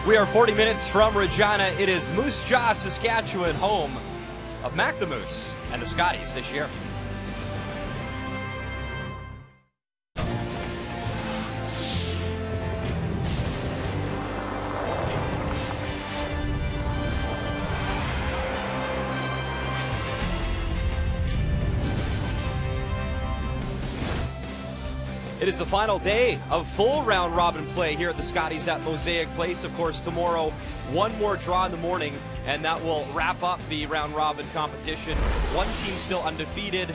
We are 40 minutes from Regina. It is Moose Jaw, Saskatchewan, home of Mac the Moose and the Scotties this year. It is the final day of full round-robin play here at the Scotties at Mosaic Place. Of course, tomorrow, one more draw in the morning, and that will wrap up the round-robin competition. One team still undefeated,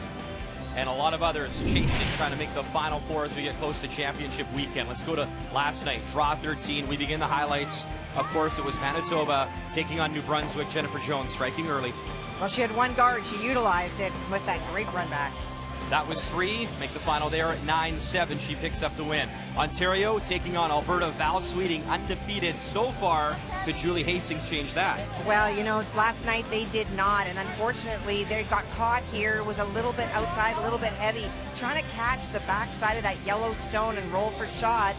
and a lot of others chasing, trying to make the Final Four as we get close to championship weekend. Let's go to last night, draw 13. We begin the highlights. Of course, it was Manitoba taking on New Brunswick. Jennifer Jones striking early. Well, she had one guard. She utilized it with that great run back. That was 3, make the final there at 9-7. She picks up the win. Ontario taking on Alberta. Val Sweeting undefeated so far. Could Julie Hastings change that? Well, you know, last night they did not, and unfortunately they got caught here. It was a little bit outside, a little bit heavy, trying to catch the backside of that yellow stone and roll for shot.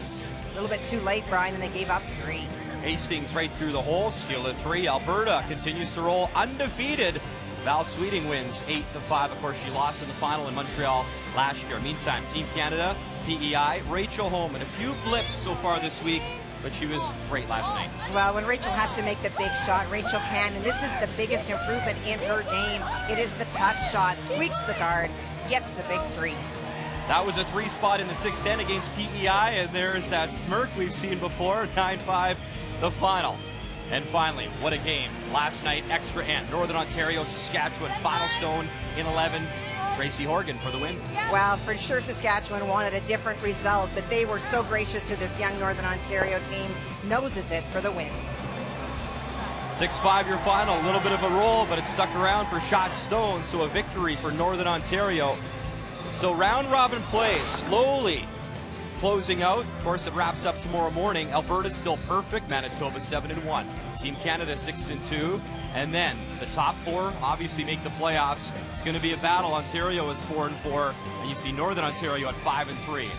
A little bit too late, Brian, and they gave up 3. Hastings right through the hole, steal at 3. Alberta continues to roll undefeated. Val Sweeting wins 8-5. Of course, she lost in the final in Montreal last year. Meantime, Team Canada, PEI, Rachel Holman. A few blips so far this week, but she was great last night. Well, when Rachel has to make the big shot, Rachel can, and this is the biggest improvement in her game. It is the touch shot, squeaks the guard, gets the big 3. That was a 3 spot in the 6-10 against PEI, and there's that smirk we've seen before. 9-5, the final. And finally, what a game. Last night, extra end. Northern Ontario, Saskatchewan, final stone in 11. Tracy Horgan for the win. Well, for sure Saskatchewan wanted a different result, but they were so gracious to this young Northern Ontario team. Noses it for the win. 6-5 your final. A little bit of a roll, but it stuck around for shot stone, so a victory for Northern Ontario. So round-robin play slowly closing out. Of course, it wraps up tomorrow morning. Alberta's still perfect. Manitoba 7-1. Team Canada 6-2. And then the top 4 obviously make the playoffs. It's going to be a battle. Ontario is 4-4, and you see Northern Ontario at 5-3.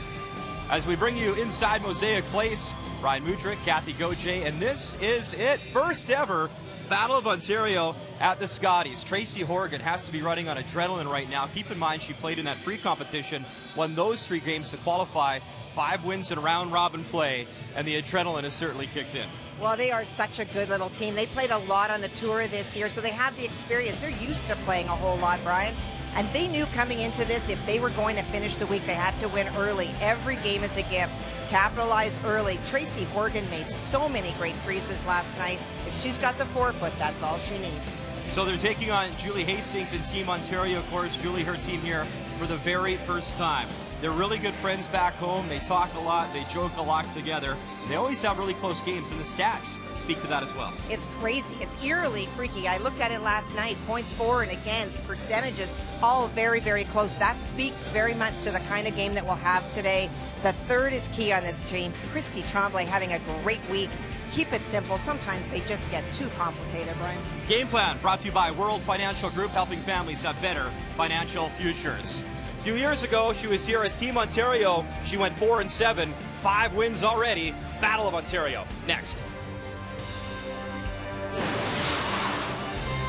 As we bring you inside Mosaic Place, Brian Mudrick, Kathy Gaucher, and this is it. First ever Battle of Ontario at the Scotties. Tracy Horgan has to be running on adrenaline right now. Keep in mind she played in that pre-competition, won those 3 games to qualify. 5 wins in round-robin play, and the adrenaline has certainly kicked in. Well, they are such a good little team. They played a lot on the tour this year, so they have the experience. They're used to playing a whole lot, Brian. And they knew coming into this, if they were going to finish the week, they had to win early. Every game is a gift. Capitalize early. Tracy Horgan made so many great freezes last night. If she's got the 4-foot, that's all she needs. So they're taking on Julie Hastings and Team Ontario. Of course, Julie, her team here for the very first time. They're really good friends back home. They talk a lot. They joke a lot together. And they always have really close games, and the stats speak to that as well. It's crazy. It's eerily freaky. I looked at it last night. Points for and against, percentages, all very, very close. That speaks very much to the kind of game that we'll have today. The third is key on this team. Christy Tremblay having a great week. Keep it simple. Sometimes they just get too complicated, Brian. Game Plan brought to you by World Financial Group, helping families have better financial futures. A few years ago, she was here as Team Ontario. She went 4-7, 5 wins already. Battle of Ontario, next.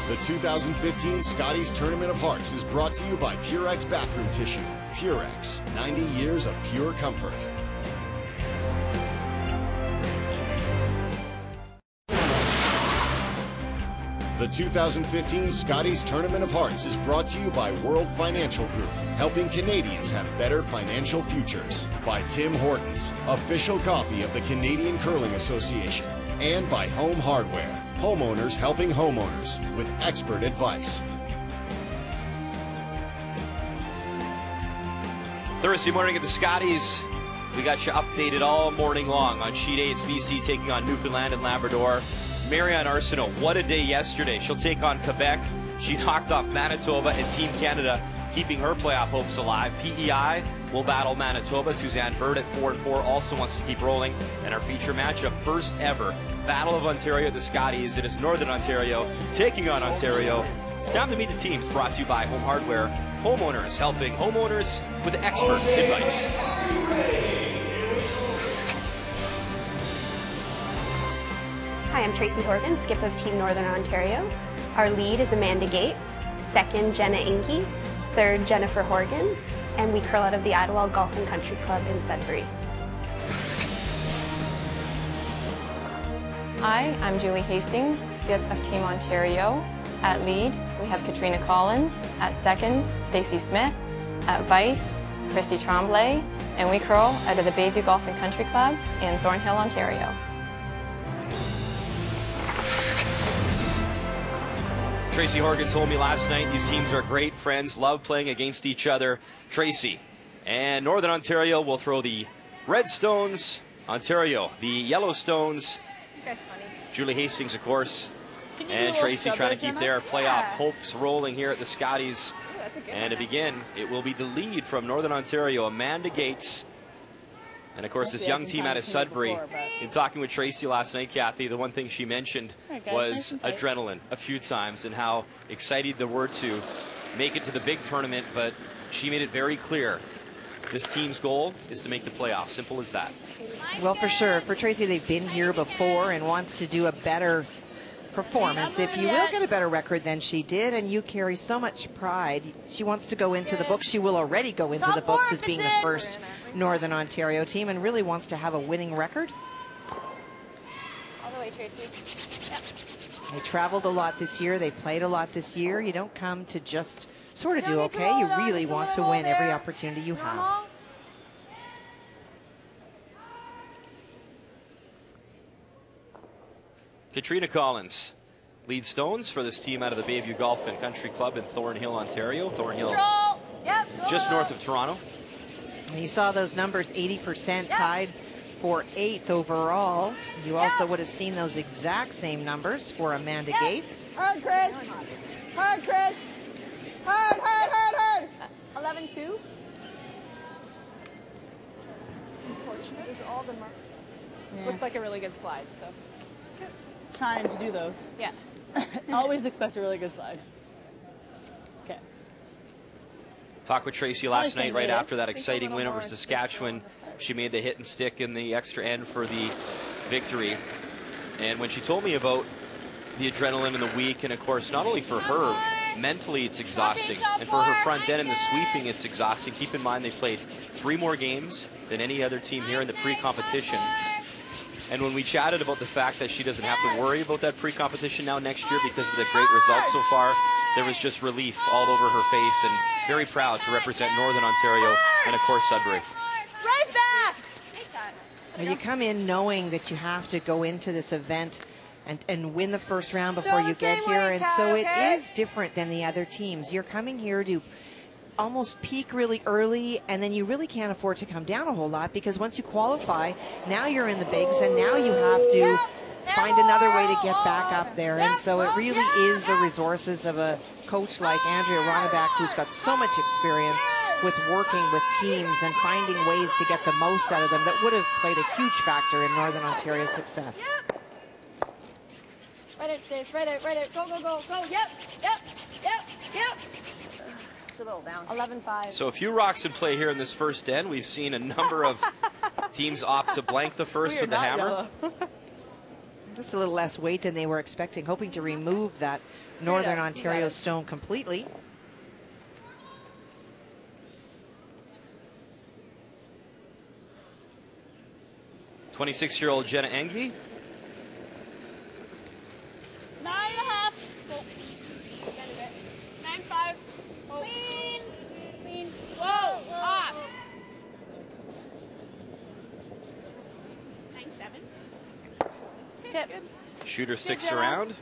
The 2015 Scotties Tournament of Hearts is brought to you by Purex Bathroom Tissue. Purex, 90 years of pure comfort. The 2015 Scotties Tournament of Hearts is brought to you by World Financial Group, helping Canadians have better financial futures. By Tim Hortons, official coffee of the Canadian Curling Association. And by Home Hardware, homeowners helping homeowners with expert advice. Thursday morning at the Scotties. We got you updated all morning long on Sheet 8. It's BC taking on Newfoundland and Labrador. Marianne Arsenault, what a day yesterday. She'll take on Quebec. She knocked off Manitoba, and Team Canada keeping her playoff hopes alive. PEI will battle Manitoba. Suzanne Bird at 4-4 also wants to keep rolling. And our feature matchup, first ever Battle of Ontario at the Scotties. It is Northern Ontario taking on Ontario. It's time to meet the teams, brought to you by Home Hardware. Homeowners helping homeowners with expert advice. Hi, I'm Tracy Horgan, skip of Team Northern Ontario. Our lead is Amanda Gates, second Jenna Inge, third Jennifer Horgan, and we curl out of the Idlewild Golf and Country Club in Sudbury. Hi, I'm Julie Hastings, skip of Team Ontario. At lead, we have Katrina Collins. At second, Stacey Smith. At vice, Christy Tremblay. And we curl out of the Bayview Golf and Country Club in Thornhill, Ontario. Tracy Horgan told me last night these teams are great friends, love playing against each other. Tracy and Northern Ontario will throw the Red Stones, Ontario, the Yellow Stones. You guys funny. Julie Hastings, of course, and Tracy trying to keep their playoff hopes rolling here at the Scotties. Ooh, and to begin, it will be the lead from Northern Ontario, Amanda Gates. And of course, this young team out of Sudbury. In talking with Tracy last night, Kathy, the one thing she mentioned was adrenaline a few times and how excited they were to make it to the big tournament. But she made it very clear this team's goal is to make the playoffs. Simple as that. Well, for sure. For Tracy, they've been here before and wants to do a better performance, if you will, get a better record than she did, and you carry so much pride. She wants to go into the books. She will already go into the books as being the first Northern Ontario team and really wants to have a winning record. All the way, Tracy. Yep. They traveled a lot this year. They played a lot this year. You don't come to just sort of do okay. You really want to win every opportunity you have. Katrina Collins, lead stones for this team out of the Bayview Golf and Country Club in Thornhill, Ontario. Thornhill, just north of Toronto. And you saw those numbers, 80% tied for 8th overall. You also would have seen those exact same numbers for Amanda Gates. Hard, Chris. Hard, Chris. Hard, hard, hard, hard. 11-2. Unfortunate. This is all the looked like a really good slide, so. Trying to do those. Yeah. Always expect a really good slide. Okay. Talked with Tracy last night right after that exciting win over Saskatchewan. She made the hit and stick in the extra end for the victory. And when she told me about the adrenaline in the week, and of course, not only for her, mentally it's exhausting. And for her front end and the sweeping, it's exhausting. Keep in mind they played 3 more games than any other team here in the pre-competition. And when we chatted about the fact that she doesn't have to worry about that pre-competition now next year because of the great results so far, there was just relief all over her face, and very proud to represent Northern Ontario and, of course, Sudbury. Right back! Well, you come in knowing that you have to go into this event and win the first round before you get here, and so it is different than the other teams. You're coming here to almost peak really early, and then you really can't afford to come down a whole lot, because once you qualify, now you're in the bigs, and now you have to find another way to get back up there. And so it really is the resources of a coach like Andrea Ronneback, who's got so much experience with working with teams and finding ways to get the most out of them, that would have played a huge factor in Northern Ontario's success. Right it, Stace, right it, right it. Go, go, go, go. Yep, yep, yep, yep. It's a little down. 11-5. So a few rocks in play here in this first end. We've seen a number of teams opt to blank the first with the hammer. Just a little less weight than they were expecting, hoping to remove that Northern Ontario stone completely. '26-year-old Jenna Engie. 9.5. Go. 9.5. Clean. Clean. Whoa. Off. 9.7. Hit. Shooter sticks around,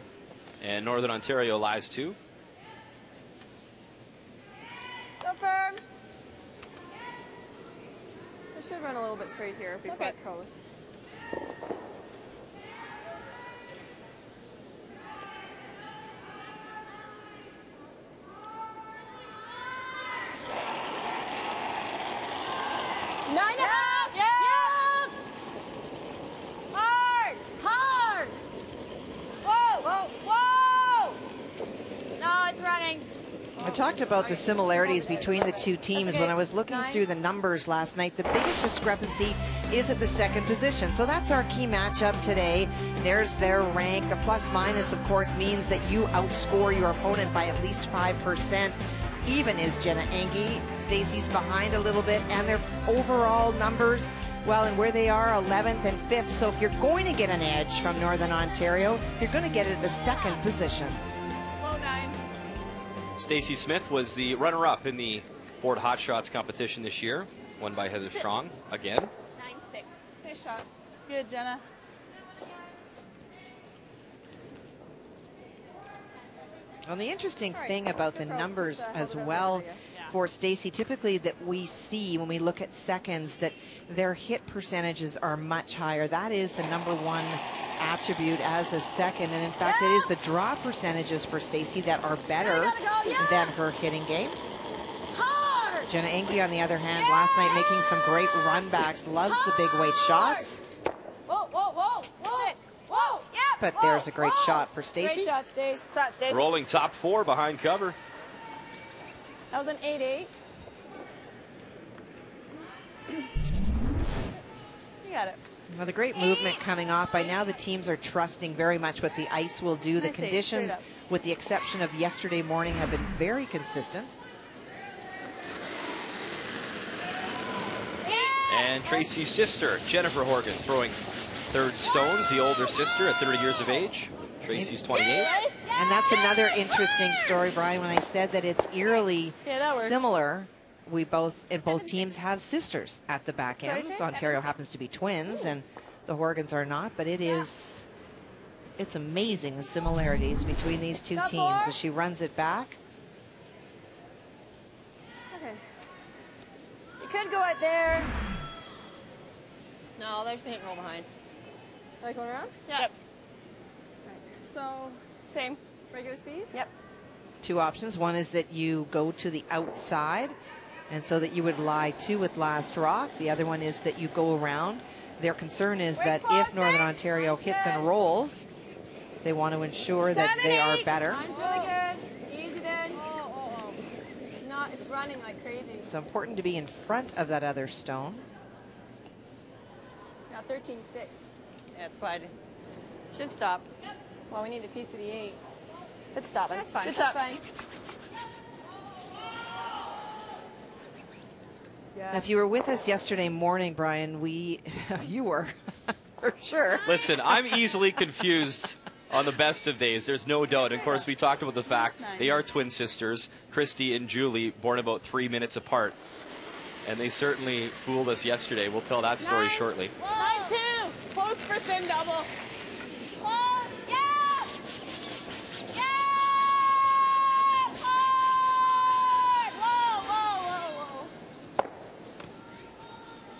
and Northern Ontario lies 2. Go firm. This should run a little bit straight here before it goes. I talked about the similarities between the two teams when I was looking through the numbers last night. The biggest discrepancy is at the second position. So that's our key matchup today. There's their rank. The plus minus, of course, means that you outscore your opponent by at least 5%. Even is Jenna Engie. Stacy's behind a little bit, and their overall numbers, well, and where they are, 11th and 5th. So if you're going to get an edge from Northern Ontario, you're going to get it at the second position. Low 9. Stacy Smith was the runner-up in the Ford Hot Shots competition this year, won by Heather Strong again. 9-6. Nice shot. Good, Jenna. Well, the interesting thing about the numbers as well for Stacy, typically that we see when we look at seconds, that their hit percentages are much higher. That is the #1 attribute as a second, and in fact it is the draw percentages for Stacy that are better than her hitting game. Jenna Engie, on the other hand, last night making some great run backs, loves the big weight shots. Whoa, whoa, whoa, whoa, whoa, yeah. But there's a great shot for Stacy. Great shot, Stace. Rolling top 4 behind cover. That was an 8-8. You got it. Well, the great movement coming off. By now the teams are trusting very much what the ice will do. The conditions, with the exception of yesterday morning, have been very consistent. And Tracy's sister, Jennifer Horgan, throwing third stones, the older sister at 30 years of age. Tracy's 28. And that's another interesting story, Brian, when I said that it's eerily similar. We both teams have sisters at the back ends. Ontario happens to be twins, and the Horgans are not, but it's amazing the similarities between these two teams as she runs it back. Okay. You could go out there. No, there's the hit and roll behind. Like going around? Yeah. Yep. Right. So, Same. regular speed? Yep. Two options. One is that you go to the outside, and so that you would lie 2 with last rock. The other one is that you go around. Their concern is that if Northern Ontario hits and rolls, they want to ensure that they are better. Mine's really good. Easy then. It's running like crazy. So important to be in front of that other stone. Now 13-6. Yeah, it's quite. Should stop. Well, we need a piece of the 8. It's stopping. That's fine. It's fine. Now, if you were with us yesterday morning, Brian, you were, for sure. Listen, I'm easily confused on the best of days. There's no doubt. And of course, we talked about the fact they are twin sisters, Christy and Julie, born about 3 minutes apart. And they certainly fooled us yesterday. We'll tell that story shortly. 9-2. Post for thin double.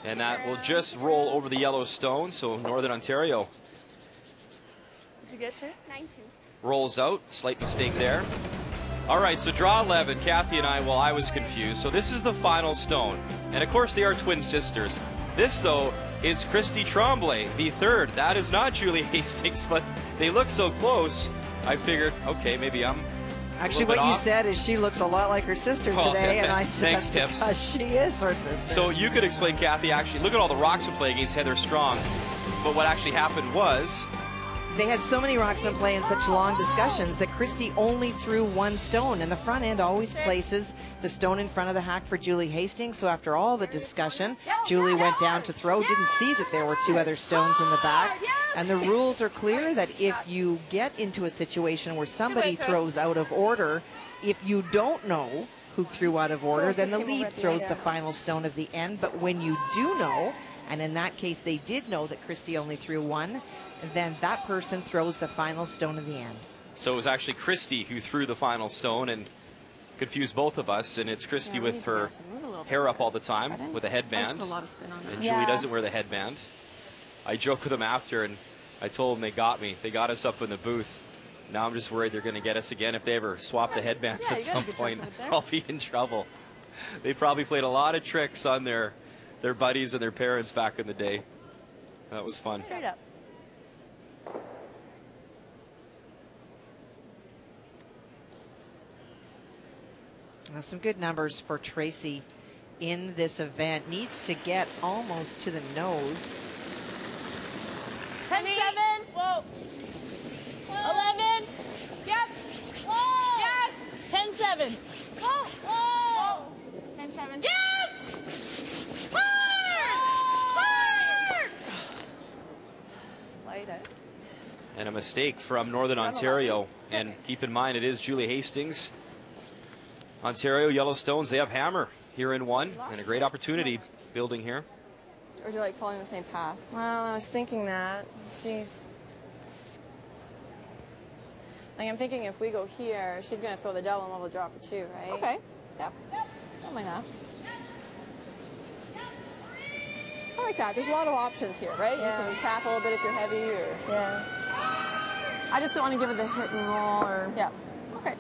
And that will just roll over the yellow stone, so Northern Ontario Did you get yours? 9-2. rolls out. Slight mistake there. All right, so draw 11. Kathy and I was confused. So this is the final stone. And of course, they are twin sisters. This, though, is Christy Tremblay, the third. That is not Julie Hastings, but they look so close. I figured, okay, maybe I'm Actually, what you said is she looks a lot like her sister today, and I said Thanks, that's because she is her sister. So you could explain, Kathy, actually, look at all the rocks in play against Heather Strong. But what actually happened was they had so many rocks in play and such long discussions that Christy only threw 1 stone, and the front end always places the stone in front of the hack for Julie Hastings. So after all the discussion, Julie went down to throw, didn't see that there were 2 other stones in the back. And the rules are clear that if you get into a situation where somebody throws out of order, if you don't know who threw out of order, then the lead throws the final stone of the end. But when you do know, and in that case they did know that Christy only threw 1, then that person throws the final stone of the end. So it was actually Christy who threw the final stone and confused both of us. And it's Christy with her hair up all the time with a headband. And Julie doesn't wear the headband. I joked with them after, and I told them they got me. They got us up in the booth. Now I'm just worried they're going to get us again. If they ever swap the headbands at some point, I'll be in trouble. They probably played a lot of tricks on their buddies and their parents back in the day. That was fun. Straight up. Some good numbers for Tracy in this event. Needs to get almost to the nose. 10-7. Whoa. 11. Yep. Whoa. Yes. 10-7. Whoa. Whoa. 10-7. Yep. Hard. Slide it. And a mistake from Northern Ontario. And keep in mind, it is Julie Hastings. Ontario Yellowstones, they have hammer here in one, and a great opportunity building here. Or do you like following the same path? Well, I was thinking that. She's... Like, I'm thinking if we go here, she's going to throw the double and we'll draw for 2, right? Okay. Yep. Don't mind that. I like that. There's a lot of options here, right? Yeah. You can tap a little bit if you're heavy or... Yeah. I just don't want to give her the hit and roll or... Yeah. Okay.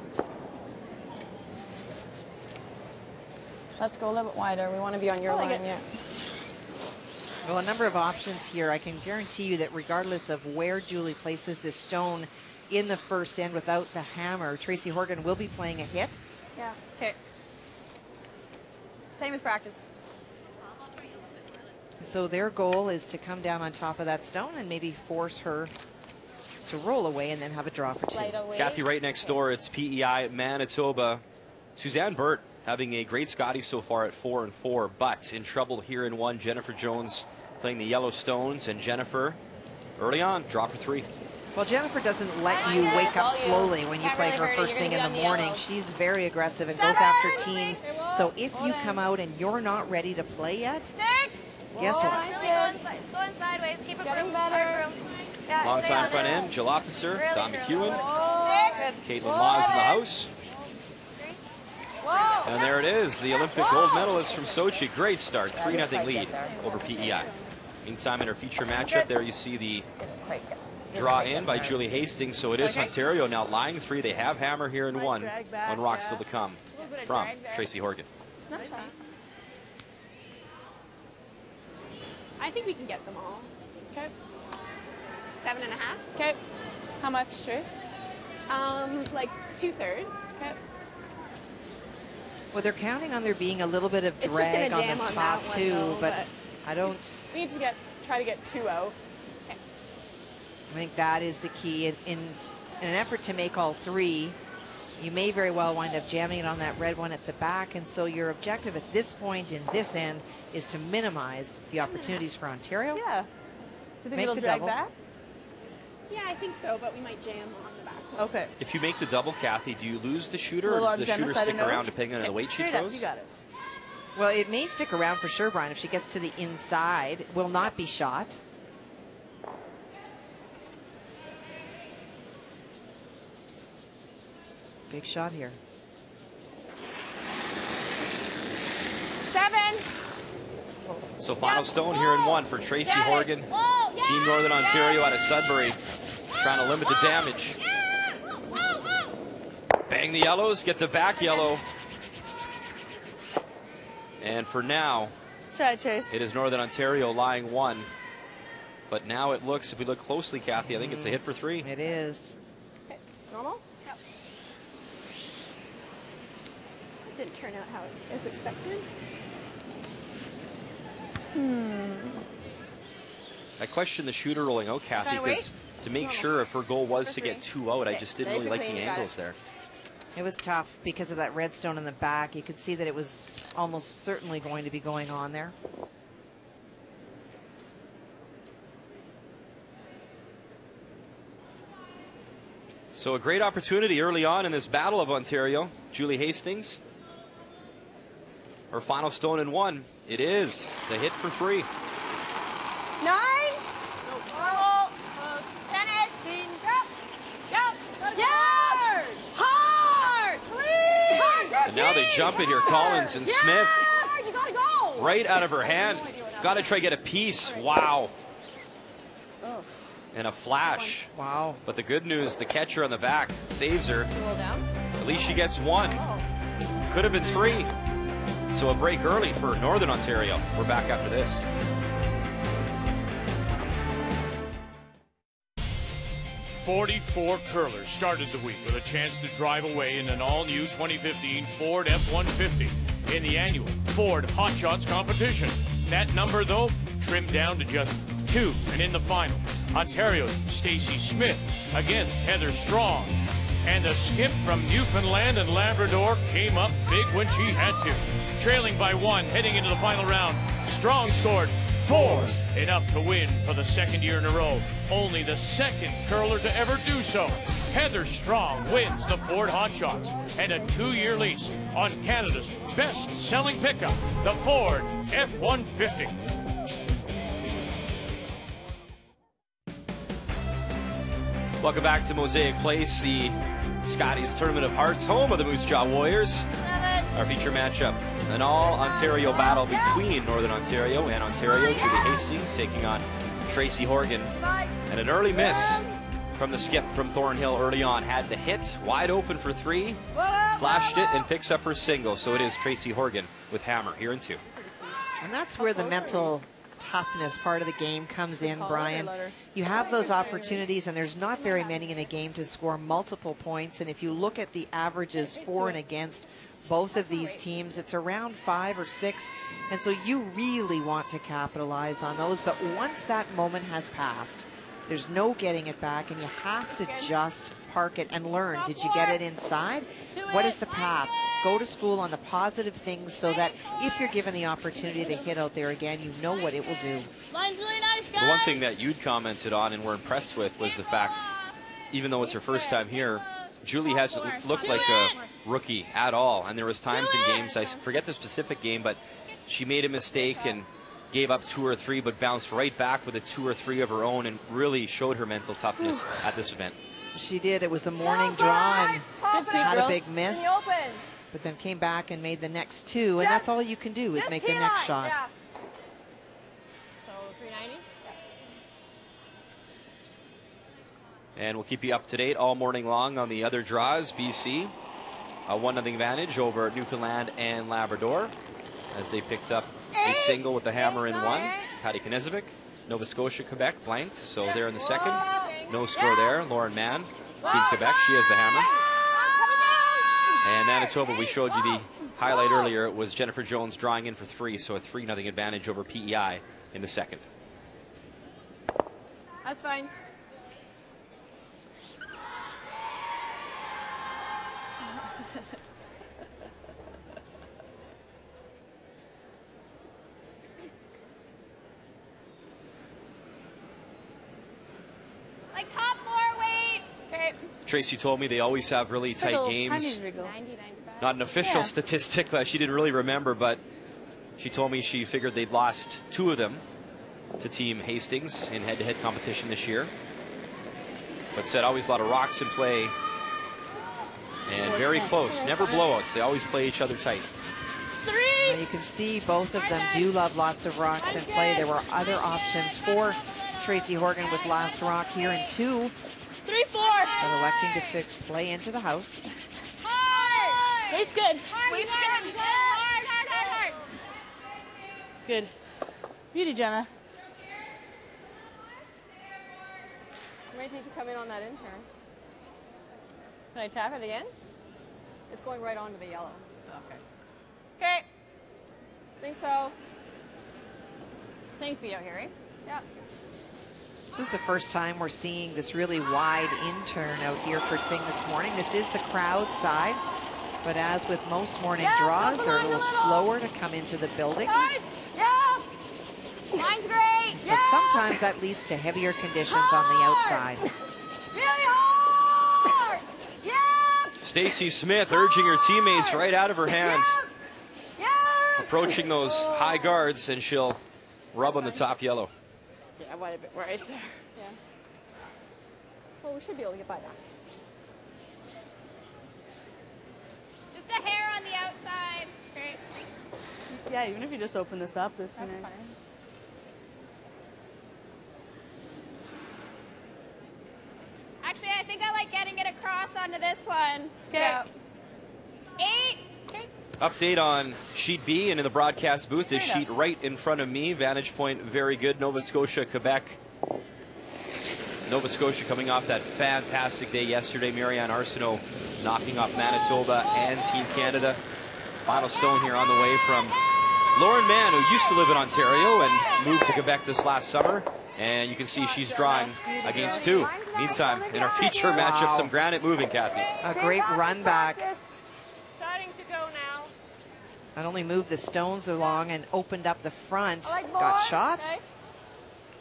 Let's go a little bit wider. We want to be on your line, yeah. Well, a number of options here. I can guarantee you that regardless of where Julie places this stone in the first end without the hammer, Tracy Horgan will be playing a hit. Yeah. Okay. Same as practice. So their goal is to come down on top of that stone and maybe force her to roll away and then have a draw for 2. Kathy, right next door, it's PEI Manitoba. Suzanne Burt having a great Scotty so far at 4-4, but in trouble here in 1. Jennifer Jones playing the Yellowstones, and Jennifer early on, draw for 3. Well, Jennifer doesn't let you wake up slowly when you play her first thing in the morning. She's very aggressive and goes after teams. So if you come out and you're not ready to play yet, 6. guess what? It's going sideways. Keep it getting better. Yeah, Long time front end, Jill Officer, really Don McEwen, 6. Caitlin Laws in the house. Whoa. And there it is, the Olympic gold medalist from Sochi. Great start, 3-0 lead over PEI. Meantime, in our feature matchup, there you see the draw in by Julie Hastings. So it is Ontario now lying 3. They have hammer here in 1. One rock still to come from Tracy Horgan. Snapshot. I think we can get them all. Okay. 7.5. Okay. How much, Trace? Like 2/3. Okay. Well, they're counting on there being a little bit of drag on the top too, but I don't. We need to try to get 2 out. Okay. I think that is the key. In an effort to make all 3, you may very well wind up jamming it on that red one at the back, and so your objective at this point in this end is to minimize the opportunities for Ontario. Yeah. Do you think it'll drag back? Yeah, I think so, but we might jam on the back one. Okay. If you make the double, Kathy, do you lose the shooter, or does the shooter stick around depending on the weight she throws? You got it. Well, it may stick around for sure, Brian, if she gets to the inside. It will not be shot. Big shot here. 7. So final stone here in 1 for Tracy Horgan. Team Northern Ontario out of Sudbury, trying to limit the damage. Bang the yellows, get the back yellow. And for now, Try, Chase. it is Northern Ontario lying 1. But now it looks, if we look closely, Kathy, I think it's a hit for 3. It is. Okay. Normal? Yep. It didn't turn out how it is expected. I question the shooter rolling out, Kathy, because to make sure if her goal was to get 2 out, I just didn't really like the angles there. It was tough because of that red stone in the back. You could see that it was almost certainly going to be going on there. So a great opportunity early on in this Battle of Ontario. Julie Hastings, her final stone in 1. It is the hit for 3. 9. Finish. Go. Hard. Please. And now they jump it here. Collins and Smith. You gotta go. Right out of her hand. Got to try to get a piece. Wow. And a flash. Wow. But the good news, the catcher on the back saves her. At least she gets 1. Could have been 3. So a break early for Northern Ontario. We're back after this. "44 curlers started the week with a chance to drive away in an all-new 2015 Ford F-150 in the annual Ford Hot Shots competition. That number, though, trimmed down to just 2. And in the final, Ontario's Stacey Smith against Heather Strong. And the skip from Newfoundland and Labrador came up big when she had to. Trailing by 1 heading into the final round, Strong scored 4, enough to win for the 2nd year in a row. Only the 2nd curler to ever do so. Heather Strong wins the Ford Hot Shots and a 2-year lease on Canada's best-selling pickup, the Ford F-150. Welcome back to Mosaic Place, the Scotties Tournament of Hearts, home of the Moose Jaw Warriors. Our feature matchup, an all-Ontario battle between Northern Ontario and Ontario. Julie Hastings taking on Tracy Horgan. And an early miss from the skip from Thornhill early on. Had the hit, wide open for 3, flashed it, and picks up her single. So it is Tracy Horgan with hammer here in 2. And that's where the mental toughness part of the game comes in, Brian. You have those opportunities, and there's not very many in a game to score multiple points. And if you look at the averages for and against both of these teams, it's around 5 or 6. And so you really want to capitalize on those. But once that moment has passed, there's no getting it back, and you have to just park it and learn. Did you get it inside? What is the path? Go to school on the positive things so that if you're given the opportunity to hit out there again, you know what it will do. Line's really nice, guys. The one thing that you'd commented on and were impressed with was the fact, even though it's her first time here, Julie hasn't looked like a rookie at all. And there was times in games, I forget the specific game, but she made a mistake and gave up 2 or 3, but bounced right back with a 2 or 3 of her own and really showed her mental toughness at this event. She did. It was a morning draw and had a big miss, but then came back and made the next 2, and that's all you can do is make the next shot. Yeah. So 390? And we'll keep you up to date all morning long on the other draws. BC, a 1-0 advantage over Newfoundland and Labrador as they picked up a single with the hammer in 1. Patty Knezevic, Nova Scotia, Quebec blanked, so they're in the 2nd. No score there. Lauren Mann, Team Quebec, she has the hammer. And Manitoba, we showed you the highlight earlier. It was Jennifer Jones drawing in for 3, so a 3-0 advantage over PEI in the 2nd. That's fine. Like top 4 weight. Okay. Tracy told me they always have really tight games. Not an official statistic, but she didn't really remember, but she told me she figured they'd lost 2 of them to Team Hastings in head-to-head competition this year. But said always a lot of rocks in play and very close. Never blowouts. They always play each other tight. 3. Well, you can see both of them do love lots of rocks in play. There were other options for Tracy Horgan with last rock here in 2. 3, 4. But electing just to play into the house. Hard. Weight's good. Weight's good. Hard, hard, hard, hard. Good. Beauty, Jenna. You might need to come in on that in turn. Can I tap it again? It's going right onto the yellow. Okay. Okay. Think so. Playing speed out here, right? Yeah. This is the first time we're seeing this really wide in-turn out here first thing this morning. This is the crowd side, but as with most morning draws, they're a little slower to come into the building. Yeah. Line's great. So sometimes that leads to heavier conditions on the outside. Really hard. Yeah. Stacey Smith urging her teammates right out of her hand. Yeah. Approaching those high guards, and she'll rub on the top yellow. Yeah, I want a bit right there. Yeah. Well, we should be able to get by that. Just a hair on the outside. Great. Yeah, even if you just open this up, this kind of. Actually, I think I like getting it across onto this one. Okay. Yeah. 8. Okay. Update on sheet B, and in the broadcast booth is sheet right in front of me. Vantage point very good. Nova Scotia, Quebec. Nova Scotia coming off that fantastic day yesterday. Marianne Arsenault knocking off Manitoba and Team Canada. Final stone here on the way from Lauren Mann, who used to live in Ontario and moved to Quebec this last summer. And you can see she's drawing against two. Meantime, in our feature matchup, some granite moving, Kathy. A great run back. Starting to go now. Not only moved the stones along and opened up the front, got shot.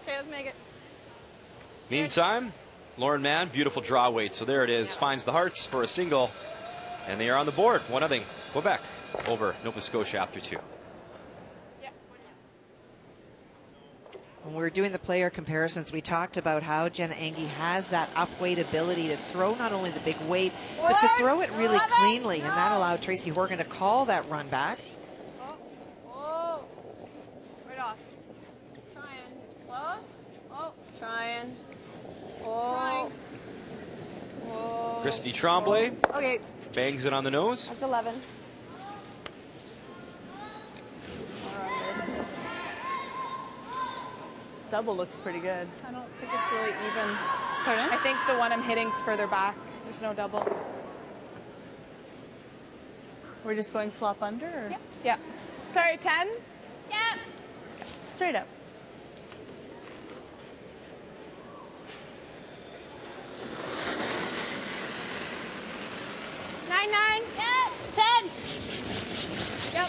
Okay, let's make it. Meantime, Lauren Mann, beautiful draw weight. So there it is, finds the hearts for a single. And they are on the board, 1-0 Quebec over Nova Scotia after 2. When we were doing the player comparisons, we talked about how Jenna Engie has that up-weight ability to throw not only the big weight, but to throw it really cleanly, and that allowed Tracy Horgan to call that run back. Oh, right off. It's trying. Close. Oh, it's trying. Oh. Whoa. Christy Tremblay Okay, bangs it on the nose. that's 11. Double looks pretty good. I don't think it's really even. Pardon? I think the one I'm hitting's further back. There's no double. We're just going flop under? Or? Yep. Yeah. Sorry, 10? Yep. Okay. Straight up. Nine. Yep. 10. Yep.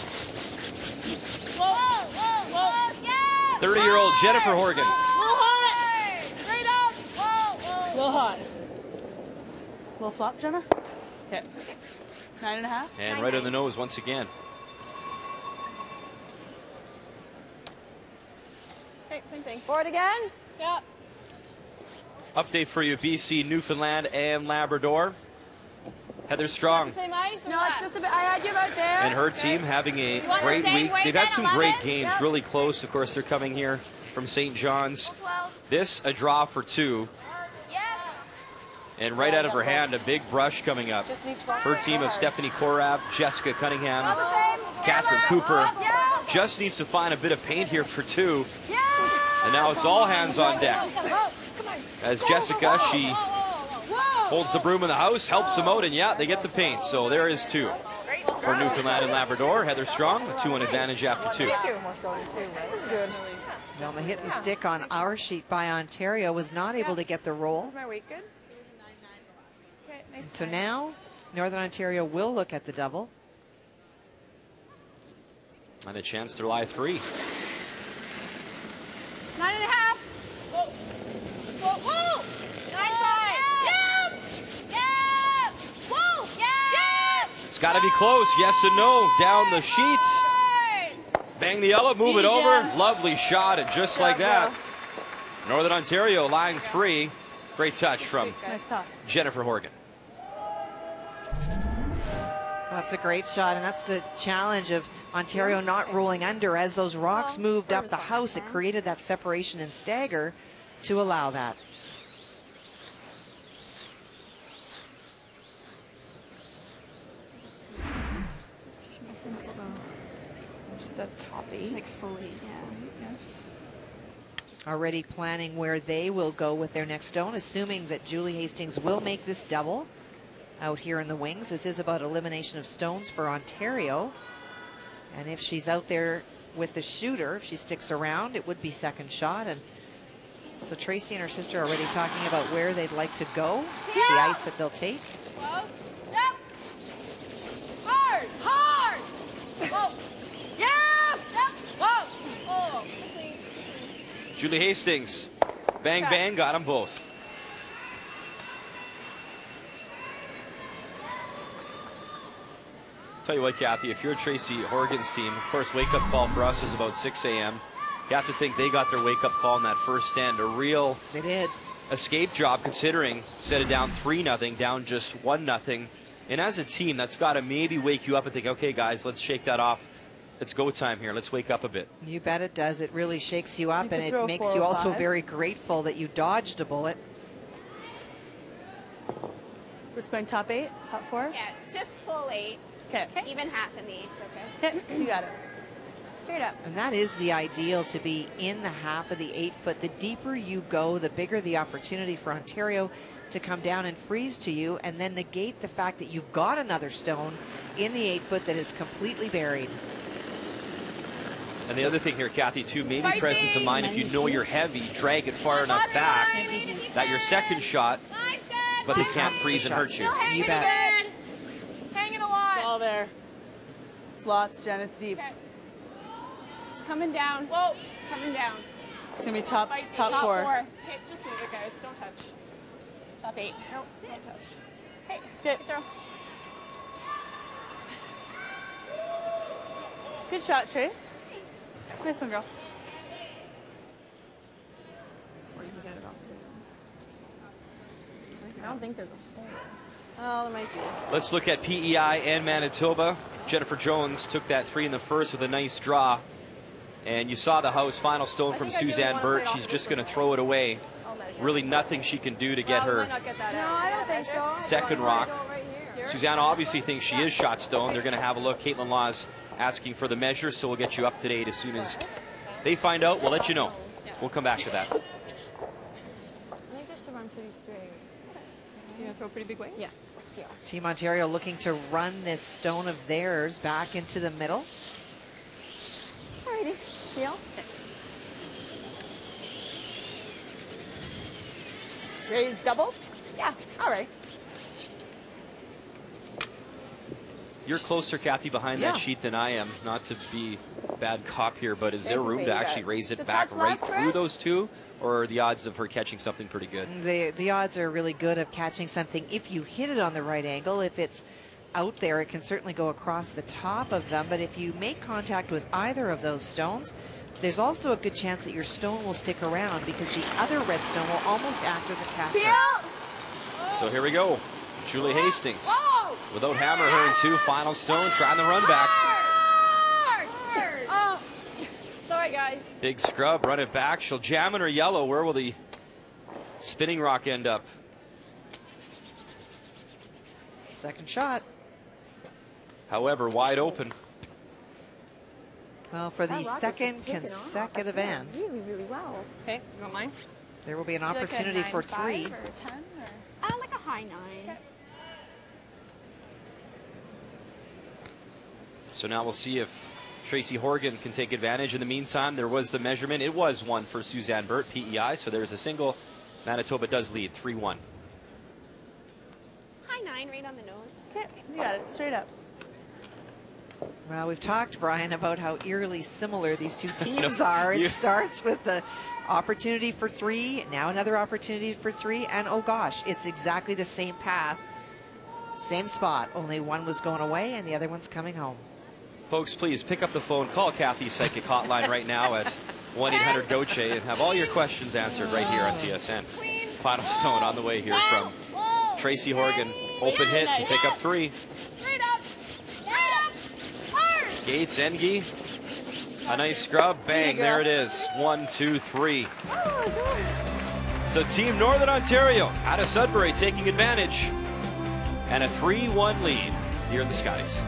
Whoa. Yeah. 30-year-old Jennifer Horgan. Little hot. Straight up. Whoa. Little hot. Little flop, Jenna? Okay. 9.5? And right on the nose once again. Okay, same thing. Board again? Yep. Update for you, BC, Newfoundland, and Labrador. Heather Strong Same ice? No, it's just a bit. I had you right there. and her team having a want the great same week. weight They've had then, some great 11? games, Yep. really close. Of course, they're coming here from St. John's. 12. This, a draw for 2. Yep. And right out of her hand, a big brush coming up. Just need 12. Her team of Stephanie Korav, Jessica Cunningham, Oh. Catherine Cooper. Yeah. Just needs to find a bit of paint here for 2. Yeah. And now it's all hands on deck. Whoa. Come on. As Jessica, she Whoa. holds the broom in the house, helps them out, and yeah, they get the paint. So there is 2 for Newfoundland and Labrador. Heather Strong, a 2-1 advantage after 2. Well, the hit and stick on our sheet by Ontario was not able to get the roll. Is my weight good? Okay, nice. So now Northern Ontario will look at the double. And a chance to lie 3. 9.5. Whoa. Whoa. 9.5. Yeah. Whoa. Yeah. It's got to be close. Yes and no. Down the sheets. Bang the yellow, move it over. Lovely shot, and just like that, Northern Ontario lying 3. Great touch from Nice toss. Jennifer Horgan. That's a great shot, and that's the challenge of Ontario not rolling under. As those rocks moved up the house, it created that separation and stagger to allow that. I think so. Just a toppy. Like fully, yeah. Already planning where they will go with their next stone, assuming that Julie Hastings will make this double out here in the wings. This is about elimination of stones for Ontario. And if she's out there with the shooter, if she sticks around, it would be second shot. And so Tracy and her sister are already talking about where they'd like to go, the ice that they'll take. Close. Yep. Hard. Hard. Whoa. Yeah. Yep. Whoa. Oh. Julie Hastings, bang, bang, got them both. Tell you what, Kathy, if you're Tracy Horgan's team, of course, wake-up call for us is about 6 a.m. You have to think they got their wake-up call in that first stand. A real They did. escape job, considering instead of down 3-0, down just 1-0. And as a team, that's got to maybe wake you up and think, okay, guys, let's shake that off. It's go time here. Let's wake up a bit. You bet it does. It really shakes you up, You and could it throw makes 4 you or also 5. very grateful that you dodged a bullet. We're just going top 8, top 4? Yeah, just full 8. Okay. Even half in the 8's okay. Okay, you got it. Straight up. And that is the ideal, to be in the half of the 8 foot. The deeper you go, the bigger the opportunity for Ontario to come down and freeze to you, and then negate the fact that you've got another stone in the 8 foot that is completely buried. And the other thing here, Kathy, too, maybe presence of mind, if you know you're heavy, drag it far enough back that your second shot, but they can't freeze and hurt you. You bet. Hanging a lot. It's all there. It's lots, Jen. It's deep. Okay. It's coming down. Whoa. It's coming down. It's going to be top four. Hey, just leave it, guys. Don't touch. Top 8. No, don't touch. Hey, Okay. throw. Good shot, Trace. Nice one, girl. Or you can get it off. I don't think there's a hole. Oh, there might be. Let's look at PEI and Manitoba. Jennifer Jones took that 3 in the first with a nice draw. And you saw the house final stone from Suzanne Burt. She's just going to throw it away. Really nothing she can do to get her No, I don't think so. second rock. Right here. Suzanne obviously thinks she is shot stone. They're going to have a look. Caitlin Law's asking for the measure, so we'll get you up to date as soon as they find out. We'll let you know. We'll come back to that. I think this should run pretty straight. You gonna throw a pretty big weight? Yeah. Team Ontario looking to run this stone of theirs back into the middle. Alrighty. Feel? Raise double? Yeah. All right. You're closer, Kathy, behind that sheet than I am. Not to be bad cop here, but is there room to actually raise it back right through those two? Or are the odds of her catching something pretty good? The odds are really good of catching something if you hit it on the right angle. If it's out there, it can certainly go across the top of them. But if you make contact with either of those stones, there's also a good chance that your stone will stick around because the other red stone will almost act as a catcher. So here we go. Julie Hastings. Without hammer her in 2, final stone, trying the run back. Oh, sorry guys. Big scrub, run it back. She'll jam in her yellow. Where will the spinning rock end up? Second shot. However, wide open. Well, for the second consecutive end, Really, really well. Okay, you want mine? there will be an Would you like a opportunity for 9.5 3. or 10 or? Like a high 9. Okay. So now we'll see if Tracy Horgan can take advantage. In the meantime, there was the measurement. It was 1 for Suzanne Burt, PEI. So there's a single. Manitoba does lead 3-1. High 9 right on the nose. Okay, you got it. Straight up. Well, we've talked, Brian, about how eerily similar these two teams are. It starts with the opportunity for 3, now another opportunity for 3, and oh gosh, it's exactly the same path, same spot, only one was going away and the other one's coming home. Folks, please pick up the phone. Call Kathy's psychic hotline right now at 1-800-GOCHE and have all your questions answered right here on TSN. Final stone on the way here from Tracy Horgan. Open hit to pick up 3. Gates, Engie, a nice scrub, bang, there it is. 1, 2, 3. So Team Northern Ontario out of Sudbury taking advantage. And a 3-1 lead here in the Scotties.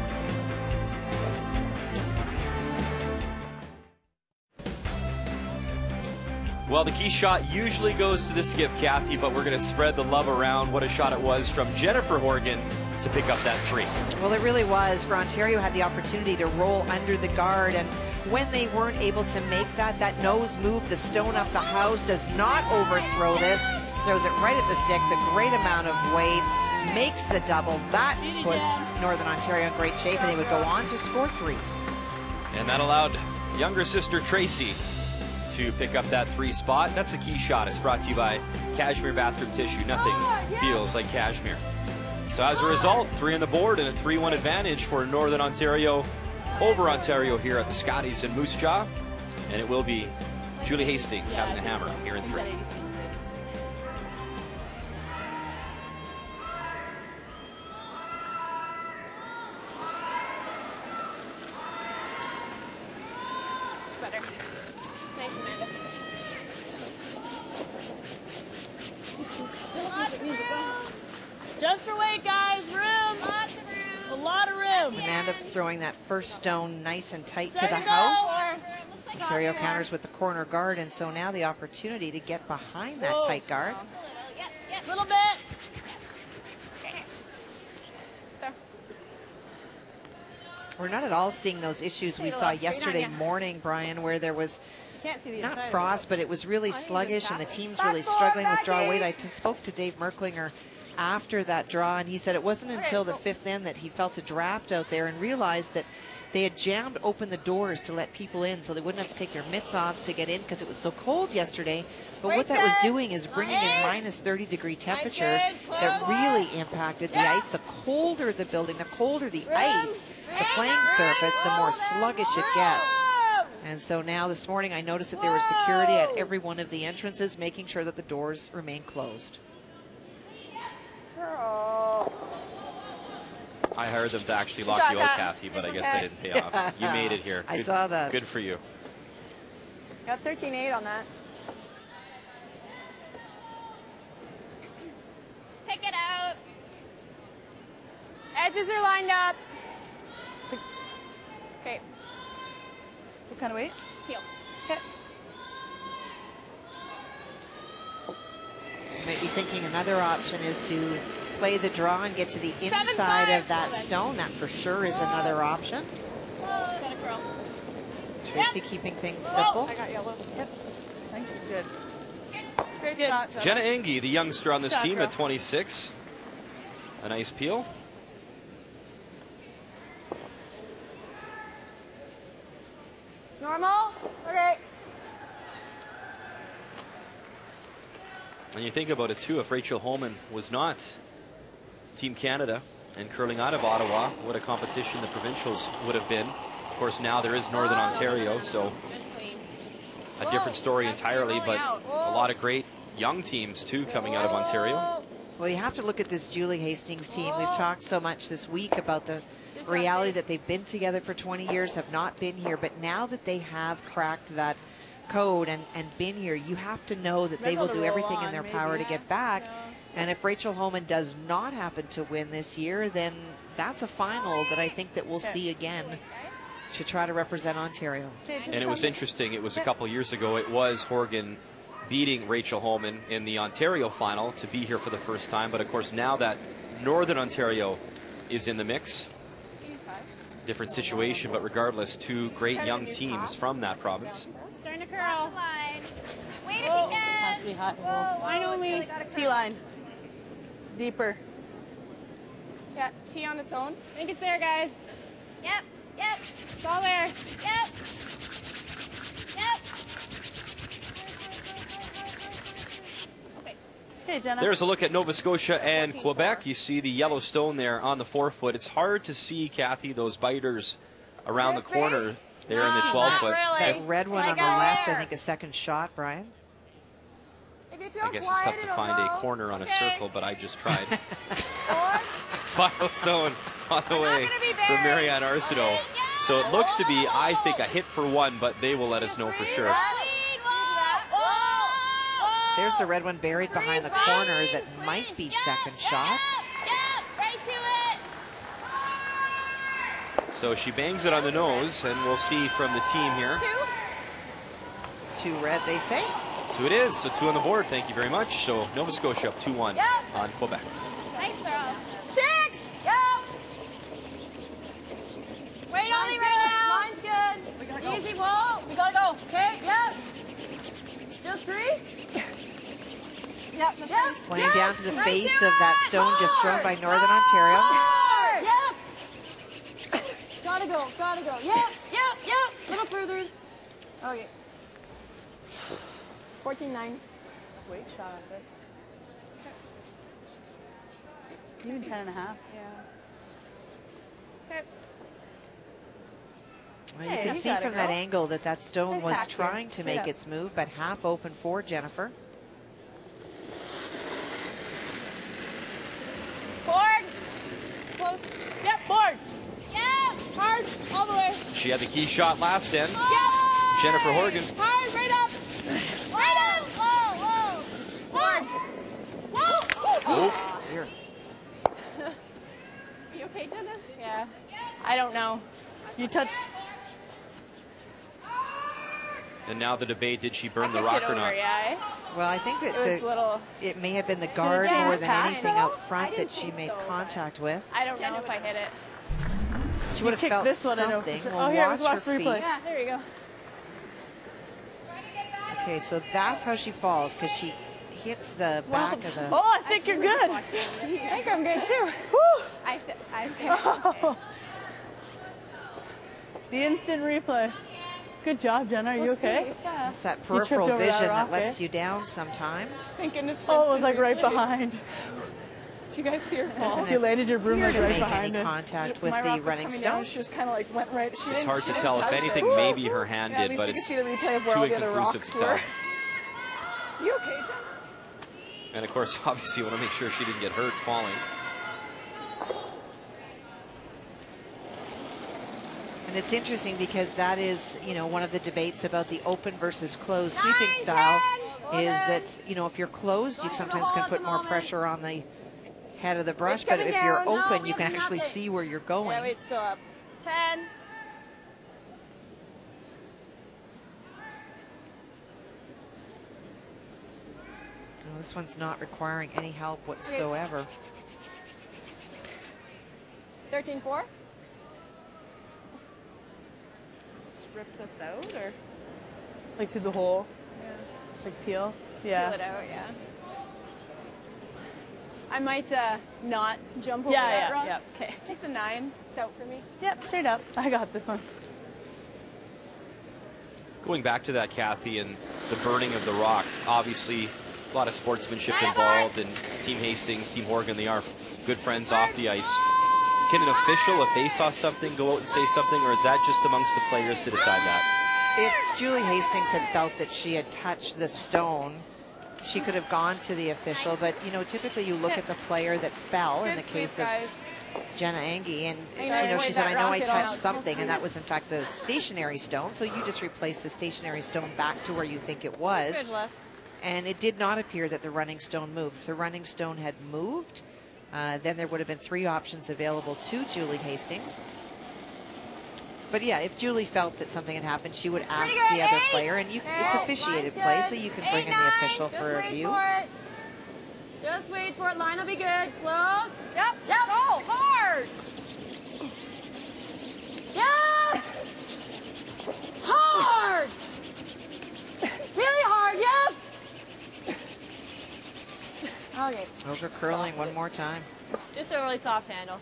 Well, the key shot usually goes to the skip, Kathy, but we're going to spread the love around. What a shot it was from Jennifer Horgan to pick up that 3. Well, it really was. For Ontario had the opportunity to roll under the guard, and when they weren't able to make that nose move, the stone up the house does not overthrow this. Throws it right at the stick, the great amount of weight, makes the double. That puts Northern Ontario in great shape, and they would go on to score 3. And that allowed younger sister Tracy to pick up that 3 spot. That's a key shot. It's brought to you by Cashmere Bathroom Tissue. Nothing feels like cashmere. So as a result, 3 on the board and a 3-1 advantage for Northern Ontario over Ontario here at the Scotties in Moose Jaw. And it will be Julie Hastings having the hammer here in 3. Better. Nice, Amanda. Just for weight, guys. Room. Lots of room. A lot of room. Amanda throwing that first stone nice and tight to the house. Ontario counters with the corner guard, and so now the opportunity to get behind that tight guard. A little bit. We're not at all seeing those issues we saw yesterday morning, Brian, where there was not frost, but it was really sluggish and the team's really struggling with draw weight. I spoke to Dave Merklinger after that draw, and he said it wasn't until the 5th end that he felt a draft out there and realized that they had jammed open the doors to let people in so they wouldn't have to take their mitts off to get in because it was so cold yesterday. But what that was doing is bringing in minus 30-degree temperatures that really impacted the ice. The colder the building, the colder the ice, the playing surface, the more sluggish it gets. And so now this morning I noticed that there was security at every one of the entrances, making sure that the doors remain closed. I hired them to actually lock you out, Kathy, but I guess I didn't pay off. You made it here. I saw that. Good for you. Got 13-8 on that. Pick it out. Edges are lined up. Okay. What kind of weight? Heel. Okay. You might be thinking another option is to play the draw and get to the inside of that stone. That for sure is another option. Got a curl. Tracy keeping things simple. I got yellow. Yep. I think she's good. Great shot, Jenna Engie, the youngster on this Shot, team girl. at 26. A nice peel. Normal? Okay. And you think about it too, if Rachel Holman was not Team Canada and curling out of Ottawa, what a competition the provincials would have been. Of course, now there is Northern Ontario, so a different story entirely, but a lot of great young teams too coming out of Ontario. Well, you have to look at this Julie Hastings team. We've talked so much this week about the reality that they've been together for 20 years, have not been here, but now that they have cracked that code and been here, you have to know that they will do everything in their power to get back. And if Rachel Holman does not happen to win this year, then that's a final that I think that we'll see again to try to represent Ontario. And it was interesting, it was a couple years ago, it was Horgan beating Rachel Holman in the Ontario final to be here for the first time, but of course now that Northern Ontario is in the mix, different situation, but regardless, two great young teams from that province. Starting to curl. Wait if you can. Has to be hot. Line only. T-line. It's deeper. Yeah, T on its own. I think it's there, guys. Yep. Yep. It's all there. Yep. Yep. Okay, Jenna. There's a look at Nova Scotia and Quebec. You see the yellow stone there on the forefoot. It's hard to see, Kathy, those biters around the corner there in the 12-foot. That red one on the left, I think a second shot, Brian. I guess it's tough to find a corner on a circle, but I just tried. Final stone on the way for Marianne Arsenault. So it looks to be, I think, a hit for one, but they will let us know for sure. There's the red one buried behind the corner that might be second shot. Right to it. So she bangs it on the nose, and we'll see from the team here. Two red, they say. Two it is, so two on the board. Thank you very much. So Nova Scotia up 2-1 on Quebec. Nice throw. 6! Yep. Wait, only right now. Line's good. Easy, whoa. We gotta go. Okay, yep. Just freeze. Yep, just freeze. Playing down to the face of that stone just thrown by Northern Ontario. Yep. Gotta go, gotta go. Yep, yep, yep. Little further. Okay. 14-9. Weight shot at this. Even 10.5. Yeah. Okay. Well, you can see from that angle that that stone was trying to make its move, but half open for Jennifer. Board. Close. Yep, board. Yep. Hard. All the way. She had the key shot last end. Yep. Jennifer Horgan. Hard. Right up. Right up. Whoa, whoa. Board. Whoa. Oh. Dear. You okay, Jenna? Yeah. I don't know. You touched. And now the debate, did she burn I the kicked rock it or over, not? yeah. Well, I think that It was little. it may have been the guard more than anything out front that she made contact with. I don't know if I hit it. She would have felt this one, something. I know. We'll Oh, here, watch watch the her replay. feet. Yeah, there you go. Okay, so that's how she falls, because she hits the back of the... Oh, I think you're good. I think I'm good too. Woo. Okay. The instant replay. Good job, Jenna. Are you okay? Yeah. It's that tripped peripheral over that vision rock, that lets eh? you down sometimes. Thank goodness. for Oh, it was instant like right replay. behind. Did you guys see her fall? Doesn't You it landed your broom appear like to right make behind any it. contact with My the rock was running coming stone? down, she just kind of like went right. It's hard to tell. If anything, Woo! maybe her hand Yeah, at did, least but you can it's see the replay of where too all the other inconclusive rocks to tell. were. You okay, Jen? And of course, obviously, you want to make sure she didn't get hurt falling. And it's interesting because that is, you know, one of the debates about the open versus closed sweeping style is that, you know, if you're closed, you sometimes can put more pressure on the head of the brush, but if you're open, you can actually see where you're going. Yeah, wait, still up. 10. Well, this one's not requiring any help whatsoever. 13-4. Just rip this out, or like through the hole? Yeah. Like peel? Yeah. Peel it out, yeah. I might not jump over Yeah, that yeah, rock. yeah. Okay. Just a 9. It's out for me. Yep, straight up. I got this one. Going back to that, Kathy, and the burning of the rock, obviously a lot of sportsmanship involved, and Team Hastings, Team Horgan, they are good friends off the ice. Can an official, if they saw something, go out and say something, or is that just amongst the players to decide that? If Julie Hastings had felt that she had touched the stone, she could have gone to the official, but, you know, typically you look at the player that fell in the case of Jenna Angie, and you know, she said, I know I touched something, and that was in fact the stationary stone, so you just replace the stationary stone back to where you think it was. And it did not appear that the running stone moved. If the running stone had moved, then there would have been 3 options available to Julie Hastings. But yeah, if Julie felt that something had happened, she would ask the other player, and it's officiated play, so you can bring in the official for a review. Just wait for it. Line will be good. Close. Yep. Yep. Oh, hard. Yeah. Hard. Really hard. Yep. Okay. Over curling one more time. Just a really soft handle.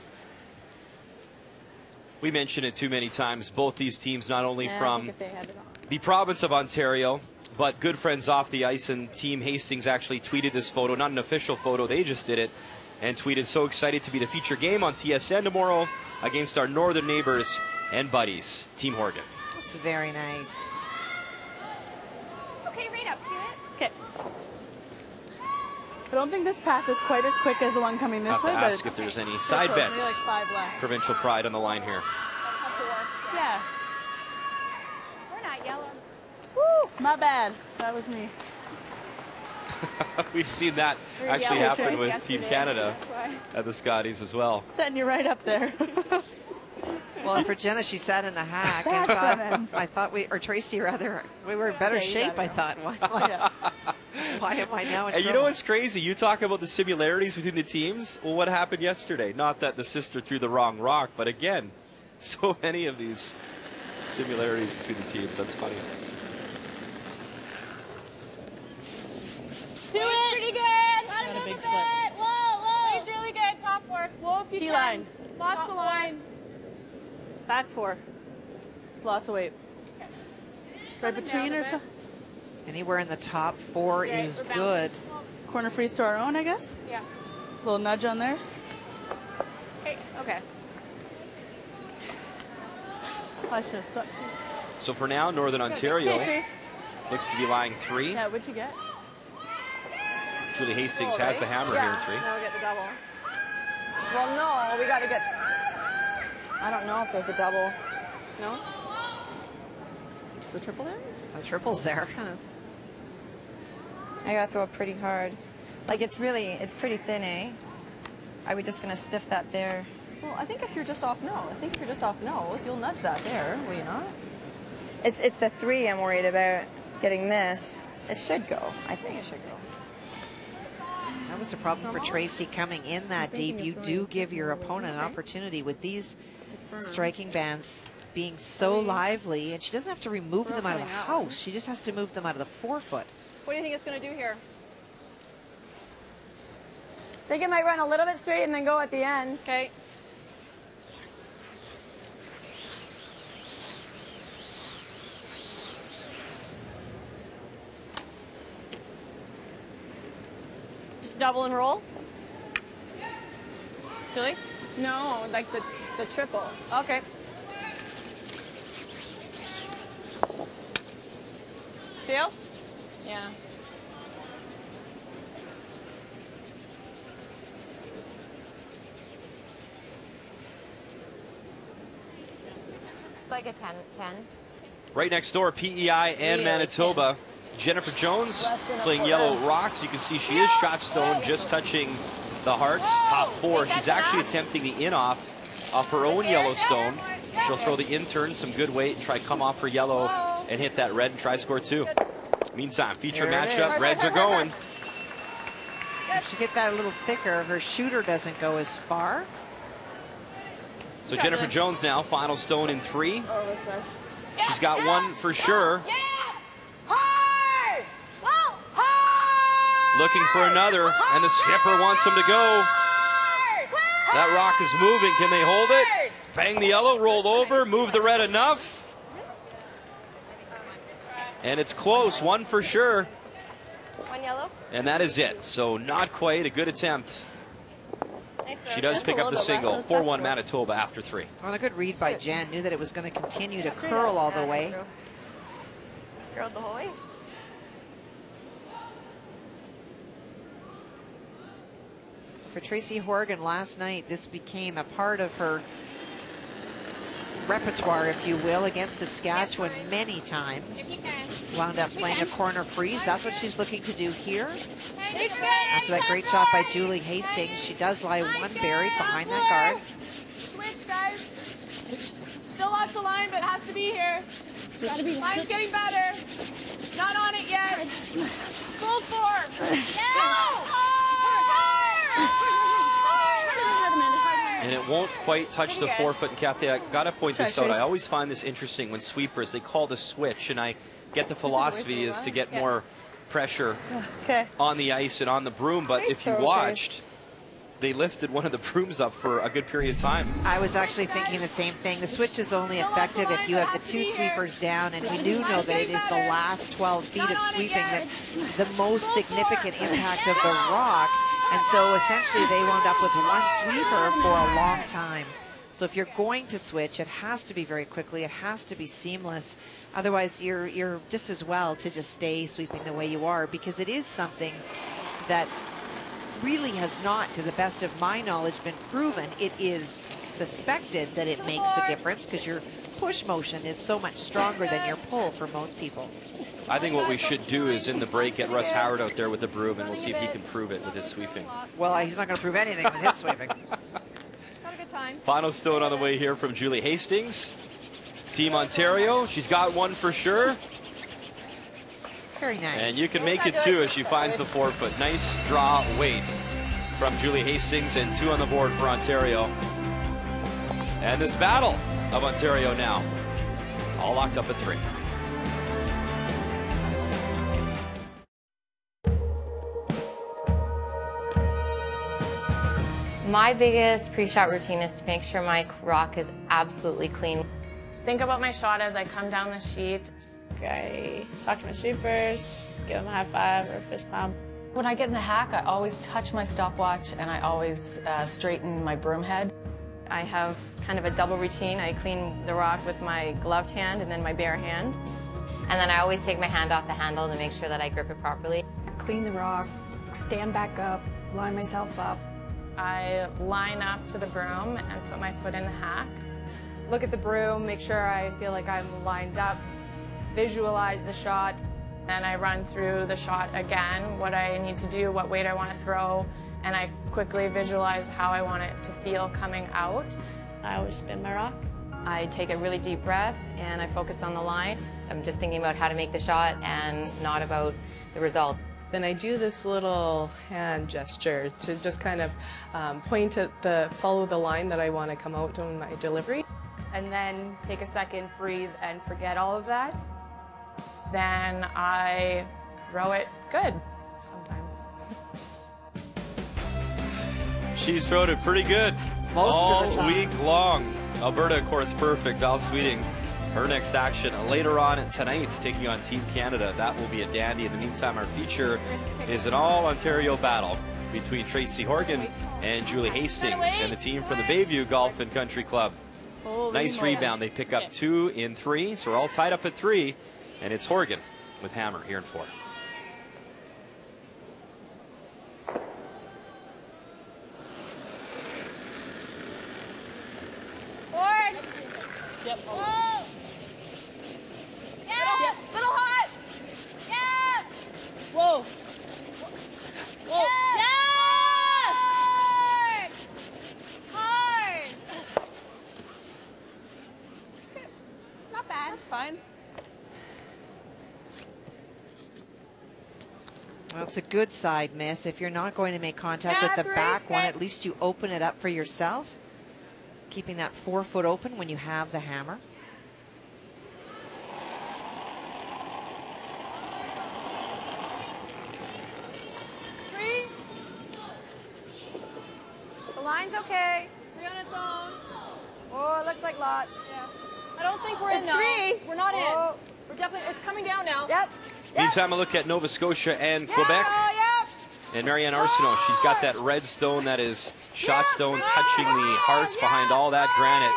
We mentioned it too many times. Both these teams, not only Yeah, I from think if they had it on. the province of Ontario, but good friends off the ice, and Team Hastings actually tweeted this photo, not an official photo, they just did it, and tweeted, so excited to be the feature game on TSN tomorrow against our northern neighbors and buddies, Team Horgan. That's very nice. Okay, right up to it. Okay. I don't think this path is quite as quick as the one coming this Have to way, but ask it's if there's any side close. bets. Maybe like 5 less. Provincial pride on the line here. Yeah. We're not yellow. Woo! My bad. That was me. We've seen that Very actually yellow happen choice with yesterday, Team Canada that's why. at the Scotties as well. Setting you right up there. Well, for Jenna, she sat in the hack and thought, or Tracy rather, we were in better Yeah, you shape, gotta I go. thought. Why am I now in And you trouble? know what's crazy? You talk about the similarities between the teams. Well, what happened yesterday? Not that the sister threw the wrong rock, but again, so many of these similarities between the teams. That's funny. To it. Pretty good. Got a him a big bit. split. Whoa, whoa. He's really good. Top 4. Whoa, if you T-line. can. Lots of line. Back 4. Lots of weight. Right between or so. Anywhere in the top 4 Okay, is we're good. Corner freeze to our own, I guess. Yeah. Little nudge on theirs. Okay. Okay. I should have stuck. So for now, Northern Ontario Hey, Trace. looks to be lying 3. Yeah, what'd you get? Julie Hastings has the hammer here in 3. Now we get the double. Well, no, we got to get. I don't know if there's a double. No? Is the triple there? The triple's there. It's kind of. I got to throw it pretty hard. Like, it's pretty thin, eh? Are we just going to stiff that there? Well, I think if you're just off nose, you'll nudge that there, will you not? It's the 3 I'm worried about getting this. It should go. I think it should go. That was the problem for Tracy coming in that deep. You do give your opponent an opportunity with these striking bands being so lively, and she doesn't have to remove them out of the house. She just has to move them out of the forefoot. What do you think it's going to do here? I think it might run a little bit straight and then go at the end. Okay. Just double and roll? Julie? No, like the triple. Okay. Deal? Yeah. Just like a 10. Right next door, PEI and Manitoba. Jennifer Jones playing yellow rocks. You can see she is shot stone, just touching the hearts. Top 4. She's actually attempting the in-off off her own yellow stone. She'll throw the in-turn, some good weight, and try come off her yellow and hit that red and try score 2. Meantime, feature matchup. Reds are going. If she get that a little thicker, her shooter doesn't go as far. So Jennifer Jones now, final stone in 3. Oh, that's nice. She's got one for sure. Looking for another, and the skipper wants him to go. That rock is moving. Can they hold it? Bang the yellow, rolled over, move the red enough. And it's close, one for sure. One yellow. And that is it. So not quite a good attempt. She does pick up the single. 4-1 Manitoba after 3. Well, a good read by Jen. Knew that it was going to continue to curl all the way. Curled the whole way. For Tracy Horgan last night, this became a part of her repertoire, if you will, against Saskatchewan many times. Wound up playing a corner freeze. That's what she's looking to do here. After that great shot by Julie Hastings, she does lie one buried behind that guard. Switch, guys. Still lots of line, but it has to be here. Line's getting better. Not on it yet. Full 4. And it won't quite touch the forefoot. And Kathy, I got to point this out. I always find this interesting when sweepers, they call the switch. And I get the philosophy is to get more pressure on the ice and on the broom. But if you watched, they lifted one of the brooms up for a good period of time. I was actually thinking the same thing. The switch is only effective if you have the 2 sweepers down, and we do know that it is the last 12 feet of sweeping that the most significant impact of the rock. And so essentially they wound up with one sweeper for a long time. So if you're going to switch, it has to be very quickly. It has to be seamless. Otherwise, you're just as well to just stay sweeping the way you are, because it is something that really has not, to the best of my knowledge, been proven. It is suspected that it makes the difference because your push motion is so much stronger than your pull for most people. I think what we should do is in the break get Russ Howard out there with the broom, and we'll see if he can prove it with his sweeping. Well, he's not going to prove anything with his sweeping. Had a good time. Final stone on the way here from Julie Hastings. Team Ontario, she's got one for sure. Very nice. And you can make it too as she finds the forefoot. Nice draw weight from Julie Hastings, and 2 on the board for Ontario. And this battle of Ontario now, all locked up at 3. My biggest pre-shot routine is to make sure my rock is absolutely clean. Think about my shot as I come down the sheet. I talk to my sweepers, give them a high five or a fist pump. When I get in the hack, I always touch my stopwatch and I always straighten my broom head. I have kind of a double routine. I clean the rock with my gloved hand and then my bare hand. And then I always take my hand off the handle to make sure that I grip it properly. Clean the rock, stand back up, line myself up. I line up to the broom and put my foot in the hack. Look at the broom, make sure I feel like I'm lined up, visualize the shot. Then I run through the shot again, what I need to do, what weight I want to throw, and I quickly visualize how I want it to feel coming out. I always spin my rock. I take a really deep breath and I focus on the line. I'm just thinking about how to make the shot and not about the result. then I do this little hand gesture to just kind of point at follow the line that I want to come out on my delivery. And then take a second, breathe, and forget all of that. Then I throw it good sometimes. She's thrown it pretty good Most of the time. week long. Alberta, of course, perfect. Val Sweeting, her next action later on tonight, taking on Team Canada. That will be a dandy. In the meantime, our feature is an all-Ontario battle between Tracy Horgan and Julie Hastings and the team from the Bayview Golf and Country Club. Nice rebound. They pick up 2 in 3, so we're all tied up at 3, and it's Horgan with hammer here in 4. Yep. Whoa. Yeah. Yep. Little hot. Yeah. Whoa. Whoa. Yeah. Yes. Hard. Okay. Not bad. That's fine. Well, it's a good side miss. If you're not going to make contact with the back one, at least you open it up for yourself. Keeping that 4-foot open when you have the hammer. The line's okay. 3 on its own. Oh, it looks like lots. Yeah. I don't think we're in now. We're not in. We're definitely, it's coming down now. Yep. Meantime, a look at Nova Scotia and Quebec. And Marianne Arsenault, she's got that red stone that is shot stone touching the hearts behind all that granite.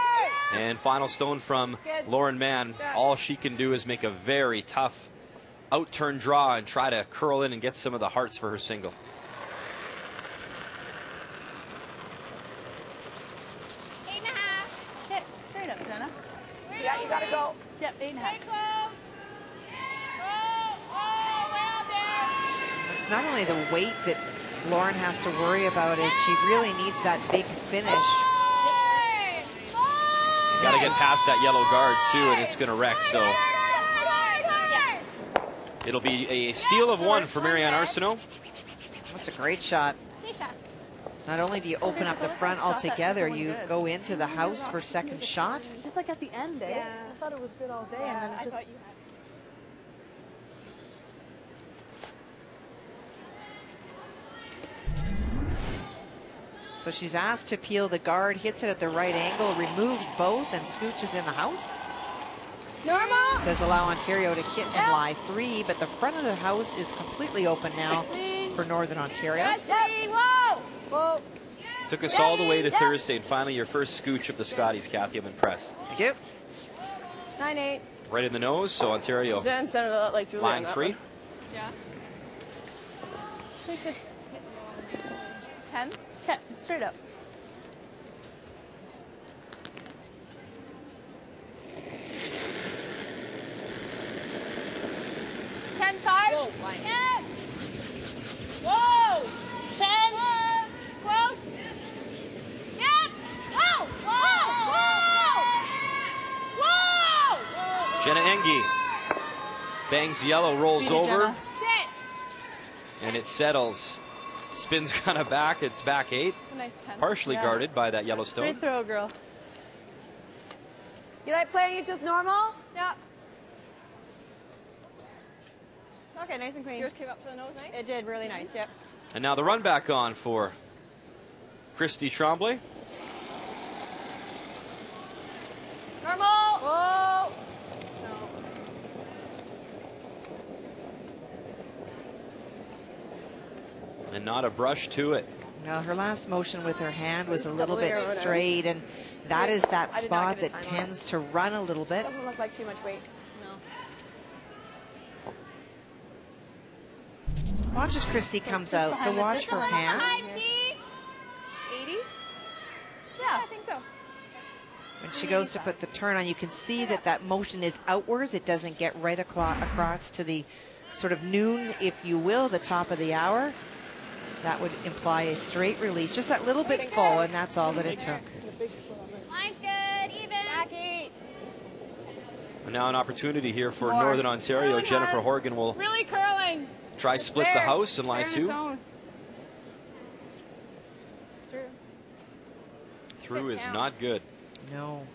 And final stone from Lauren Mann. All she can do is make a very tough out-turn draw and try to curl in and get some of the hearts for her single. Hit straight up, Jenna. Yeah, you gotta go. Yep, 8.5. It's not only the weight that Lauren has to worry about, is she really needs that big finish. You got to get past that yellow guard too, and it's going to wreck. So it'll be a steal of 1 for Marianne Arsenault. That's a great shot. Not only do you open up the front altogether, you go into the house for second shot. Just like at the end, eh? Yeah. I thought it was good all day, and then it just... So she's asked to peel the guard, hits it at the right angle, removes both, and scooches in the house. Normal. Says allow Ontario to hit and lie 3, but the front of the house is completely open now for Northern Ontario. Whoa. Whoa. Took us all the way to Thursday, and finally your first scooch of the Scotties, Kathy. I'm impressed. Thank you. 9-8. Right in the nose, so Ontario Suzanne sounded a lot like Julie lying 3. Yeah. Just hit just a 10. Okay, straight up. Whoa, yeah. Whoa! 10. Whoa. Close. Yep. Whoa! Whoa! Whoa! Jenna Engie bangs yellow, rolls over, and it settles. Spins kind of back. It's back 8. It's a nice 10. Partially guarded by that yellow stone. Great throw, girl. You like playing it just normal? Yeah. Okay, nice and clean. Yours came up to the nose nice? It did, really nice, yep. And now the run back on for Christy Tremblay. Normal. Whoa. And not a brush to it. Well, her last motion with her hand was a little bit straight, and that is that spot that tends to run a little bit. Doesn't look like too much weight. No. Watch as Christy comes out, so watch her hand. 80? Yeah, I think so. When she goes to put the turn on, you can see that that motion is outwards. It doesn't get right across to the sort of noon, if you will, the top of the hour. That would imply a straight release, just that little bit full, and that's all that it took. Line's good, even. Back 8. And now an opportunity here for Northern Ontario. Jennifer Horgan will really curling. Try split the house and lie It's 2. It's through. Through Sit is down. not good. No.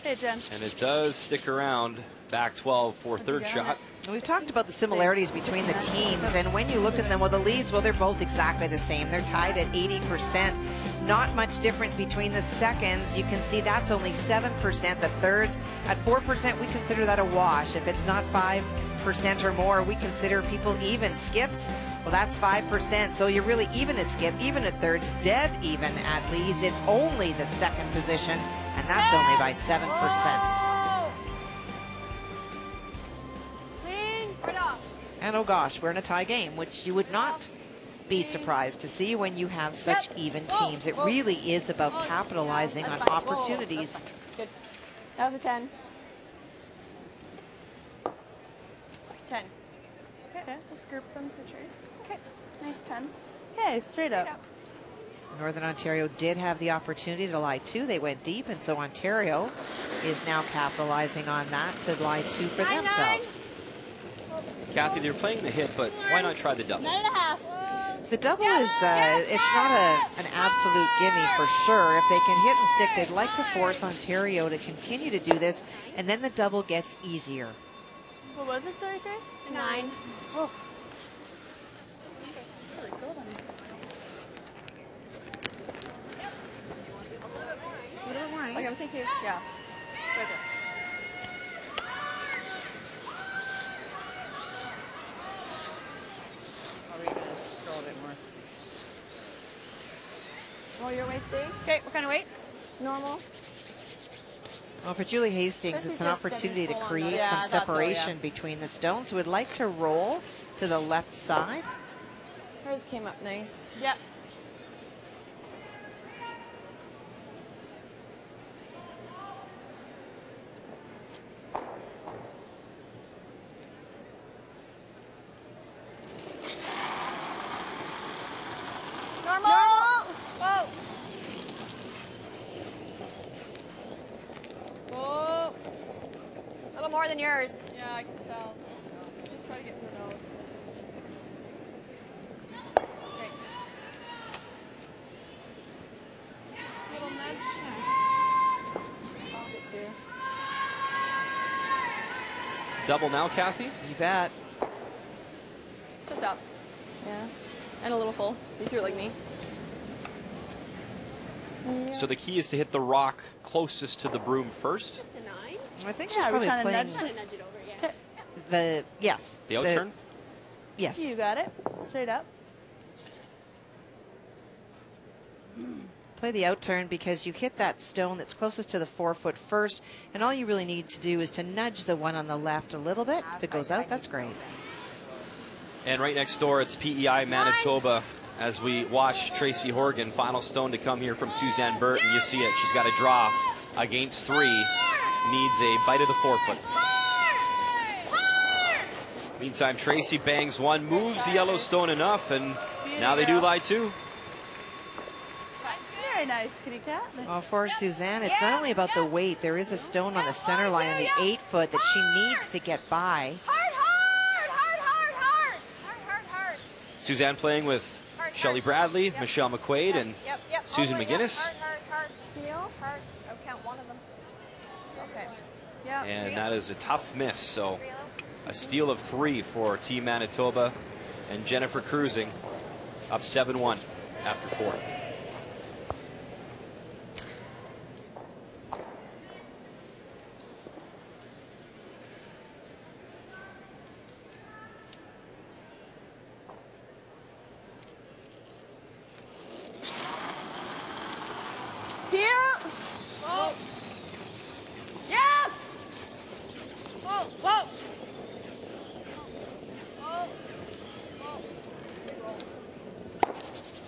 Hey, Jen. And it does stick around. Back 12 for third shot. We've talked about the similarities between the teams, and when you look at them, well, the leads, well, they're both exactly the same. They're tied at 80%. Not much different between the seconds. You can see that's only 7%. The thirds at 4%, we consider that a wash. If it's not 5% or more, we consider people even. Skips, well, that's 5%. So you're really even at skip, even at thirds, dead even at leads. It's only the second position, and that's only by 7%. And oh gosh, we're in a tie game, which you would not be surprised to see when you have such even teams. It really is about capitalizing on opportunities. Good. That was a 10. 10. Okay, let's group them for Trace. Okay, nice 10. Okay, straight up. Northern Ontario did have the opportunity to lie 2. They went deep, and so Ontario is now capitalizing on that to lie 2 for themselves. Kathy, they're playing the hit, but why not try the double? 9.5. The double is, it's not an absolute gimme for sure. If they can hit and stick, they'd like to force Ontario to continue to do this, and then the double gets easier. What was it, sorry, Trace? 9. Oh. A little bit more ice. Like I'm thinking, yeah. Right there. Roll your way, Stace. Okay, what kind of weight? Normal. Well, for Julie Hastings, it's an opportunity to create some separation between the stones. Would like to roll to the left side. Hers came up nice. Yep. More than yours. Yeah, I can tell. Just try to get to the nose. Okay. Little nudge. I'll get to. Double now, Kathy? You bet. Just up. Yeah. And a little full. You threw it like me. Yeah. So the key is to hit the rock closest to the broom first. Just a 9. I think she's probably playing Trying to nudge it over, yeah. the, yes. The out turn? Yes. You got it. Straight up. Play the out turn because you hit that stone that's closest to the 4-foot first, and all you really need to do is to nudge the one on the left a little bit. If it goes out, that's great. And right next door, it's PEI Manitoba as we watch Tracy Horgan, final stone to come here from Suzanne Burton. You see it. She's got a draw against 3. Needs a bite of the 4-foot. Meantime, Tracy bangs 1, moves the yellow stone enough, and now they do lie 2. Very nice, kitty cat. Well, for Suzanne, it's not only about the weight. There is a stone on the center line on the 8-foot that she needs to get by. Suzanne playing with Shelley Bradley, Michelle McQuaid, and Susan McGinnis. I'll count one of them. Okay. And that is a tough miss, so a steal of 3 for Team Manitoba, and Jennifer cruising up 7-1 after 4.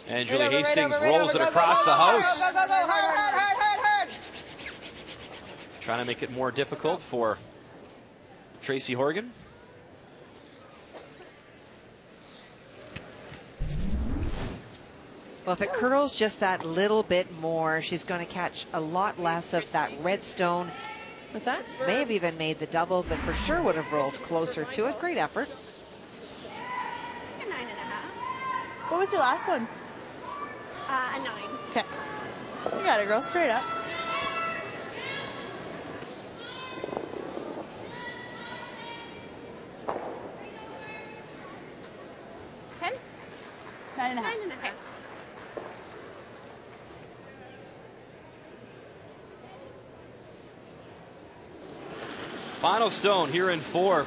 And Julie Hastings rolls it across the house. Trying to make it more difficult for Tracy Horgan. Well, if it curls just that little bit more, she's going to catch a lot less of that red stone What's that? May have even made the double, but for sure would have rolled closer to it. Great effort. A 9.5. What was your last one? A 9. Okay. You got it, girl. Straight up. $10? 9.5. 9.5. Final stone here in 4.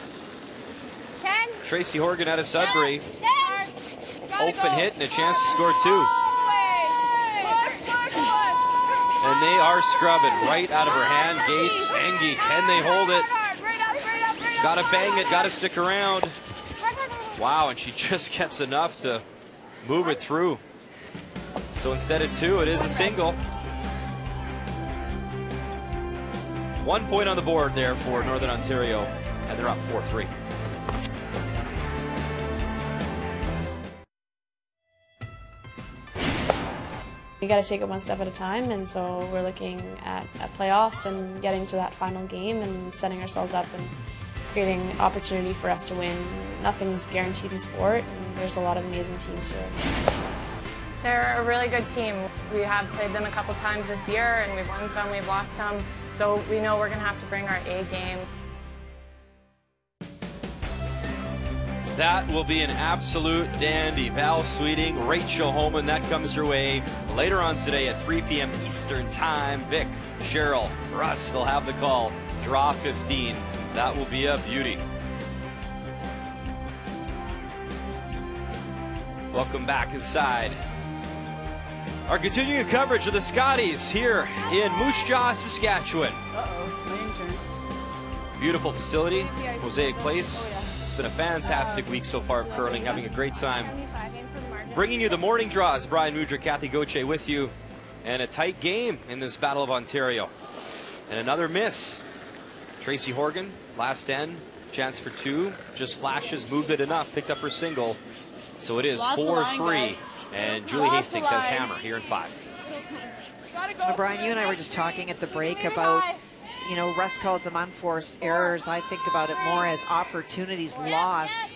10. Tracy Horgan out of Sudbury. 10. Open hit and a chance to score 2. And they are scrubbing right out of her hand. Gates, Engie, can they hold it? Gotta bang it, gotta stick around. Wow, and she just gets enough to move it through. So instead of 2, it is a single. 1 point on the board there for Northern Ontario, and they're up 4-3. You got to take it one step at a time, and so we're looking at playoffs and getting to that final game and setting ourselves up and creating opportunity for us to win. Nothing's guaranteed in sport, and there's a lot of amazing teams here. They're a really good team. We have played them a couple times this year, and we've won some, we've lost some, so we know we're going to have to bring our A game. That will be an absolute dandy. Val Sweeting, Rachel Holman, that comes your way later on today at 3 p.m. Eastern Time. Vic, Cheryl, Russ, they'll have the call. Draw 15. That will be a beauty. Welcome back inside our continuing coverage of the Scotties here in Moose Jaw, Saskatchewan. Lane turn. Beautiful facility, Mosaic Place. It's been a fantastic week so far of curling, having a great time. Bringing you the morning draws, Brian Mudra, Kathy Gauthier with you, and a tight game in this Battle of Ontario. And another miss. Tracy Horgan, last end, chance for 2, just flashes, moved it enough, picked up her single. So it is 4-3, and Julie Hastings has hammer here in 5. Brian, you and I were just talking at the break about, you know, Russ calls them unforced errors. I think about it more as opportunities lost.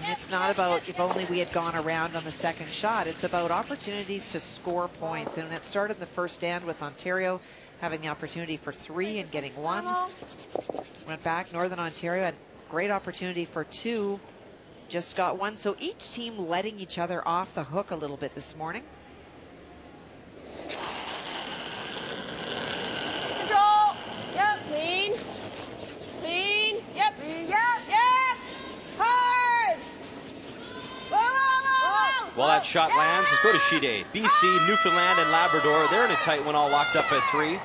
And it's not about if only we had gone around on the second shot. It's about opportunities to score points. And it started in the first stand with Ontario having the opportunity for 3 and getting 1. Went back, Northern Ontario had great opportunity for 2. Just got 1. So each team letting each other off the hook a little bit this morning. Control. Yep. Clean. Clean. Yep. Yep. Yep. Hard. Whoa. While that shot lands, let's go to sheet A. BC, Newfoundland, and Labrador. They're in a tight one, all locked up at 3.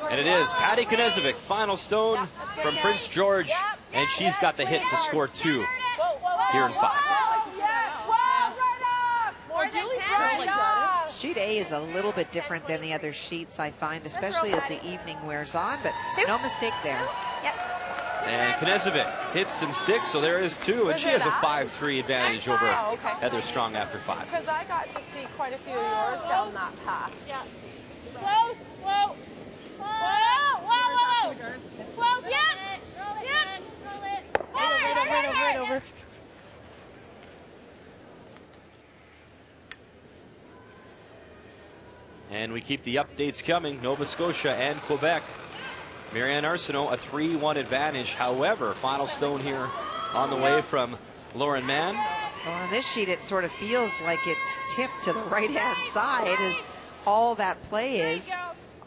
And it is Patty Knezevic, final stone from Prince George, and she's got the hit to score 2 here in 5. Sheet A is a little bit different than the other sheets, I find, especially as the evening wears on, but no mistake there. Yep. And Knezevic hits and sticks, so there is 2, and she has a 5-3 advantage over Heather Strong after 5. Because I got to see quite a few of yours down that path. Yeah. Close. Whoa. Whoa. Whoa. Close. Yep. Yep. Roll it. Right over. And we keep the updates coming. Nova Scotia and Quebec. Marianne Arsenault, a 3-1 advantage. However, final stone here on the way from Lauren Mann. Well, on this sheet, it sort of feels like it's tipped to the right-hand side as all that play is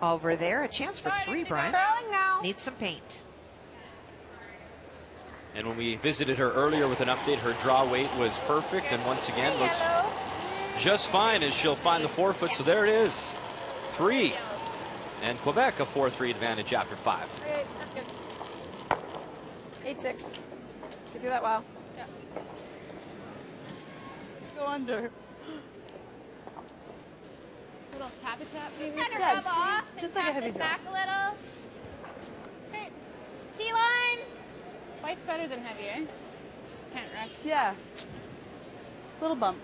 over there. A chance for 3, Brian. Needs some paint. And when we visited her earlier with an update, her draw weight was perfect, and once again looks just fine as she'll find the 4-foot. So there it is, 3. And Quebec a 4-3 advantage after 5. Okay, that's good. 8-6. She threw that well. Yeah. Go under. Little tap maybe. Kind of rub off. Just like a heavy back a little. Okay. T-line. White's better than heavy, eh? Just can't wreck. Yeah. Little bump.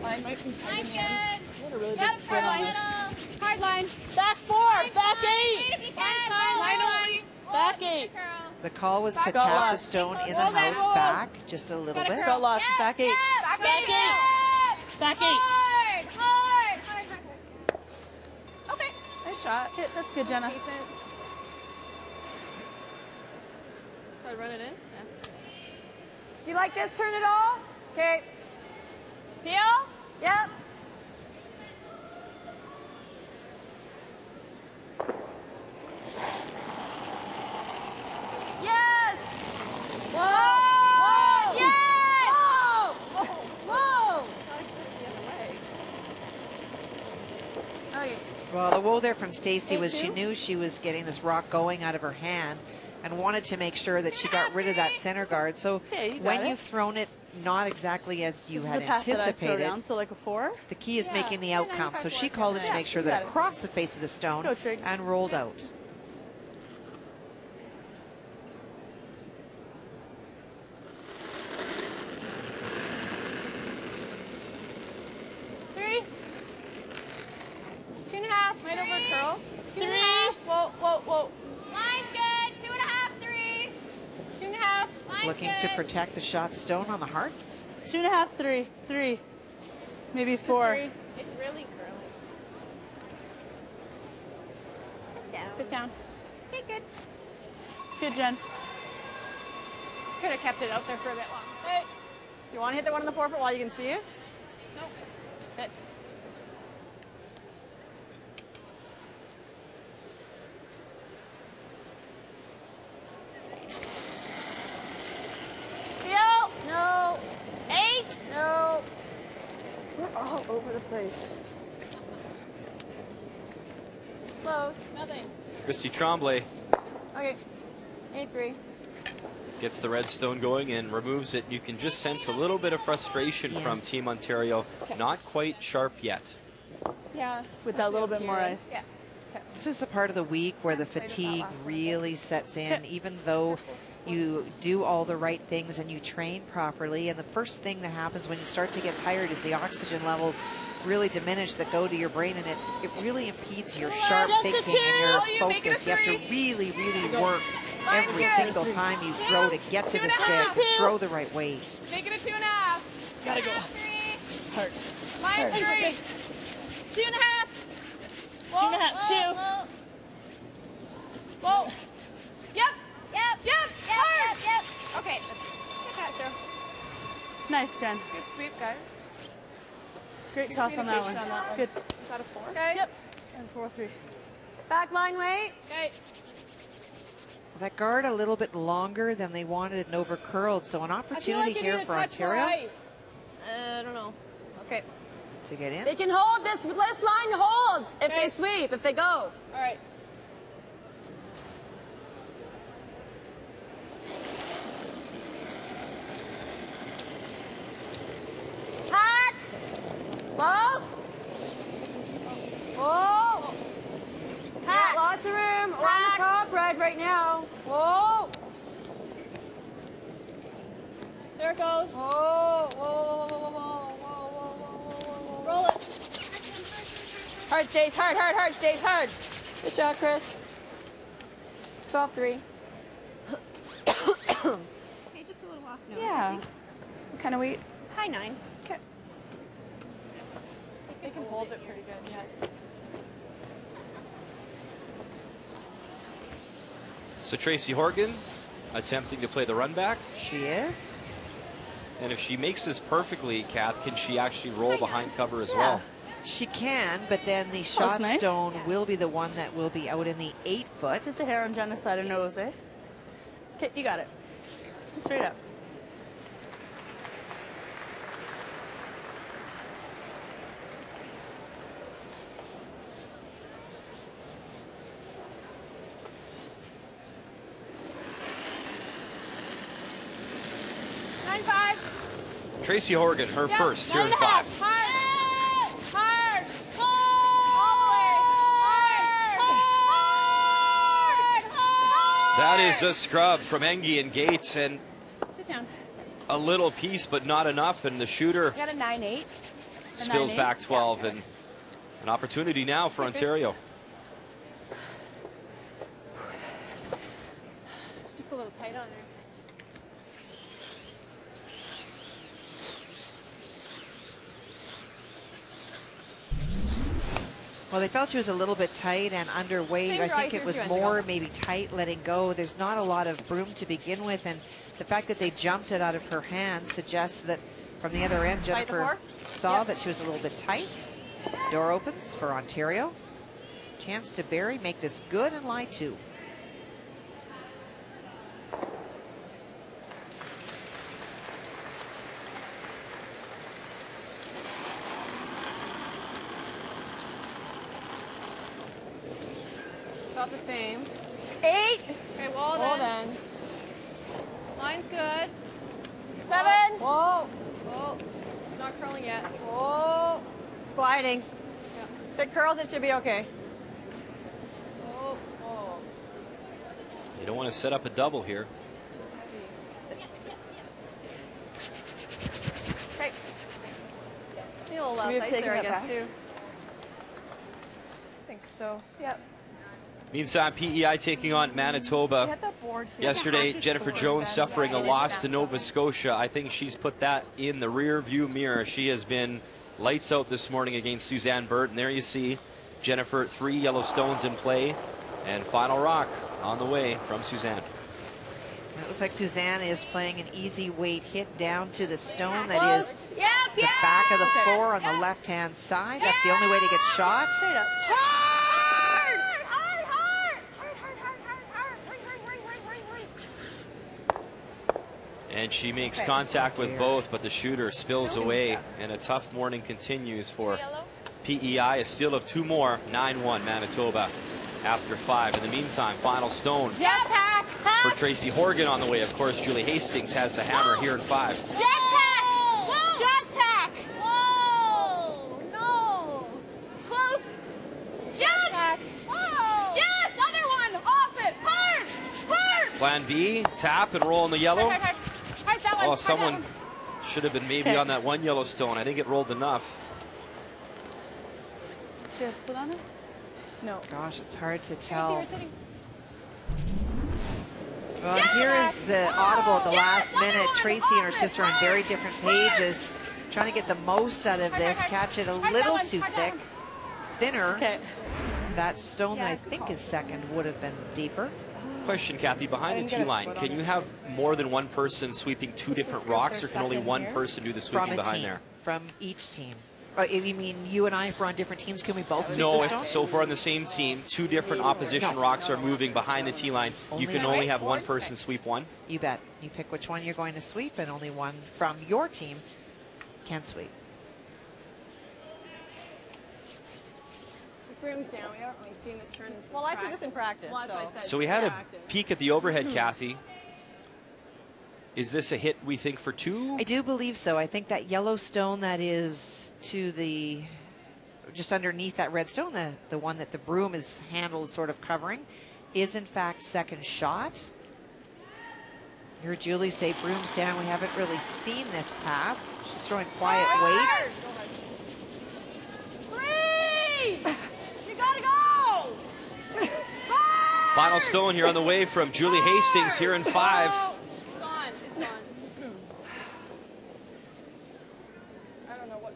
Line might be tight again. What a really big spin on this. Hard line. Back 4. Back 8. Line only. Back 8. The call was to Go tap the left. stone in the Hold that house hold. back just a little bit. Go left. Back 8. Back 8. Back 8. Hard. Okay. Nice shot. Hit. That's good, Jenna. Should I run it in? Yeah. Do you like this? Turn it all? Okay. Heel? Yep. Yes! Whoa! Whoa! Yes! Whoa! Whoa! Okay. Well, the whoa there from Stacy was she knew she was getting this rock going out of her hand and wanted to make sure that she got rid of that center guard. So when you've thrown it not exactly as you had anticipated, down, so like a 4. the key is making the outcome. So she called it to make sure that it crossed the face of the stone and rolled out. Right over curl. 3. Whoa, whoa, whoa. Line's good. 2.5, 3. 2.5. Looking to protect the shot stone on the hearts. 2.5, 3. 3. Maybe 4. It's really curly. Sit down. Sit down. Okay, good. Good, Jen. Could have kept it out there for a bit longer. Hey, you want to hit the one on the 4 foot while you can see it? Nope. Hit. No. 8. No. We're all over the place. It's close. Nothing. Christy Tremblay Okay. 8-3. gets the red stone going and removes it. You can just sense a little bit of frustration from Team Ontario. Not quite sharp yet. Yeah. With that little bit more ice. Yeah. This is the part of the week where the fatigue really sets in, even though you do all the right things and you train properly. And the first thing that happens when you start to get tired is the oxygen levels really diminish that go to your brain, and it really impedes your sharp thinking and your focus. You have to really, really work every single time you throw to get to the stick and throw the right weight. Make it a 2.5. Gotta go. Hard. Mine's 3. 2.5. 2.5. 2. Whoa. Yep. Okay. Get that through. Nice, Jen. Good sweep, guys. Great toss on that one. Good. Is that a 4? Okay. Yep. And 4-3. Back line weight. Okay. That guard a little bit longer than they wanted and over curled, so an opportunity here for Ontario I don't know. Okay. to get in. They can hold this line holds if they sweep, if they go. All right. Hack! Close! Whoa! Hack! Lots of room. We're on the top red right now. Whoa! There it goes. Whoa, whoa, whoa, whoa, whoa, whoa, whoa, whoa. Roll it. Hard, stays, hard, stays, hard. Good shot, Chris. 12-3. Hey, just a little off nose. Yeah. What kind of weight? High 9. Okay. They can hold it pretty good. Yeah. So Tracy Horgan attempting to play the run back. She is. And if she makes this perfectly, Kath, can she actually roll behind cover as well? She can, but then the shot stone will be the one that will be out in the 8 foot. Just a hair on Jenna's side of nose, eh? Okay, you got it. Straight up. Tracy Horgan, her first, here in 5. Hard! That is a scrub from Engie and Gates, and Sit down. a little piece, but not enough, and the shooter I got a 9-8. spills back 12, and an opportunity now for Ontario. It's just a little tight on there. Well, they felt she was a little bit tight and underweight. I think it was more maybe tight letting go. There's not a lot of broom to begin with, and the fact that they jumped it out of her hand suggests that from the other end, Jennifer saw that she was a little bit tight. Door opens for Ontario. Chance to bury, make this good, and lie 2. About the same. 8. Okay, well then. Line's good. 7. Whoa. Whoa. It's not curling yet. Whoa. It's gliding. Yeah. If it curls, it should be okay. Whoa. Whoa. You don't want to set up a double here. Okay. See a little less ice there, I guess, too. I think so. Yep. Meantime, PEI taking on Manitoba. Yesterday, Jennifer Jones suffering a loss to Nova Scotia. I think she's put that in the rear view mirror. She has been lights out this morning against Suzanne Burton. There you see Jennifer, 3 yellow stones in play, and final rock on the way from Suzanne. It looks like Suzanne is playing an easy weight hit down to the stone that is the back of the floor on the left-hand side. That's the only way to get shot. Straight up. And she makes contact with both, but the shooter spills away, and a tough morning continues for PEI. A steal of 2 more, 9-1 Manitoba after 5. In the meantime, final stone for Tracy Horgan on the way. Of course, Julie Hastings has the hammer here in 5. Just tack! Just tack! Whoa! No! Close! Just tack! Whoa! Yes! Other one! Off it! Hard! Hard! Plan B, tap and roll in the yellow. Oh, someone should have been maybe on that 1 yellow stone. I think it rolled enough. Did I split on it? No. Gosh, it's hard to tell. Well, here is the audible at the last minute. Tracy and her sister on very different pages, trying to get the most out of this. Catch it a little too thick, thinner. That stone that I think is second would have been deeper. Question, Kathy, behind the tee line, can you have more than one person sweeping 2 different rocks, or can only one person do the sweeping behind there? From each team. You mean you and I, if we're on different teams, can we both sweep No, the stone? so if we're on the same team, 2 different opposition rocks are moving behind the tee line. You can only have one person sweep one? You bet. You pick which one you're going to sweep, and only one from your team can sweep. Broom's down. We haven't really seen this turn since Well, I did this in practice. Well, So we had a peek at the overhead, Kathy. Is this a hit, we think, for 2? I do believe so. I think that yellow stone that is to the, just underneath that red stone, the one that the broom is handled sort of covering, is in fact second shot. You heard Julie say broom's down. We haven't really seen this path. She's throwing quiet weight. You gotta go! Final stone here on the way from Julie Hastings here in 5. It's gone. It's gone. I don't know what.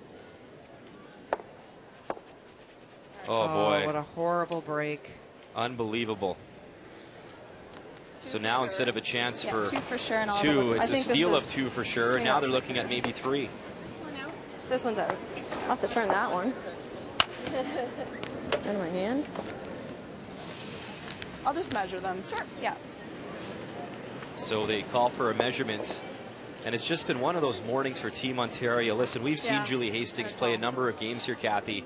Oh, boy. What a horrible break. Unbelievable. So now instead of a chance for 2 for sure, and all 2, it's a steal of 2 for sure. Now they're looking at maybe 3. This one's out. I'll have to turn that one. In my hand. I'll just measure them. Sure. Yeah. So they call for a measurement. And it's just been one of those mornings for Team Ontario. Listen, we've seen Julie Hastings play a number of games here, Kathy.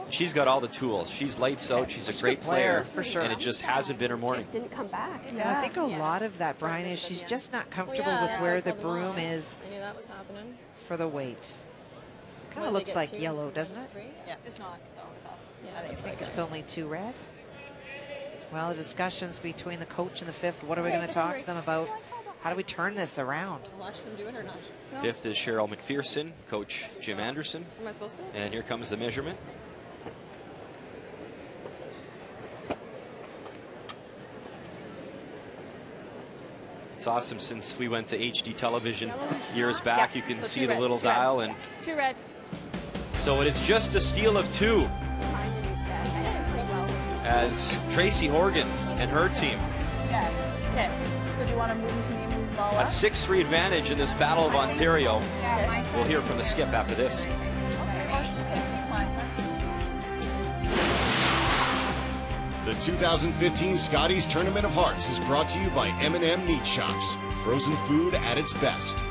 She's got all the tools. She's lights out. She's a great player. For sure. And it just hasn't been her morning. Just didn't come back. And I think a lot of that, Brian, is she's just not comfortable with where the broom is I knew that was happening. for the weight. Kind of looks like yellow, doesn't it? Yeah, it's not. Oh, it's awesome. Yeah, I think it's only 2 red. Well, the discussions between the coach and the fifth, what are we going to talk to them about how do we turn this around? Watch them do it or not? Fifth is Cheryl McPherson, coach Jim Anderson. Am I supposed to? And here comes the measurement. It's awesome since we went to HD television years back. You can So see two the red, little two red. dial. And Two red. so it is just a steal of 2 as Tracy Horgan and her team. Yes. Okay. So do you want to move to me, move the ball A up? 6-3 advantage in this Battle of Ontario. Okay. We'll hear from the skip after this. Okay, take mine. The 2015 Scotties Tournament of Hearts is brought to you by M&M Meat Shops. Frozen food at its best.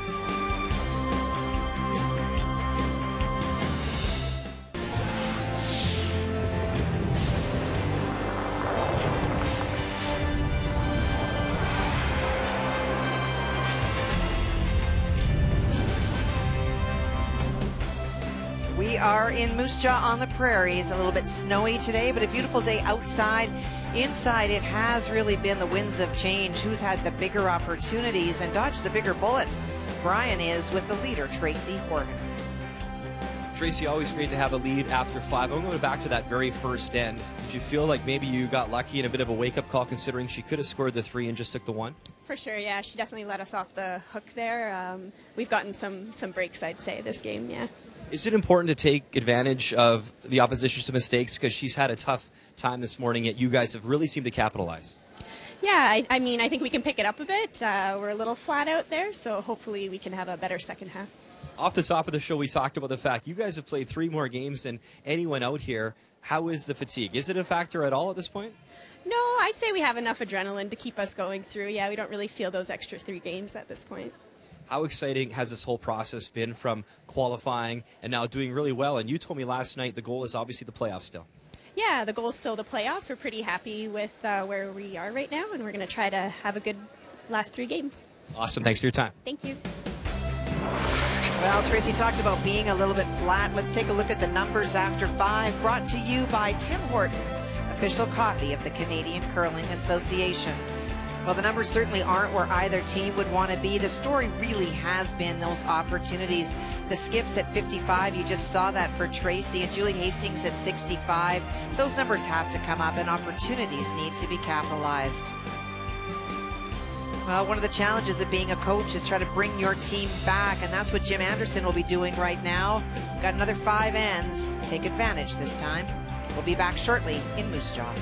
We are in Moose Jaw on the Prairie. It's a little bit snowy today, but a beautiful day outside. Inside, it has really been the winds of change. Who's had the bigger opportunities and dodged the bigger bullets? Brian is with the leader, Tracy Horgan. Tracy, always great to have a lead after 5. I'm going back to that very first end. Did you feel like maybe you got lucky and a bit of a wake-up call considering she could have scored the 3 and just took the 1? For sure, yeah. She definitely let us off the hook there. We've gotten some breaks, I'd say, this game, yeah. Is it important to take advantage of the opposition's mistakes because she's had a tough time this morning, yet you guys have really seemed to capitalize? Yeah, I mean, I think we can pick it up a bit. We're a little flat out there, so hopefully we can have a better second half. Off the top of the show, we talked about the fact you guys have played 3 more games than anyone out here. How is the fatigue? Is it a factor at all at this point? No, I'd say we have enough adrenaline to keep us going through. Yeah, we don't really feel those extra 3 games at this point. How exciting has this whole process been from qualifying and now doing really well? And you told me last night the goal is obviously the playoffs still. Yeah, the goal is still the playoffs. We're pretty happy with where we are right now, and we're going to try to have a good last 3 games. Awesome. Thanks for your time. Thank you. Well, Tracy talked about being a little bit flat. Let's take a look at the numbers after 5, brought to you by Tim Hortons, official coffee of the Canadian Curling Association. Well, the numbers certainly aren't where either team would want to be. The story really has been those opportunities. The skips at 55, you just saw that for Tracy, and Julie Hastings at 65. Those numbers have to come up, and opportunities need to be capitalized. Well, one of the challenges of being a coach is try to bring your team back, and that's what Jim Anderson will be doing right now. Got another 5 ends. Take advantage this time. We'll be back shortly in Moose Jaw.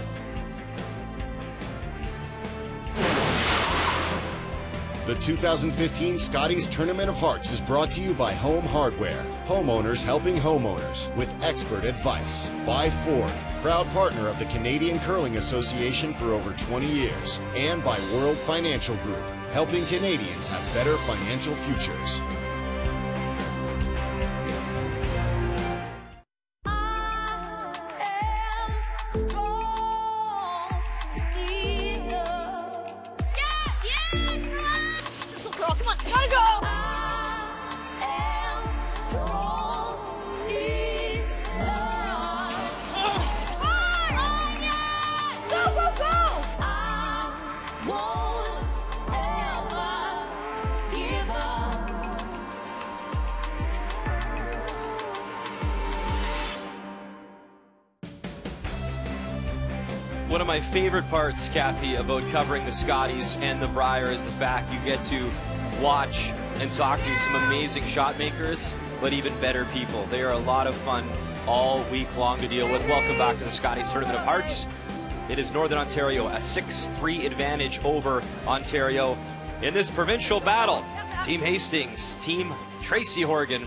The 2015 Scotties Tournament of Hearts is brought to you by Home Hardware. Homeowners helping homeowners with expert advice. By Ford, proud partner of the Canadian Curling Association for over 20 years. And by World Financial Group, helping Canadians have better financial futures. One of my favorite parts, Kathy, about covering the Scotties and the Brier is the fact you get to watch and talk to some amazing shot makers, but even better people. They are a lot of fun all week long to deal with. Welcome back to the Scotties Tournament of Hearts. It is Northern Ontario, a 6-3 advantage over Ontario in this provincial battle. Team Hastings, Team Tracy Horgan,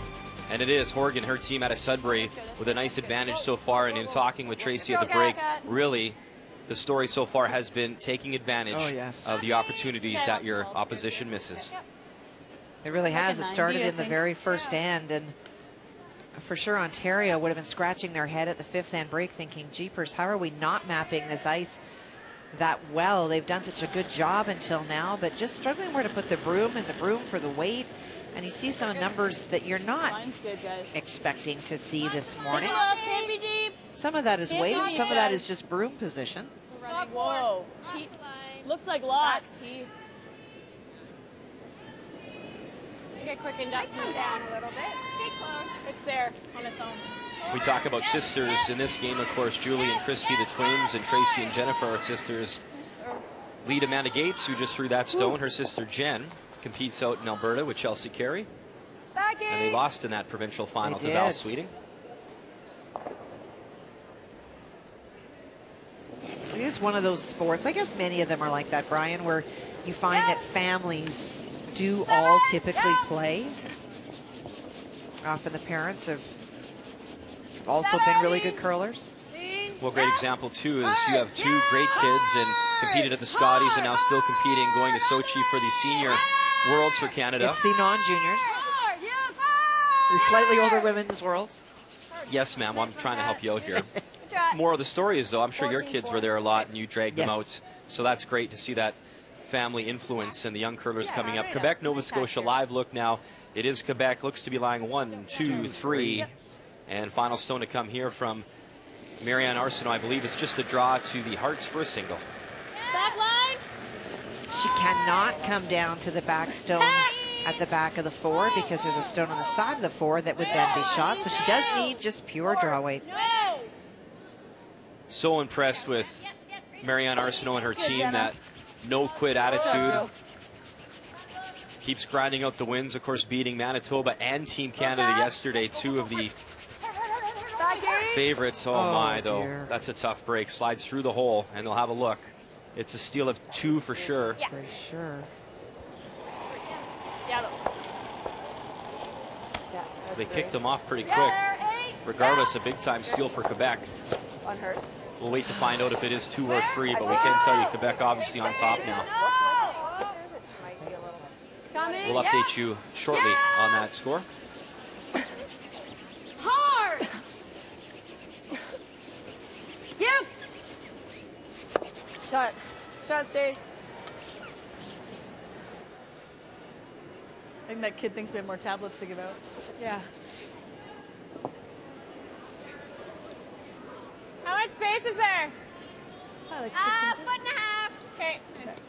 and it is Horgan, her team out of Sudbury, with a nice advantage so far. And in talking with Tracy at the break, really, the story so far has been taking advantage of the opportunities that your opposition misses. It really has. It started in the very first end, and for sure Ontario would have been scratching their head at the 5th end break thinking, jeepers, how are we not mapping this ice that well? They've done such a good job until now, but just struggling where to put the broom and the broom for the weight. And you see some numbers that you're not expecting to see this morning. Some of that is weight, and some of that is just broom position. Whoa. Looks like lots. Get quick and depth. Come down a little bit. Stay close. It's there on its own. We talk about sisters in this game, of course. Julie and Christy, the twins, and Tracy and Jennifer are sisters. Lead Amanda Gates, who just threw that stone. Her sister Jen competes out in Alberta with Chelsea Carey. And they lost in that provincial final to Val Sweeting. It is one of those sports, I guess many of them are like that, Brian, where you find that families do all typically play. Often the parents have also been really good curlers. Well, great example, too, is you have two great kids and competed at the Scotties and now still competing, going to Sochi for the Senior Worlds for Canada. It's the non-juniors. The slightly older women's worlds. Yes, ma'am. Well, I'm trying to help you out here. More of the story is, though, I'm sure your kids were there a lot and you dragged them out. So that's great to see that family influence and the young curlers coming up. Quebec, Nova Scotia, live look now. It is Quebec. Looks to be lying 1, 2, 3. And final stone to come here from Marianne Arsenault. I believe it's just a draw to the Hearts for a single. Back line. She cannot come down to the back stone at the back of the 4 because there's a stone on the side of the 4 that would then be shot. So she does need just pure draw weight. So impressed with Marianne Arsenault and her team, that no-quit attitude. Keeps grinding out the wins, of course, beating Manitoba and Team Canada yesterday, 2 of the favorites. Oh my, though. That's a tough break. Slides through the hole, and they'll have a look. It's a steal of 2 for sure. For sure. They kicked them off pretty quick. Regardless, a big-time steal for Quebec. On hers. We'll wait to find out if it is 2 or 3, but we can tell you Quebec obviously on top now. We'll update you shortly on that score. Hard. Yep. Shot. Shot, Stace. I think that kid thinks we have more tablets to give out. Yeah. How much space is there? Like Foot and a half. Okay. It's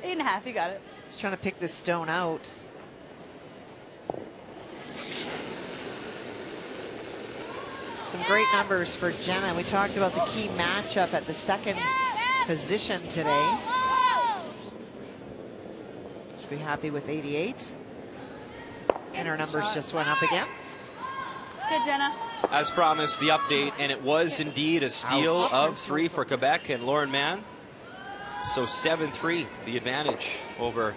8.5. You got it. Just trying to pick this stone out. Some great numbers for Jenna. We talked about the key matchup at the second position today. She'll be happy with 88. And her numbers just went up again. Good, Jenna. As promised, the update, and it was indeed a steal of 3 for Quebec and Lauren Mann. So 7-3, the advantage over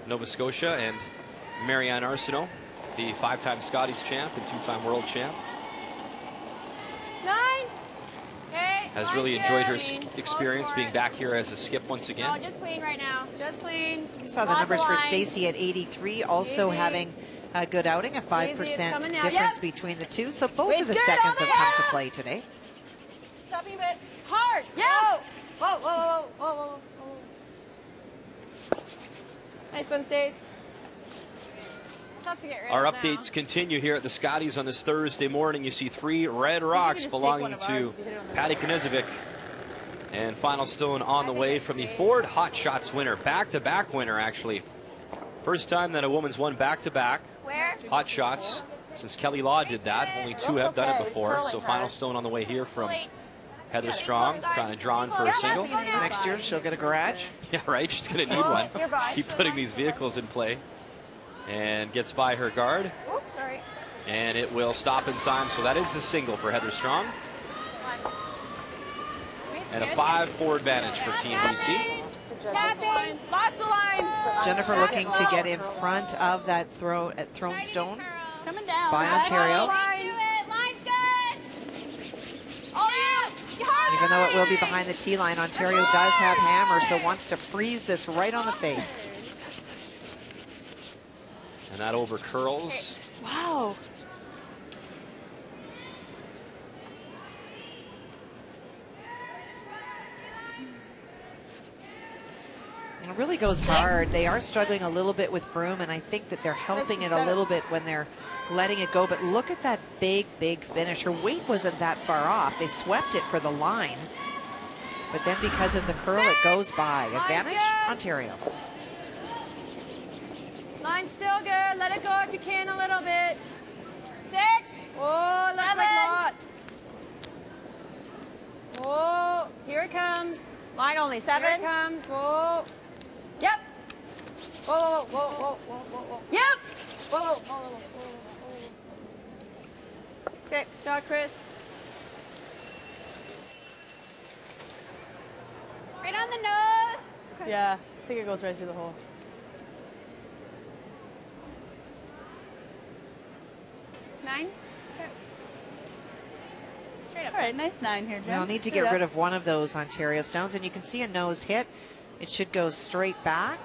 Nova Scotia and Marianne Arsenault, the 5-time Scotties champ and 2-time world champ. 9. Okay. Has really enjoyed her experience being back here as a skip once No, again. just clean right now. Just clean. You saw the numbers for Stacy at 83, also having a good outing, a 5% difference between the two. So both of the seconds have come to play today. Stopping a bit. Hard. Yeah. Whoa, whoa, whoa, whoa, whoa, whoa. Nice one, Stace. Tough to get rid Our of updates continue here at the Scotties on this Thursday morning. You see 3 red rocks belonging to Patty Knizovic. And final stone on the way from the Ford Hot Shots winner. Back-to-back winner, actually. First time that a woman's won back-to-back Hot Shots since Kelly Law did that. Only 2 have done it before. So final stone on the way here from Heather Strong, trying to draw in for a single. Next year she'll get a garage. Yeah, right. She's going to need one. Keep putting these vehicles in play. And gets by her guard. Oops, sorry. And it will stop in time. So that is a single for Heather Strong. And a 5-4 advantage for Team BC. Tapping. Lots of lines. Jennifer looking to get in front of that thrown stone Coming down. by Ontario. Even though it will be behind the tee line, Ontario does have hammer, so wants to freeze this right on the face. And that over curls. Wow. It really goes hard. They are struggling a little bit with Broom, and I think that they're helping it a little bit when they're letting it go. But look at that big, big finish. Her weight wasn't that far off. They swept it for the line. But then because of the curl, it goes by. Advantage, Ontario. Line still good. Let it go if you can a little bit. 6. Oh, looks 7. like lots. Oh, here it comes. Line only 7. Here it comes. Whoa. Yep. Whoa, whoa, whoa, whoa, whoa, whoa, whoa. Yep. Whoa, whoa, whoa, whoa, whoa. Okay, shot, Chris. Right on the nose. Okay. Yeah, I think it goes right through the hole. Nine. Okay. Straight up. All right, nice 9 here, Jen. They'll need to get rid of one of those Ontario stones, and you can see a nose hit. It should go straight back.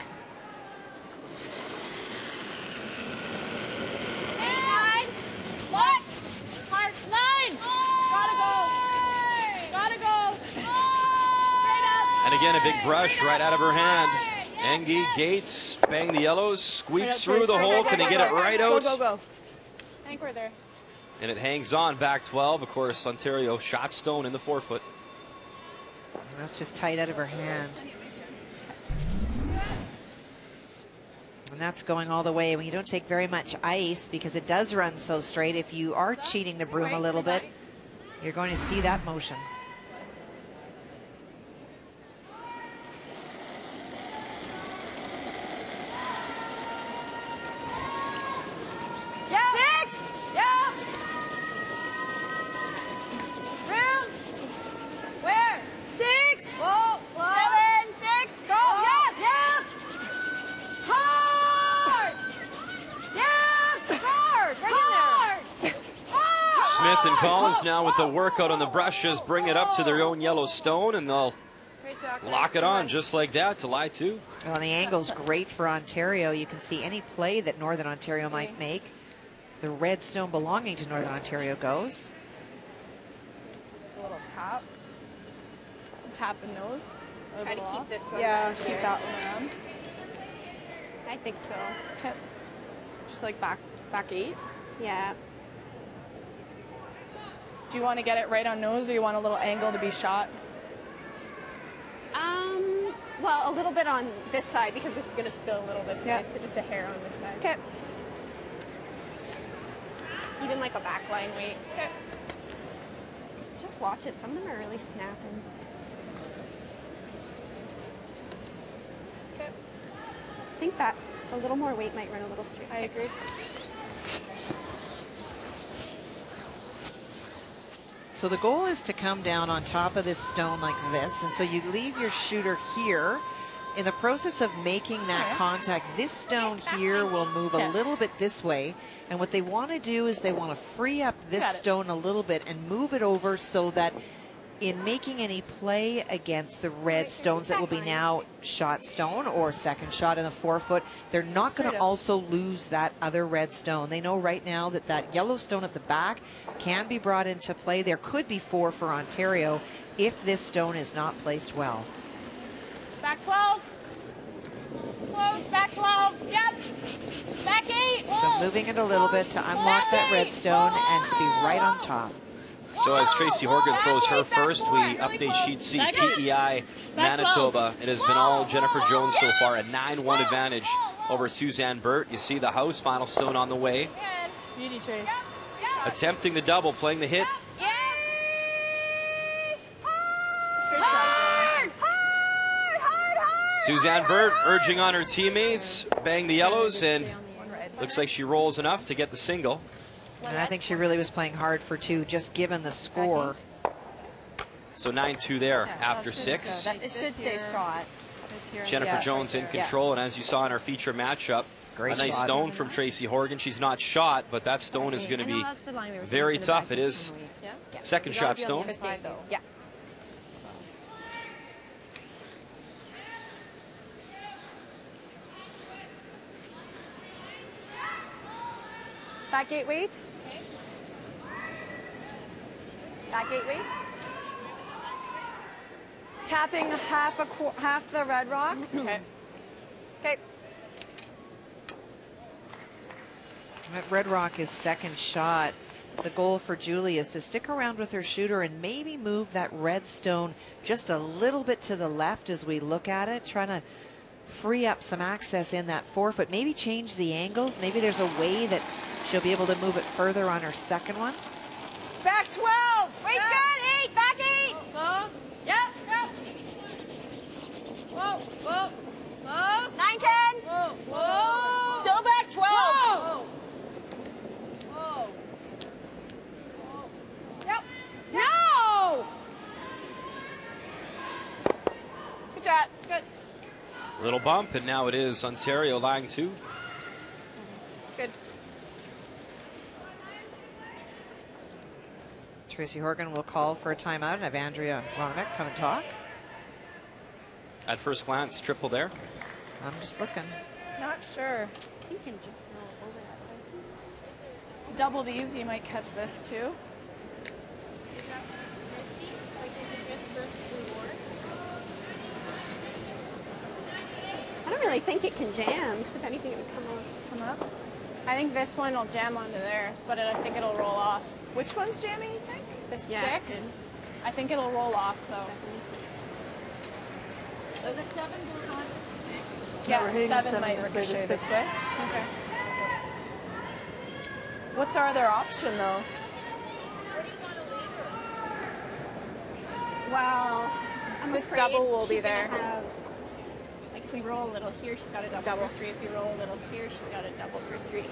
Nine. What? Heart. 9. Gotta go. Straight up. And again, a big brush right out of her hand. Engie, Gates, bang the yellows, squeaks through the hole. Can they get it right out? Go, go, go. I think we're there. And it hangs on back 12. Of course, Ontario shot stone in the 4-foot. That's just tight out of her hand. And that's going all the way. When you don't take very much ice, because it does run so straight, if you are cheating the broom a little bit, you're going to see that motion. Smith and Collins now with the workout on the brushes, bring it up to their own yellow stone, and they'll lock it on just like that to lie 2. Well, the angle's great for Ontario. You can see any play that Northern Ontario might make. The red stone belonging to Northern Ontario goes. A little tap. Tap and nose. Try to keep this one. Yeah, back keep there. that one around. I think so. Okay. Just like back 8. Yeah. Do you want to get it right on nose, or you want a little angle to be shot? Well, a little bit on this side because this is going to spill a little this way, so just a hair on this side. Okay. Even like a back line weight. Okay. Just watch it. Some of them are really snapping. Okay. I think that a little more weight might run a little straight. I agree. So the goal is to come down on top of this stone like this, and so you leave your shooter here. In the process of making that contact, this stone here will move a little bit this way, and what they want to do is they want to free up this stone a little bit and move it over so that in making any play against the red stones that will be now shot stone or second shot in the 4-foot, they're not going to also lose that other red stone. They know right now that that yellow stone at the back can be brought into play. There could be 4 for Ontario if this stone is not placed well. Back 12. Close. Back 12. Yep. Back 8. So moving it a little bit to unlock that red stone and to be right on top. So as Tracy Horgan throws her first, we update sheet C, PEI, Manitoba. It has been all Jennifer Jones so far, a 9-1 advantage over Suzanne Burt. You see the house, final stone on the way. Beauty, Trace. Attempting the double, playing the hit. Suzanne Burt urging on her teammates, bang the yellows, and looks like she rolls enough to get the single. And I think she really was playing hard for 2, just given the score. So 9-2 there after 6. It should stay shot. Jennifer Jones in control, and as you saw in our feature matchup, a nice stone from Tracy Horgan. She's not shot, but that stone is going to be very tough. It is second shot stone. Yeah. Back 8 weight. Back 8 weight. Tapping half the red rock. Okay. Okay. That red rock is second shot. The goal for Julie is to stick around with her shooter and maybe move that red stone just a little bit to the left as we look at it, trying to free up some access in that 4-foot. Maybe change the angles. Maybe there's a way that she'll be able to move it further on her second one. Back 12! Weight's good, 8, back 8! Close. Yep. Whoa, whoa. Close. 9, 10. Whoa, whoa. Still back 12. Whoa. Whoa. Yep. No! Good shot. Good. Little bump, and now it is Ontario line 2. It's good. Tracy Horgan will call for a timeout and have Andrea Ronovic come and talk. At first glance, triple there. I'm just looking. Not sure. You can just throw it over that place. Double these, you might catch this too. Is that risky? Like, is it risk versus reward? I don't really think it can jam, because if anything, it would come up. I think this one will jam onto there, but I think it'll roll off. Which one's jamming, you think? The Yeah, 6? I think it'll roll off, though. So the 7 goes on to the 6. Yeah, we're hitting the 7 might this way, the ricochet this 6. way. Okay. What's our other option, though? Where do you want to leave her? Well, I'm This afraid double will be she's gonna there. have, like, if we roll a little here, she's got a double for 3. If we roll a little here, she's got a double for 3.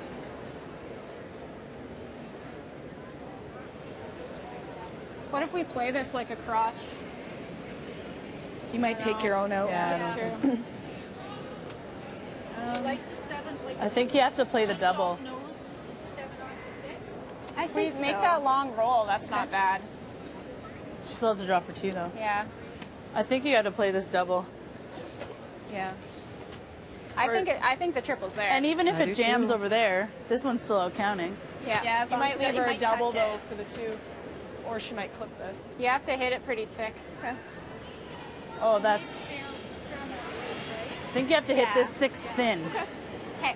What if we play this like a crotch? You might take your own out. Yeah, that's true. Do you like the 7? Like I think you have to play the double. nose to 7 on to 6? If we make that long roll, that's not bad. She still has to draw for 2, though. Yeah. I think you got to play this double. Yeah. I think the triple's there. And even if I do it jams too. over there, this one's still out counting. yeah. Yeah, as You long might as leave you her a might double, touch though, it. for the 2. Or she might clip this. You have to hit it pretty thick. Okay. Oh, that's... I think you have to hit this 6 thin. Okay.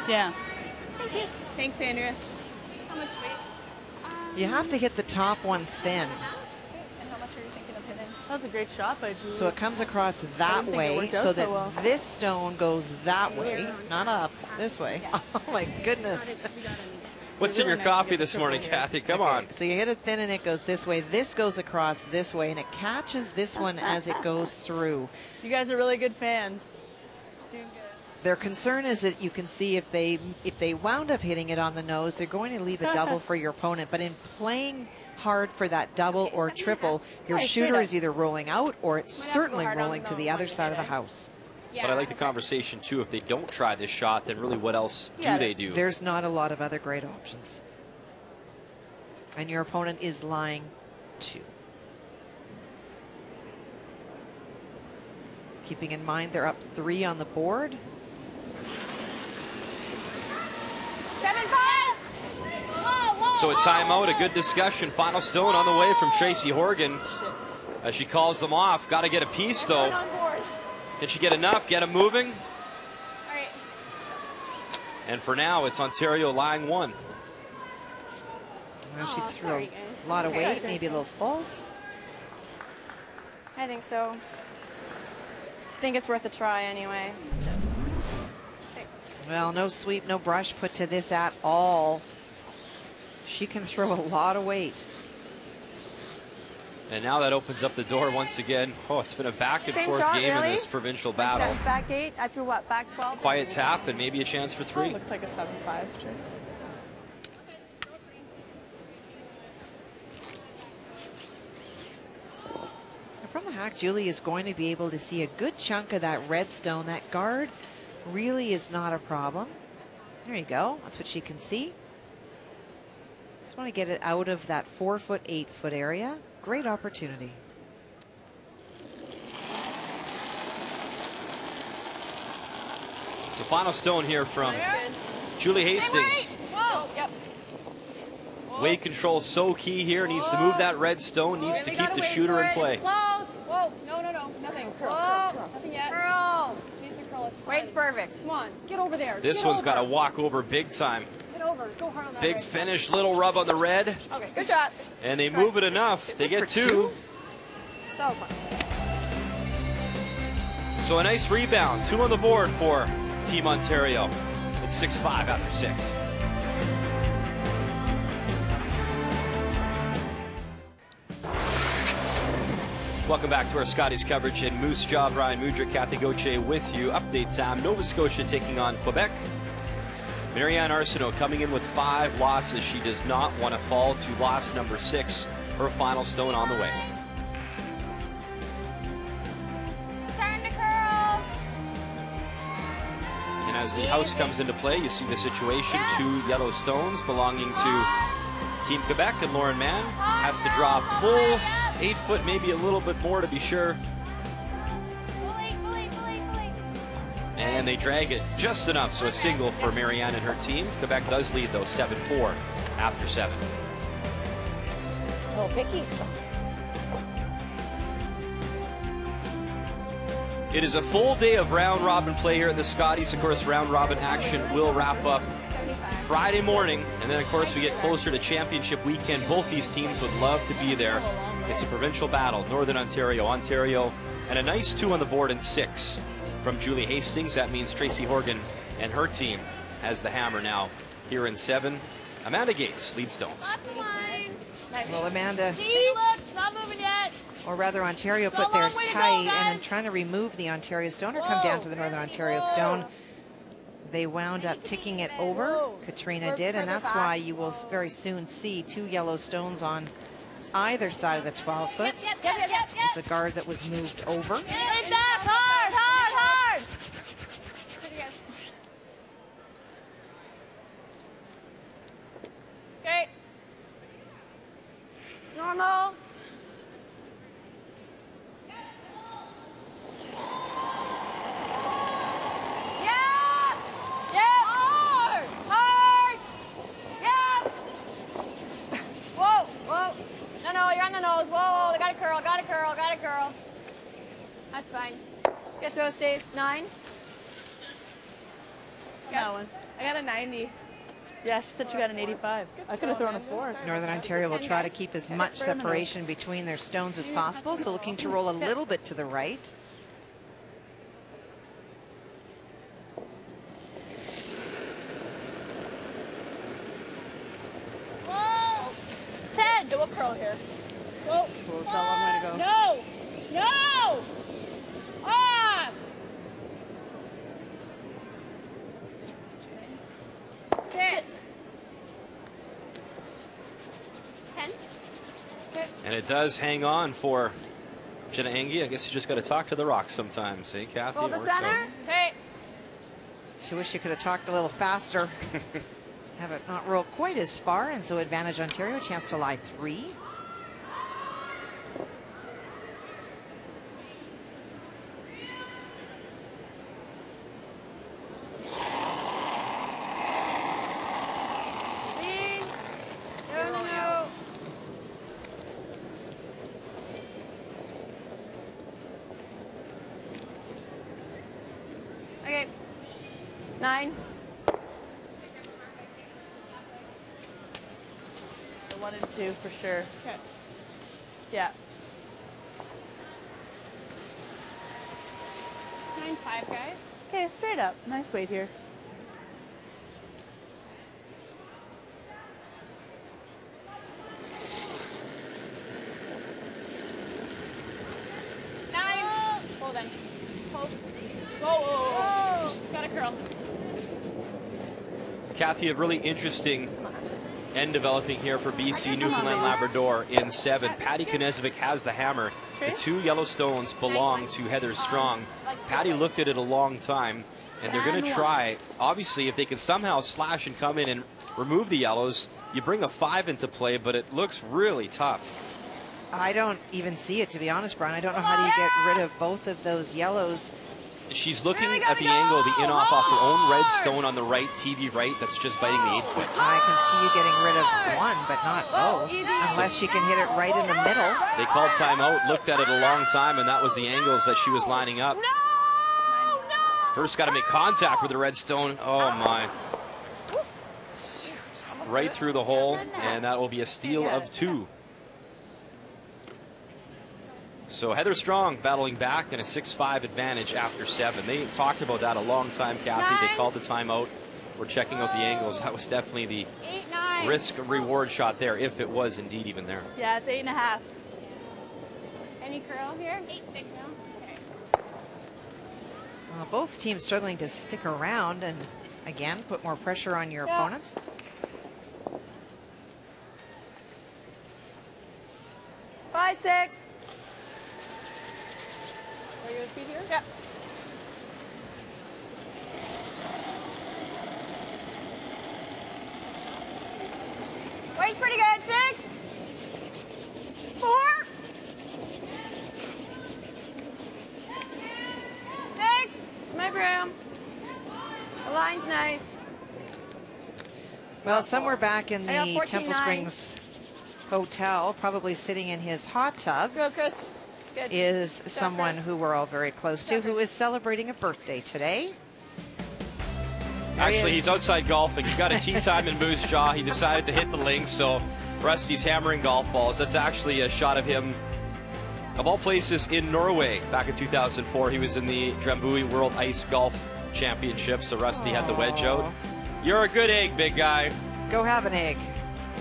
Yeah. Thank you. Thanks, Andrea. How much weight? You have to hit the top one thin. And how much are you thinking of hitting? That was a great shot by Julie. So it comes across I that didn't think it way worked out so so that well. this stone goes that way, not up, this way. Oh my goodness. What's in your coffee this morning, Kathy? Come on. So you hit it thin and it goes this way. This goes across this way and it catches this one as it goes through. You guys are really good fans. Doing good. Their concern is that you can see if they wound up hitting it on the nose, they're going to leave a double for your opponent. But in playing hard for that double or triple, your shooter is either rolling out or it's certainly rolling to the other side of the house. But I like the conversation, too. If they don't try this shot, then really what else do they do? There's not a lot of other great options. And your opponent is lying 2. Keeping in mind they're up 3 on the board. 7-5. So a timeout, a good discussion. Final stone on the way from Tracy Horgan as she calls them off. Got to get a piece, though. Can she get enough? Get them moving? All right. And for now, it's Ontario lying 1. Well, she threw a lot of weight, maybe a little full. I think so. I think it's worth a try anyway. Well, no sweep, no brush put to this at all. She can throw a lot of weight. And now that opens up the door once again. Oh, it's been a back and Same forth shot, game really? in this provincial battle. Back 8. I threw what? Back 12. Quiet tap and maybe a chance for 3. Looked like a 7-5, Trace. From the hack, Julie is going to be able to see a good chunk of that red stone. That guard really is not a problem. There you go. That's what she can see. Just want to get it out of that 4-foot, 8-foot area. Great opportunity. So final stone here from Julie Hastings. Whoa. Yep. Weight control so key here. Needs to move that red stone. Needs to keep the shooter in play. Close. Whoa. No. Nothing. Curl. Nothing yet. Curl. Needs to curl it. Weight's perfect. Come on. Get over there. This one's got to walk over big time. Get over. Go hard on that. Big finish, little rub on the red. Okay. Good shot. And they move it enough. They get 2. So close. So a nice rebound. 2 on the board for Team Ontario. It's 6-5 after 6. Welcome back to our Scotties coverage in Moose Jaw. Brian Mudrick, Kathy Gauthier with you. Update time. Nova Scotia taking on Quebec. Marianne Arsenault coming in with 5 losses. She does not want to fall to loss number 6. Her final stone on the way. Starting to curl. And as the house comes into play, you see the situation. 2 yellow stones belonging to Team Quebec, and Lauren Mann has to draw a full 8 foot, maybe a little bit more to be sure. And they drag it just enough, so a single for Marianne and her team. Quebec does lead, though, 7-4 after 7. A little picky. It is a full day of round-robin play here at the Scotties. Of course, round-robin action will wrap up Friday morning, and then, of course, we get closer to championship weekend. Both these teams would love to be there. It's a provincial battle, Northern Ontario, Ontario, and a nice 2 on the board in 6 from Julie Hastings. That means Tracy Horgan and her team has the hammer now here in 7. Amanda Gates, lead stones. Well, Amanda, Not moving yet. or rather Ontario, put theirs tight, and then trying to remove the Ontario stone or come down to the Northern Ontario stone. They wound up ticking it over. Katrina did, and that's why you will very soon see 2 yellow stones on either side of the 12-foot. It's a guard that was moved over. Hard. Okay. Normal. Yes! Yep! Hard! Yep! Whoa! No, you're on the nose. Whoa, they gotta curl. That's fine. Get throw, Stace. 9. That one. I got a 90. Yeah, she said she got an 85. I could have thrown a 4. Northern Ontario will try to keep as much separation between their stones as possible, so looking to roll a little bit to the right. Whoa! 10. Double curl here. Whoa. We'll tell a long way to go. No! Ah! 6. 10. Okay. And it does hang on for Jenna Engie. I guess you just got to talk to the rocks sometimes, hey, Kathy? Roll the center. Okay. She wished she could have talked a little faster. Have it not roll quite as far, and so advantage Ontario, chance to lie 3. No. Okay. 9. The 1 and 2 for sure. Okay. Yeah. 9-5, guys. Okay, straight up. Nice weight here. Hold on. Close. Whoa. Got a curl. Kathy, a really interesting end developing here for BC, Newfoundland, Labrador in 7. Patty Knezovic has the hammer. The 2 yellow stones belong to Heather Strong. Patty looked at it a long time, and they're going to try. Obviously, if they can somehow slash and come in and remove the yellows, you bring a 5 into play, but it looks really tough. I don't even see it, to be honest, Brian. I don't know how do you get rid of both of those yellows. She's looking at the angle, the in-off off her own red stone on the right, TV right, that's just biting the 8-foot. I can see you getting rid of one, but not both, unless she can hit it right in the middle. They called timeout, looked at it a long time, and that was the angles that she was lining up. First got to make contact with the red stone. Oh, my. Right through the hole, and that will be a steal of 2. So Heather Strong battling back and a 6-5 advantage after 7. They talked about that a long time, Kathy. They called the timeout. We're checking out the angles. That was definitely the risk-reward shot there, if it was indeed even there. Yeah, it's 8.5. Any curl here? 8-6 now. Okay. Both teams struggling to stick around and, again, put more pressure on your opponents. 5-6. Are you going to speed here? Yeah. Weight's pretty good. 6. 4. 6. It's my broom. The line's nice. Well, somewhere back in I got the 14.9. Temple Springs Hotel, probably sitting in his hot tub, Go, Chris. It's good. is someone who we're all very close to, who is celebrating a birthday today. Actually, he's outside golfing. He got a tee time in Moose Jaw. He decided to hit the links, so Rusty's hammering golf balls. That's actually a shot of him, of all places, in Norway back in 2004. He was in the Drambuie World Ice Golf Championship, so Rusty had the wedge out. You're a good egg, big guy. Go have an egg.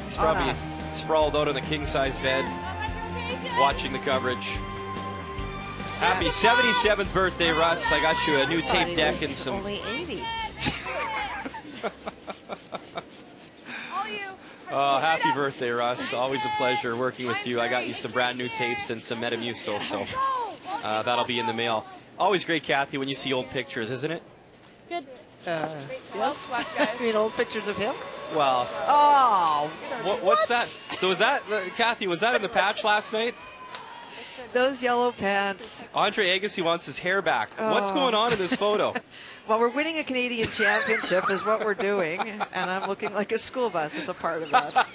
He's probably sprawled out on the king-size bed, watching the coverage. Happy 77th birthday, Russ. I got you a new tape deck and some... Only 80. Oh, happy birthday, Russ. Always a pleasure working with you. I got you some brand new tapes and some Metamucil, so that'll be in the mail. Always great, Kathy, when you see old pictures, isn't it? Good. Yes. You mean old pictures of him? Well. Oh. What's that? So was that, Kathy, was that in the patch last night? Those yellow pants. Andre Agassi wants his hair back. What's going on in this photo? Well, we're winning a Canadian championship is what we're doing, and I'm looking like a school bus as a part of that.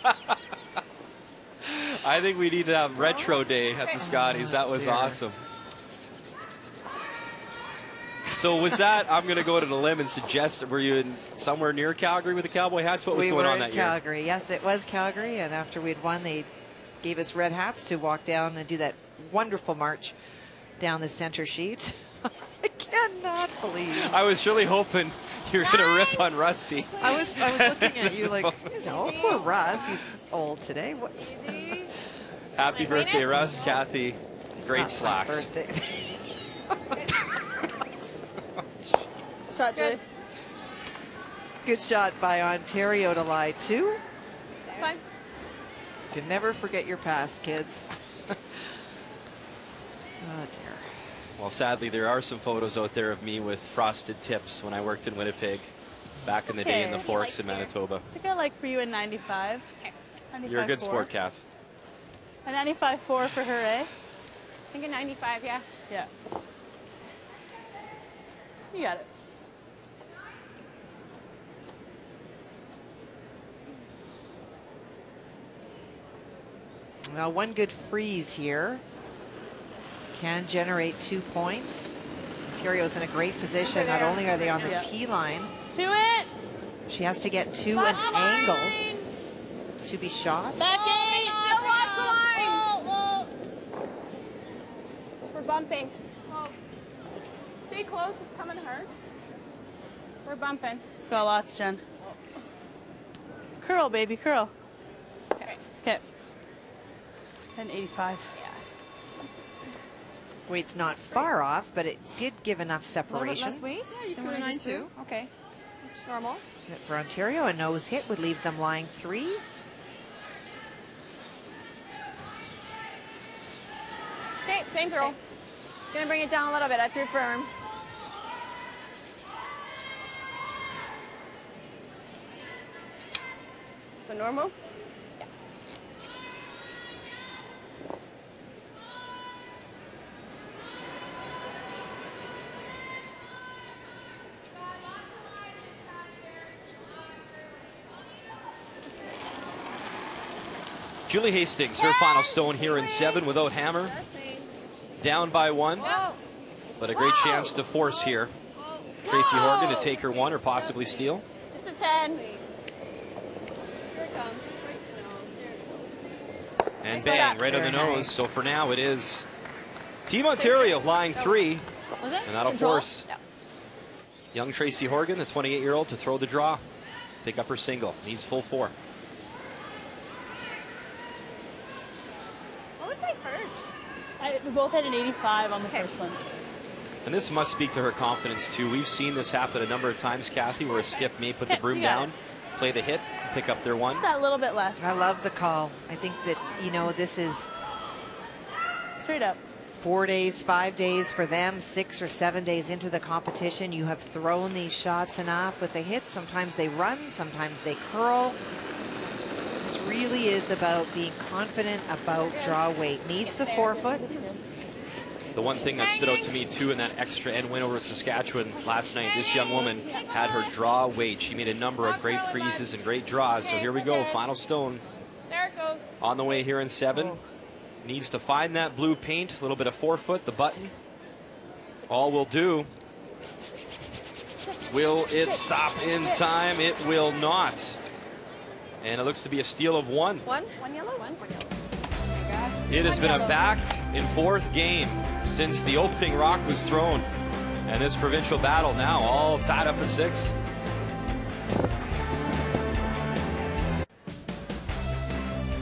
I think we need to have retro day at the Scotties. That was awesome. So was that, I'm going to go to the limb and suggest, were you in somewhere near Calgary with the Cowboy hats? What was going on that year? We were in Calgary. Yes, it was Calgary, and after we'd won, they gave us red hats to walk down and do that wonderful march down the center sheet. I cannot believe. I was really hoping you were going to rip on Rusty. I was looking at you like, you know, poor Russ. He's old today. What? Happy birthday, Russ. Kathy, great slacks. Birthday. Shot, Julie. Good shot by Ontario to lie two. It's fine. You can never forget your past, kids. Oh, dear. Well, sadly, there are some photos out there of me with frosted tips when I worked in Winnipeg back in the day in the Forks in Manitoba. I think I like for you a 95. You're a good sport, Kath. A 95.4 for her, eh? I think a 95, yeah. Yeah. You got it. Well, one good freeze here can generate 2 points. Ontario's in a great position. Not only are they on the tee line, to it. She has to get to an angle to be shot. Back eight. Still lots of line. We're bumping. Whoa. Stay close. It's coming hard. We're bumping. It's got lots, Jen. Curl, baby, curl. Okay. Okay. And 85. Weight's not far off, but it did give enough separation. Less weight? Yeah, you can 9.2. Okay. It's normal. For Ontario, a nose hit would leave them lying 3. Okay, same throw. Okay. Gonna bring it down a little bit. I threw firm. So normal? Yeah. Julie Hastings, her final stone here in 7 without hammer. Down by 1, but a great chance to force here. Tracy Horgan to take her 1 or possibly steal. Just a 10. Here it comes. Right to nose. There it goes. And bang, right on the nose. So for now it is Team Ontario flying 3. Was it? And that'll force young Tracy Horgan, the 28-year-old, to throw the draw. Pick up her single. Needs full 4. What was my first? We both had an 85 on the first one. And this must speak to her confidence, too. We've seen this happen a number of times, Kathy, where a skip may put the broom down, play the hit, pick up their 1. Just that little bit less. I love the call. I think that, you know, this is straight up 4 days, 5 days for them, 6 or 7 days into the competition. You have thrown these shots enough with the hit. Sometimes they run, sometimes they curl. This really is about being confident about draw weight. Needs the 4-foot. The one thing that stood out to me, too, in that extra end win over Saskatchewan last night, this young woman had her draw weight. She made a number of great freezes and great draws. So here we go, final stone. There it goes. On the way here in 7. Needs to find that blue paint, a little bit of 4-foot, the button. All will do. Will it stop in time? It will not. And it looks to be a steal of 1. One yellow? One yellow. It has been a back and forth game since the opening rock was thrown. And this provincial battle now all tied up at 6.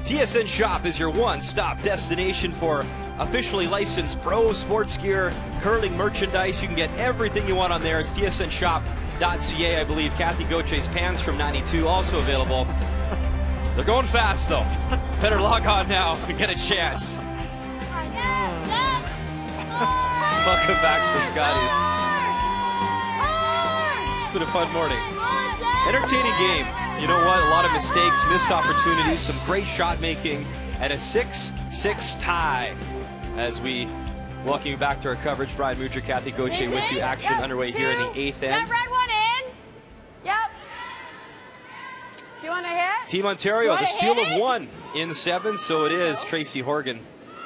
TSN Shop is your one-stop destination for officially licensed pro sports gear, curling merchandise. You can get everything you want on there. It's tsnshop.ca, I believe. Kathy Gauthier's pants from 92 also available. They're going fast, though. Better log on now and get a chance. Welcome back to the Scotties. It's been a fun morning. Entertaining game. You know what? A lot of mistakes, missed opportunities, some great shot making, and a 6-6 tie. As we welcome you back to our coverage, Brian Mucher, Kathy Gauthier with you. Action underway here in the 8th end. That red one in. Yep. Do you want to hit? Team Ontario, the steal of 1 in 7, so it is Tracy Horgan.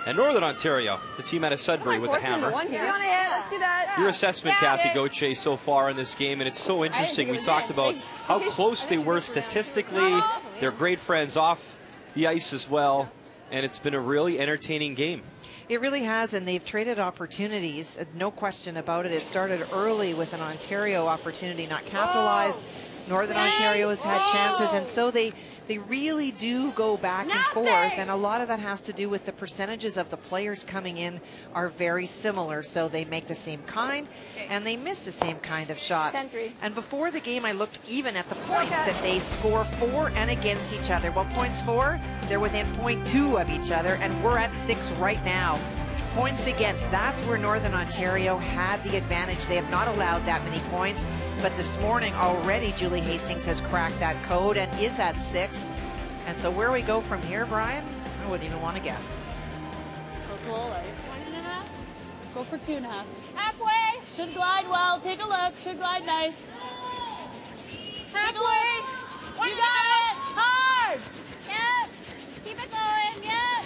And Northern Ontario, the team out of Sudbury with the hammer. Do you want to hit? Let's do that. Your assessment, Kathy Gauthier, so far in this game, and it's so interesting. We talked about how close they were statistically. They're great friends off the ice as well, and it's been a really entertaining game. It really has, and they've traded opportunities, no question about it. It started early with an Ontario opportunity not capitalized. Northern Ontario has had chances, and so they really do go back and forth, and a lot of that has to do with the percentages of the players coming in are very similar, so they make the same kind and they miss the same kind of shots. 10-3. And before the game, I looked even at the points that they score for and against each other. Well, points for, they're within 0.2 of each other, and we're at 6 right now. Points against, that's where Northern Ontario had the advantage. They have not allowed that many points, but this morning already Julie Hastings has cracked that code and is at 6. And so where we go from here, Brian, I wouldn't even want to guess. That's a little light. 1.5. Go for 2.5. Halfway. Should glide well. Take a look. Should glide nice. Halfway. You got it. Hard. Yep. Keep it going. Yep.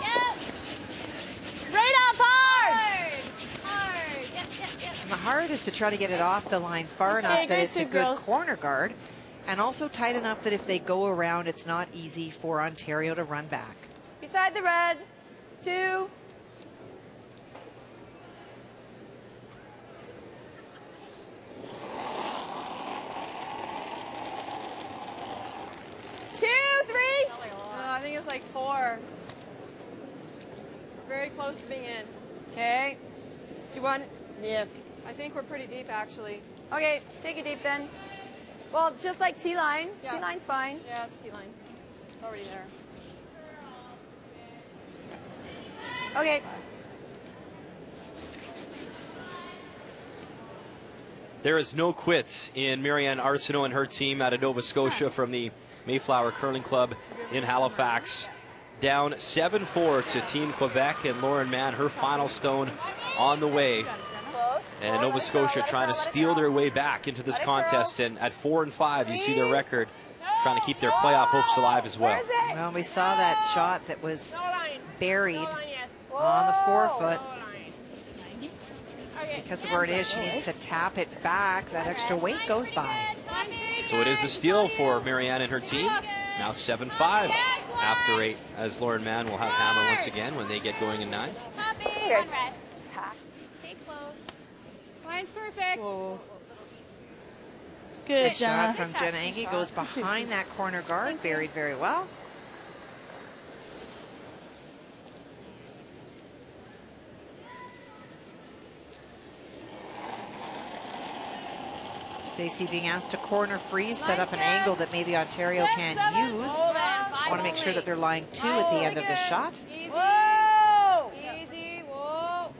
Yep. Straight up hard. Hard. Yep, yep, yep. And the hard is to try to get it off the line far enough that it's a good corner guard, and also tight enough that if they go around, it's not easy for Ontario to run back. Beside the red. 2. I think it's like 4. We're very close to being in. Okay. Do you want? Yeah. I think we're pretty deep, actually. Okay, take it deep then. Well, just like T-line. Yeah. T-line's fine. Yeah, it's T-line. It's already there. Okay. There is no quit in Marianne Arsenault and her team out of Nova Scotia from the Mayflower Curling Club in Halifax. Down 7-4 to Team Quebec, and Lauren Mann, her final stone on the way. And Nova Scotia trying to steal their way back into this contest, and at 4-5, you see their record, trying to keep their playoff hopes alive as well. Well, we saw that shot that was buried on the 4-foot. Because of where it is, she needs to tap it back. That extra weight goes by. So it is a steal for Marianne and her team. Now 7-5 after 8, as Lauren Mann will have hammer once again when they get going in 9. Copy. On red. Stay close. Line's perfect. Whoa. Good, Jenna. Shot from Jenna Engie goes behind that corner guard, buried very well. Stacey being asked to corner freeze, set up an angle that maybe Ontario can't use. Want to make sure that they're lying 2 at the end of the shot. Whoa! Easy. Whoa.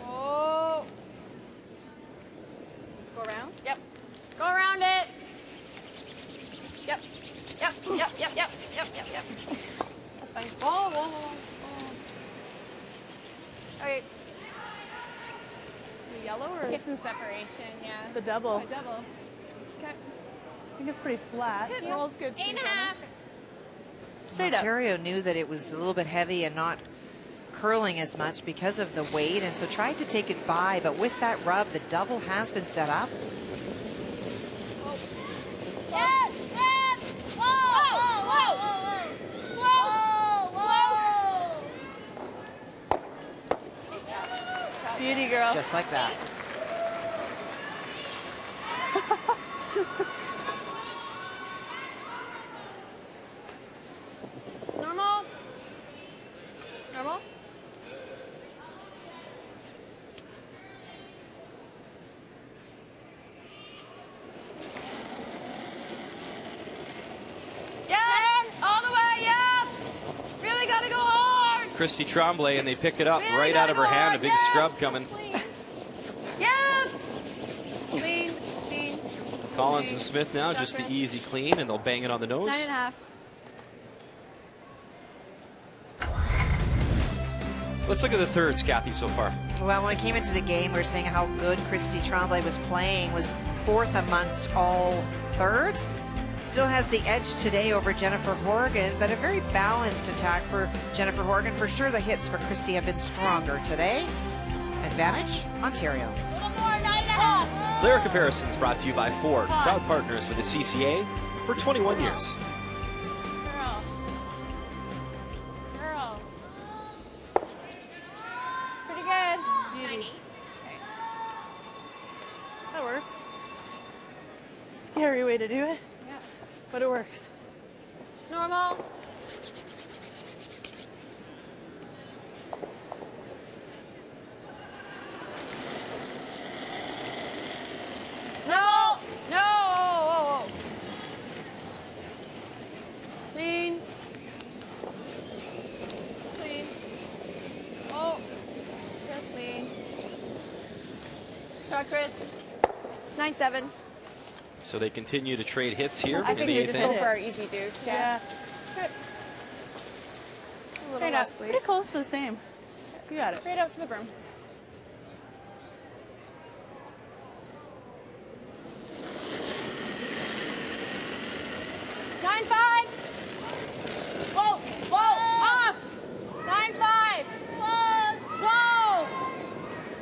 Whoa. Go around? Yep. Go around it. Yep. Yep. Yep. Yep. Yep. Yep. Yep. Yep. That's fine. Whoa. Whoa. Whoa. Okay. The yellow or Get some separation, yeah. the double? A double. Okay. I think it's pretty flat. Hit Rolls good. 8.5. Straight up. Ontario knew that it was a little bit heavy and not curling as much because of the weight, and so tried to take it by, but with that rub, the double has been set up. Yes! Yes! Whoa! Whoa! Whoa! Whoa! Whoa! Beauty, girl. Just like that. Normal? Normal? Yes! All the way up! Really gotta go hard! Christy Tremblay, and they pick it up right out of her hand. A big scrub coming. Yes! Clean, clean. Collins and Smith now, just the easy clean, and they'll bang it on the nose. 9.5. Let's look at the thirds, Kathy, so far. Well, when I came into the game, we were saying how good Christy Tremblay was playing, was 4th amongst all thirds. Still has the edge today over Jennifer Horgan, but a very balanced attack for Jennifer Horgan. For sure, the hits for Christy have been stronger today. Advantage, Ontario. A little more, 9.5. Player comparisons brought to you by Ford, proud partners with the CCA for 21 years. Girl. Girl. It's pretty good. Beauty. That works. Scary way to do it. Yeah. But it works. Normal. No! No! Clean. Clean. Oh. Just clean. Shot, Chris. 9.7. So they continue to trade hits here I in think the we 8th just go inning. for our easy deuce. Yeah. Straight up. Pretty close to the same. You got it. Straight out to the broom. Whoa! Whoa! Up! 9.5. Close. Whoa!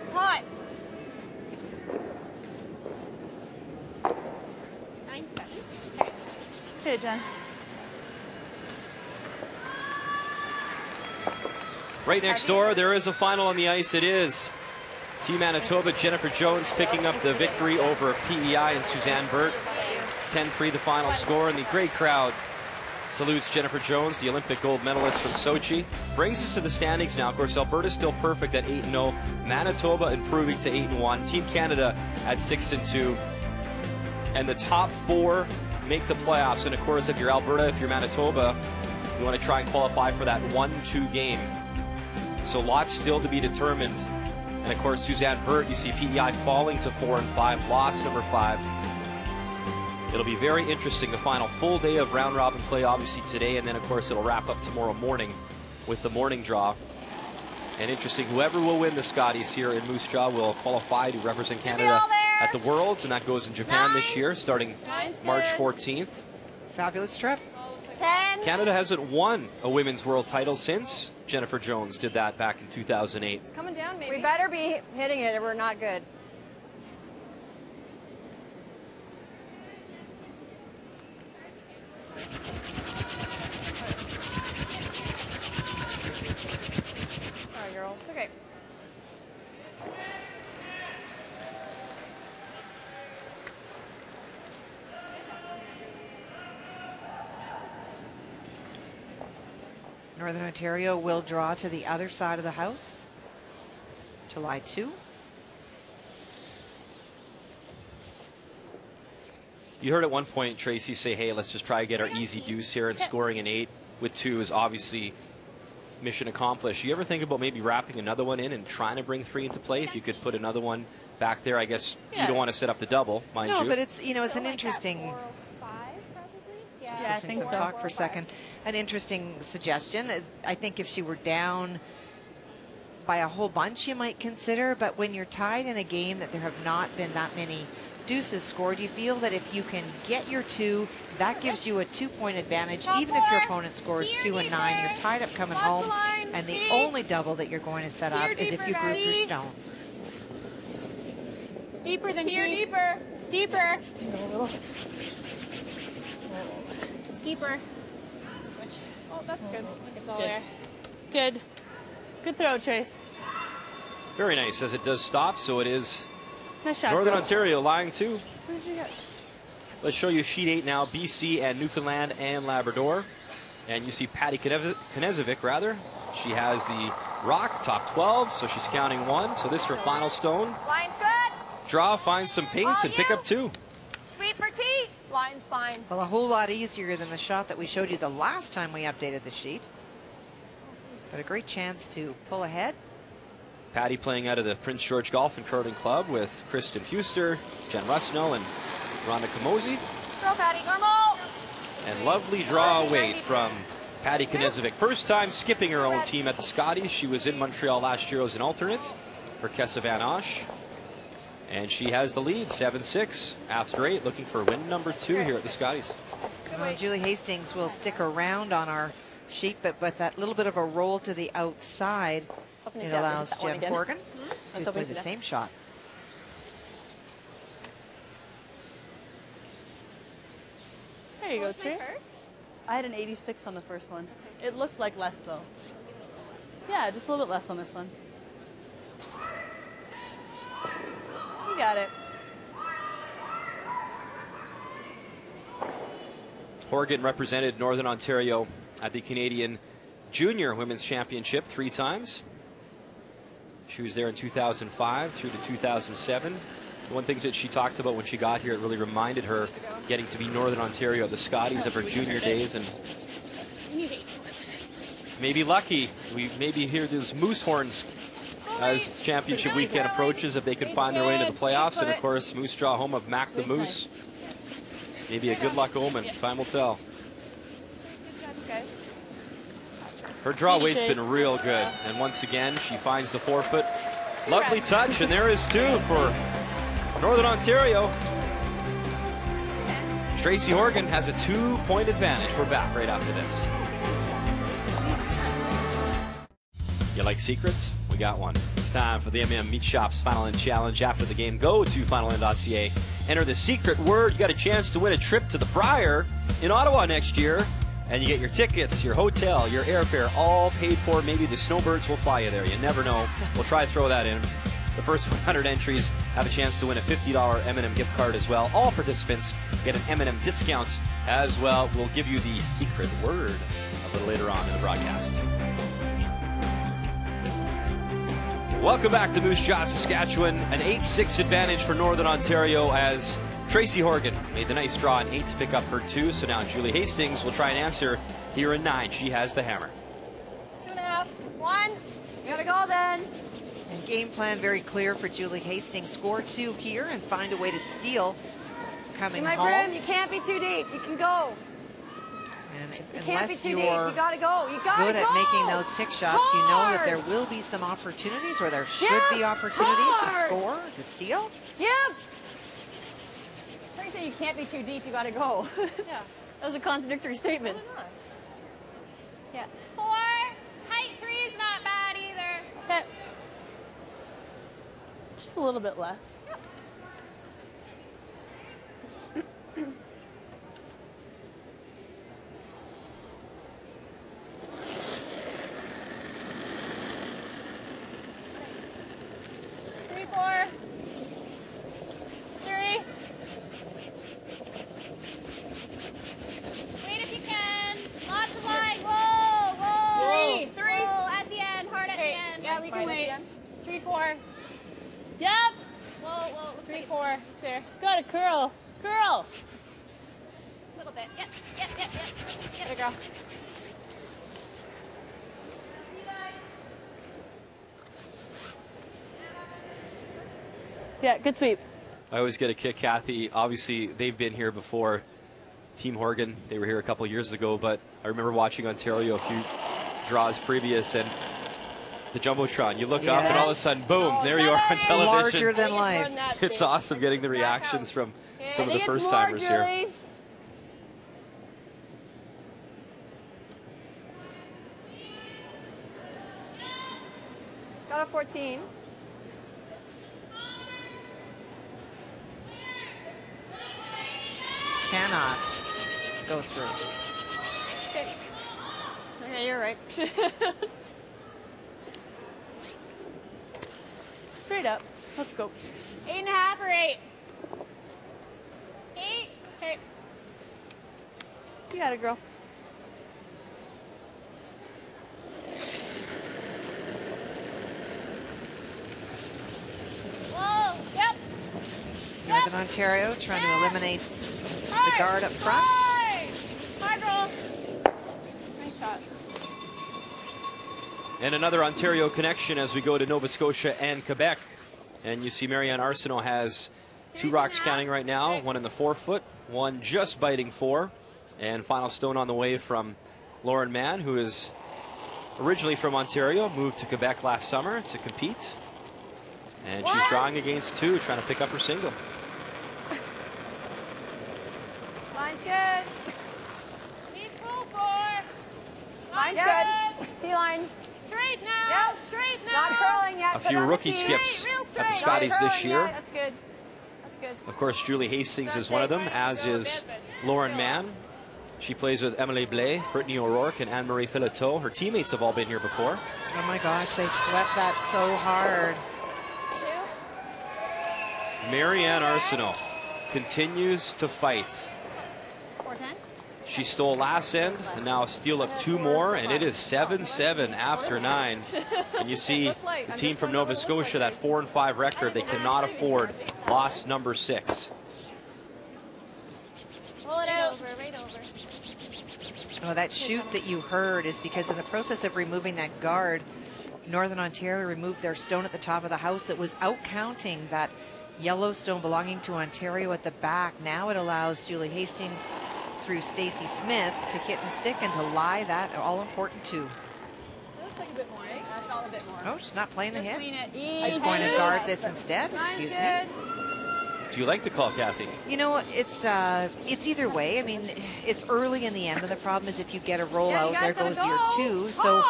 It's hot. 9.7. Okay, Jen. Right next door, there is a final on the ice. It is Team Manitoba, Jennifer Jones picking up the victory over PEI and Suzanne Burt. 10-3 the final score, and the great crowd salutes Jennifer Jones, the Olympic gold medalist from Sochi. Brings us to the standings now. Of course, Alberta's still perfect at 8-0. Manitoba improving to 8-1. Team Canada at 6-2. And the top 4 make the playoffs. And of course, if you're Alberta, if you're Manitoba, you want to try and qualify for that 1-2 game. So lots still to be determined. And of course, Suzanne Burt, you see PEI falling to 4-5, loss number 5. It'll be very interesting. The final full day of round robin play, obviously today, and then of course it'll wrap up tomorrow morning with the morning draw. And interesting, whoever will win the Scotties here in Moose Jaw will qualify to represent Canada at the Worlds, and that goes in Japan this year, starting March 14th. Fabulous trip. 10. Canada hasn't won a women's world title since Jennifer Jones did that back in 2008. It's coming down, maybe. We better be hitting it or we're not good. Sorry, girls. Okay. Northern Ontario will draw to the other side of the house. July 2. You heard at one point Tracy say, hey, let's just try to get our easy deuce here, and scoring an 8 with 2 is obviously mission accomplished. You ever think about maybe wrapping another one in and trying to bring 3 into play? If you could put another one back there, I guess you don't want to set up the double, mind you. No, but it's, you know, it's an interesting... Yeah, I think so. Talk for a second. An interesting suggestion. I think if she were down by a whole bunch, you might consider, but when you're tied in a game that there have not been that many deuces scored, you feel that if you can get your 2, that gives you a 2-point advantage. Even if your opponent scores 2 and 9, you're tied up coming home, and the only double that you're going to set up is if you group your stones. It's deeper than T. Deeper. It's deeper. It's deeper. Switch. Oh, that's good. It's all good. there. Good. Good throw, Trace. Very nice, as it does stop, so it is Nice shot, Northern girl. Ontario lying 2. What did you get? Let's show you sheet 8 now, BC and Newfoundland and Labrador. And you see Patty Knezovic, rather. She has the rock, top 12, so she's counting 1. So this is her final stone. Line's good. Draw, find some paints, and pick up 2. Sweet for T. Line's fine. Well, a whole lot easier than the shot that we showed you the last time we updated the sheet. But a great chance to pull ahead. Patty playing out of the Prince George Golf and Curling Club with Kristen Fuster, Jen Rusno, and Rhonda Kamosi. Go, Patty. Normal. And lovely draw away from Patty Knezovic. First time skipping her own team at the Scotties. She was in Montreal last year as an alternate for Kessa Van Osh. And she has the lead, 7-6 after 8, looking for win number 2 here at the Scotties. Julie Hastings will stick around on our sheet, but with that little bit of a roll to the outside, it allows Jen Horgan to play the same shot. There you go, Trace. I had an 86 on the first one. It looked like less, though. Yeah, just a little bit less on this one. You got it. Horgan represented Northern Ontario at the Canadian Junior Women's Championship 3 times. She was there in 2005 through to 2007. One thing that she talked about when she got here, it really reminded her getting to be Northern Ontario at the Scotties of her junior days, and maybe lucky. We maybe hear those moose horns as championship weekend approaches, if they can find their way into the playoffs. And of course, Moose draw home of Mac the Moose. Maybe a good luck omen. Time will tell. Her draw weight's been real good. And once again, she finds the 4-foot. Lovely touch, and there is 2 for Northern Ontario. Tracy Horgan has a 2-point advantage. We're back right after this. You like secrets? We got one. It's time for the MM Meat Shop's Final End Challenge. After the game, go to finalend.ca. Enter the secret word. You got a chance to win a trip to the Briar in Ottawa next year. And you get your tickets, your hotel, your airfare, all paid for. Maybe the Snowbirds will fly you there. You never know. We'll try to throw that in. The first 100 entries have a chance to win a $50 M&M gift card as well. All participants get an M&M discount as well. We'll give you the secret word a little later on in the broadcast. Welcome back to Moose Jaw, Saskatchewan. An 8-6 advantage for Northern Ontario as Tracy Horgan made the nice draw, an 8 to pick up her 2. So now Julie Hastings will try and answer here in 9. She has the hammer. 2.5. 1. You gotta go then. And game plan very clear for Julie Hastings. Score 2 here and find a way to steal coming See my home. brim, you can't be too deep. You can go. And You can't be unless too you're deep. You gotta go. You gotta good go. at making those tick shots, you know that there will be some opportunities, or there should be opportunities to score, to steal. Yep. How do you say you can't be too deep, you gotta go? Yeah. That was a contradictory statement. Yeah. 4. Tight 3 is not bad either. Okay. Just a little bit less. Yep. 4, 3. Wait if you can. Lots of line. Whoa, whoa. 3. Whoa, at the end. Hard at the end. Yeah, we can wait. 3, 4. Yep. Whoa, whoa. 3, 4. It's there. It's got a curl. Curl. A little bit. Yep. There we go. Yeah, good sweep. I always get a kick, Kathy. Obviously, they've been here before. Team Horgan, they were here a couple years ago, but I remember watching Ontario a few draws previous, and the Jumbotron, you look up and all of a sudden, boom, there you are on television. Larger than life. It's awesome getting the reactions from some of the first-timers here. Got a 14. Cannot go through. Okay. Okay, you're right. Straight up. Let's go. 8.5 or 8? 8. Okay. You got it, girl. Whoa. Yep. Northern Ontario trying to eliminate the guard up front. Hard roll. Nice shot. And another Ontario connection as we go to Nova Scotia and Quebec. And you see Marianne Arsenault has 2 rocks counting right now, one in the 4-foot, one just biting 4. And final stone on the way from Lauren Mann, who is originally from Ontario, moved to Quebec last summer to compete. And she's drawing against 2, trying to pick up her single. Line's good. Need full 4. Line's good. T-line. Straight now. Yep. Straight now. Not curling yet. A few rookie skips at the Scotties this year. That's good. That's good. Of course, Julie Hastings is one of them, as is Lauren Mann. She plays with Emily Blais, Brittany O'Rourke, and Anne-Marie Fileteau. Her teammates have all been here before. Oh my gosh, they swept that so hard. 2. Marianne Arsenault continues to fight. 410. She stole last end, and now a steal of 2 more, and it is 7-7 after 9. And you see the team from Nova Scotia, that 4-5 record, they cannot afford loss number 6. Roll it out. Right over. Oh, that shoot that you heard is because in the process of removing that guard, Northern Ontario removed their stone at the top of the house that was out-counting that yellow stone belonging to Ontario at the back. Now it allows Julie Hastings through Stacey Smith to hit and stick and to lie that all-important 2. It looks like a bit more, eh? I felt a bit more. Oh, she's not playing the hit. She's She's going to guard this instead. Excuse me. Do you like the call, Kathy? You know, it's either way. I mean, it's early in the end, and the problem is if you get a rollout, there goes your 2. So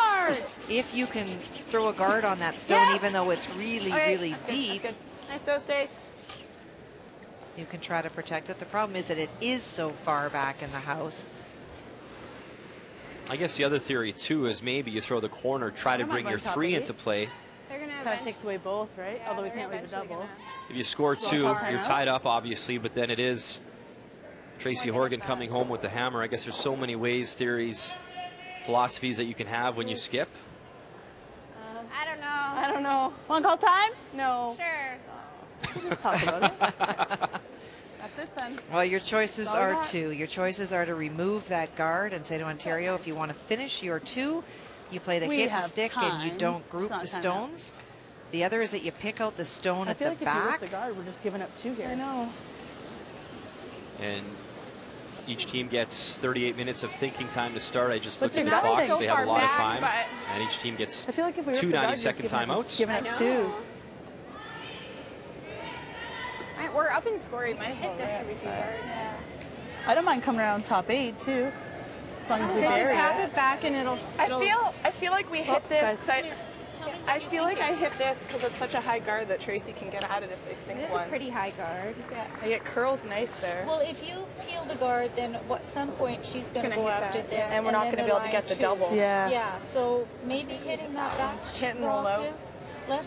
if you can throw a guard on that stone, even though it's really, really deep, Nice throw, Stace. you can try to protect it. The problem is that it is so far back in the house. I guess the other theory, too, is maybe you throw the corner, try to bring your 3 into play. They're gonna kind of takes away both, right? Yeah, although we can't leave a double. If you score 2, you're tied up, obviously, but then it is Tracy Horgan coming home with the hammer. I guess there's so many ways, theories, philosophies that you can have when you skip. I don't know. I don't know. Want to call time? No. Sure. We'll just talk about it. That's it then. Well, your choices are 2. Your choices are to remove that guard and say to Ontario, if you want to finish your 2, you play the hit and stick and you don't group the stones. The other is that you pick out the stone at the back. I feel like if you lift the guard, we're just giving up 2 here. I know. And each team gets 38 minutes of thinking time to start. I just looked at the That clocks. so they have a lot of time. back, And each team gets I feel like if we 2 90-second timeouts. Giving up 2. We're up in scoring. Might as well Hit this rip, Ricky but- guard. I don't mind coming around top 8 too, as long as we bury tap it. it back and it'll. I feel like we hit this. guys. I feel like I hit this because it's such a high guard that Tracy can get at it if they sink It is one. a pretty high guard. Yeah. I get curls nice there. Well, if you peel the guard, then at some point she's going to go hit after that, this. and we're not then going to be able to get the line double. two. Yeah, so maybe hitting that back. Hit and roll out. Well,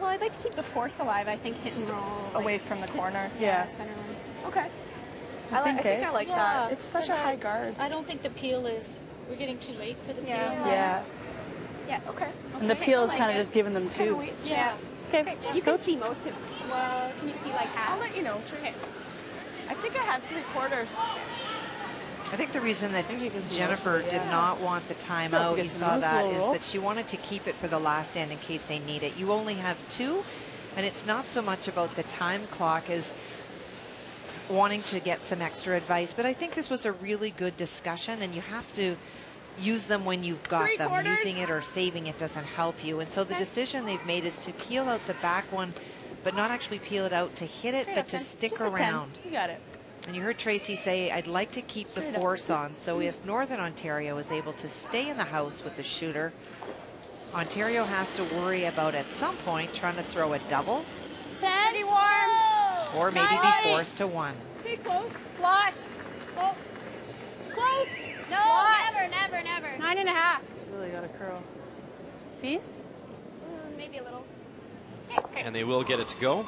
I'd like to keep the force alive. I think hit and roll away from the corner. Yeah, center line. Okay. I think I like that. It's such a high guard. I don't think the peel is. We're getting too late for the peel. Yeah. Yeah. Okay. And the peel is kind of just giving them two. Yeah. Okay. You can see most of. Well, can you see like half? I'll let you know. Okay. I think I had 3/4. I think the reason that Jennifer did not want the timeout, you saw that, is that she wanted to keep it for the last end in case they need it. You only have 2, and it's not so much about the time clock as wanting to get some extra advice. But I think this was a really good discussion, and you have to use them when you've got them. Using it or saving it doesn't help you. And so the decision they've made is to peel out the back one, but not actually peel it out to hit it, but to stick around. You got it. And you heard Tracy say, I'd like to keep the force on. So if Northern Ontario is able to stay in the house with the shooter, Ontario has to worry about at some point trying to throw a double. 10. Be warm. Or maybe be forced to 1. Stay close. Lots. Oh. Close. No, lots. Never. 9.5. It's really got a curl. Piece? Maybe a little. And they will get it to go.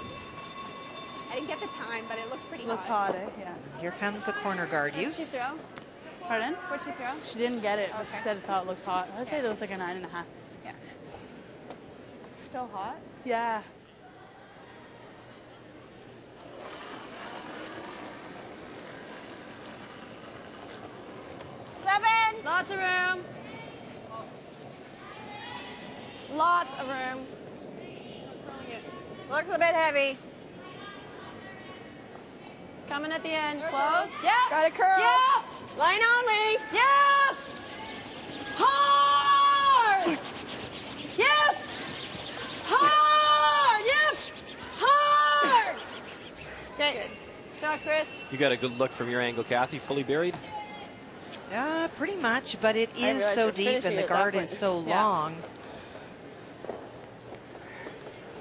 I didn't get the time, but it looked pretty Looks hot, eh? Yeah. Here comes the corner guard What'd she use. throw? Pardon? What'd she throw? She didn't get it, but she said it thought it looked hot. I'd say it was like a 9.5. Yeah. Still hot? Yeah. Lots of room. Lots of room. Looks a bit heavy. It's coming at the end. Close. Yeah. Got a curl. Yeah. Line only. Yeah. Hard. Yep. Hard. Yep. Hard. Okay. Shot, Chris. You got a good look from your angle, Kathy. Fully buried? Pretty much, but it is so deep and the guard is so long.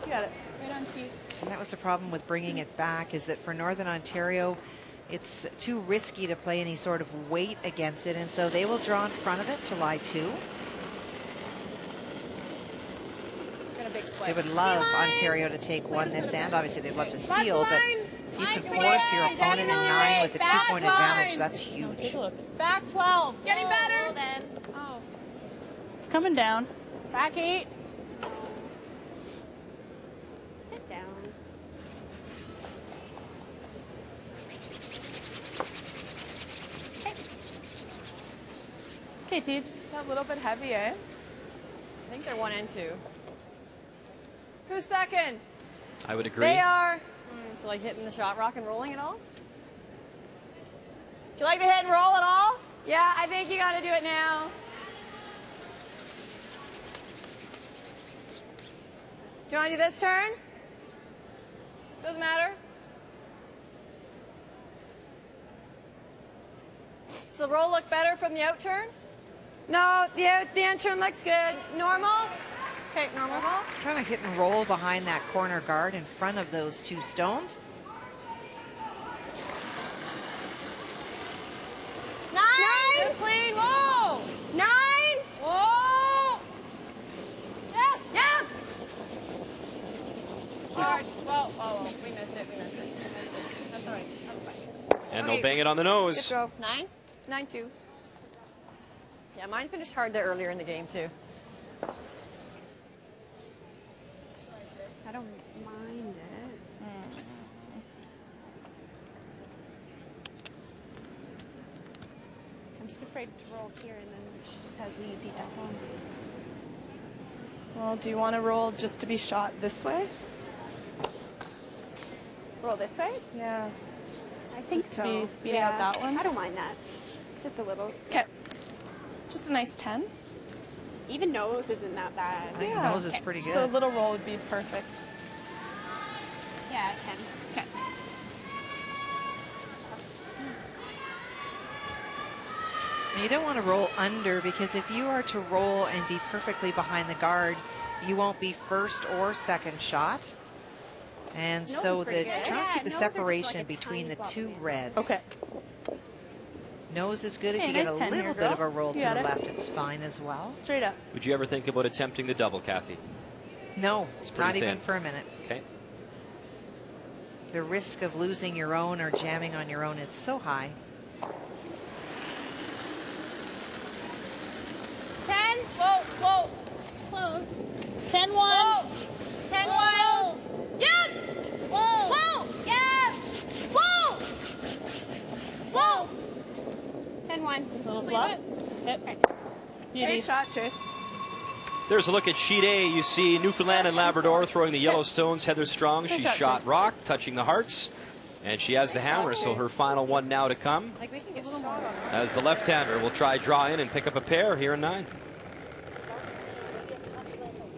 You got it. Right on two. And that was the problem with bringing it back, is that for Northern Ontario, it's too risky to play any sort of weight against it, and so they will draw in front of it to lie 2. Got a big split. They would love Ontario to take 1 this end. Obviously, they'd love to steal, but if you can force your opponent in 9 with a 2-point advantage, that's huge. Take a look. Back 12. Getting better. Then. Oh. It's coming down. Back 8. Sit down. Okay, Teej. It's a little bit heavy, eh? I think they're 1 and 2. Who's second? I would agree. They are. Do you like hitting the shot rock and rolling at all? Do you like the hit and roll at all? Yeah, I think you got to do it now. Do you want to do this turn? Doesn't matter. Does the roll look better from the out turn? No, the out turn looks good. Normal? Okay, normal. Trying to hit and roll behind that corner guard in front of those 2 stones. 9. Just clean. Whoa. 9. Whoa. Yes. Yeah. Hard. Whoa. We missed it. That's all right. That's fine. And they'll bang it on the nose. Good throw. 9. 9-2. Yeah, mine finished hard there earlier in the game too. I don't mind it. I'm just afraid to roll here and then she just has the easy double. Well, do you want to roll just to be shot this way? Roll this way? Yeah. I think Just so. to be beating out that one? I don't mind that. Just a little. Okay. Just a nice 10. Even nose isn't that bad. I think nose is pretty good. So a little roll would be perfect. Yeah, 10. Okay. You don't want to roll under, because if you are to roll and be perfectly behind the guard, you won't be first or second shot. And Nose so is pretty the good. trying to keep the nose are just separation like a between the tiny 2 blob of reds. Okay. Nose is good. Okay, If you get nice a 10 little here, bit of girl. a roll to You got the it. left, it's fine as well. Straight up. Would you ever think about attempting the double, Kathy? No, not even thin. for a minute. Okay. The risk of losing your own or jamming on your own is so high. 10. Whoa, whoa. Close. 10-1. 10-1. Yep. Whoa. Whoa. Yep. Whoa. Whoa. 10-1. Little flop. Yep. Great shot, Chase. There's a look at sheet A. You see Newfoundland and Labrador throwing the yellow stones. Heather Strong, she shot rock, touching the hearts. And she has the hammer, so her final one now to come. Like we should get a little more on this. As the left-hander will try draw in and pick up a pair here in 9.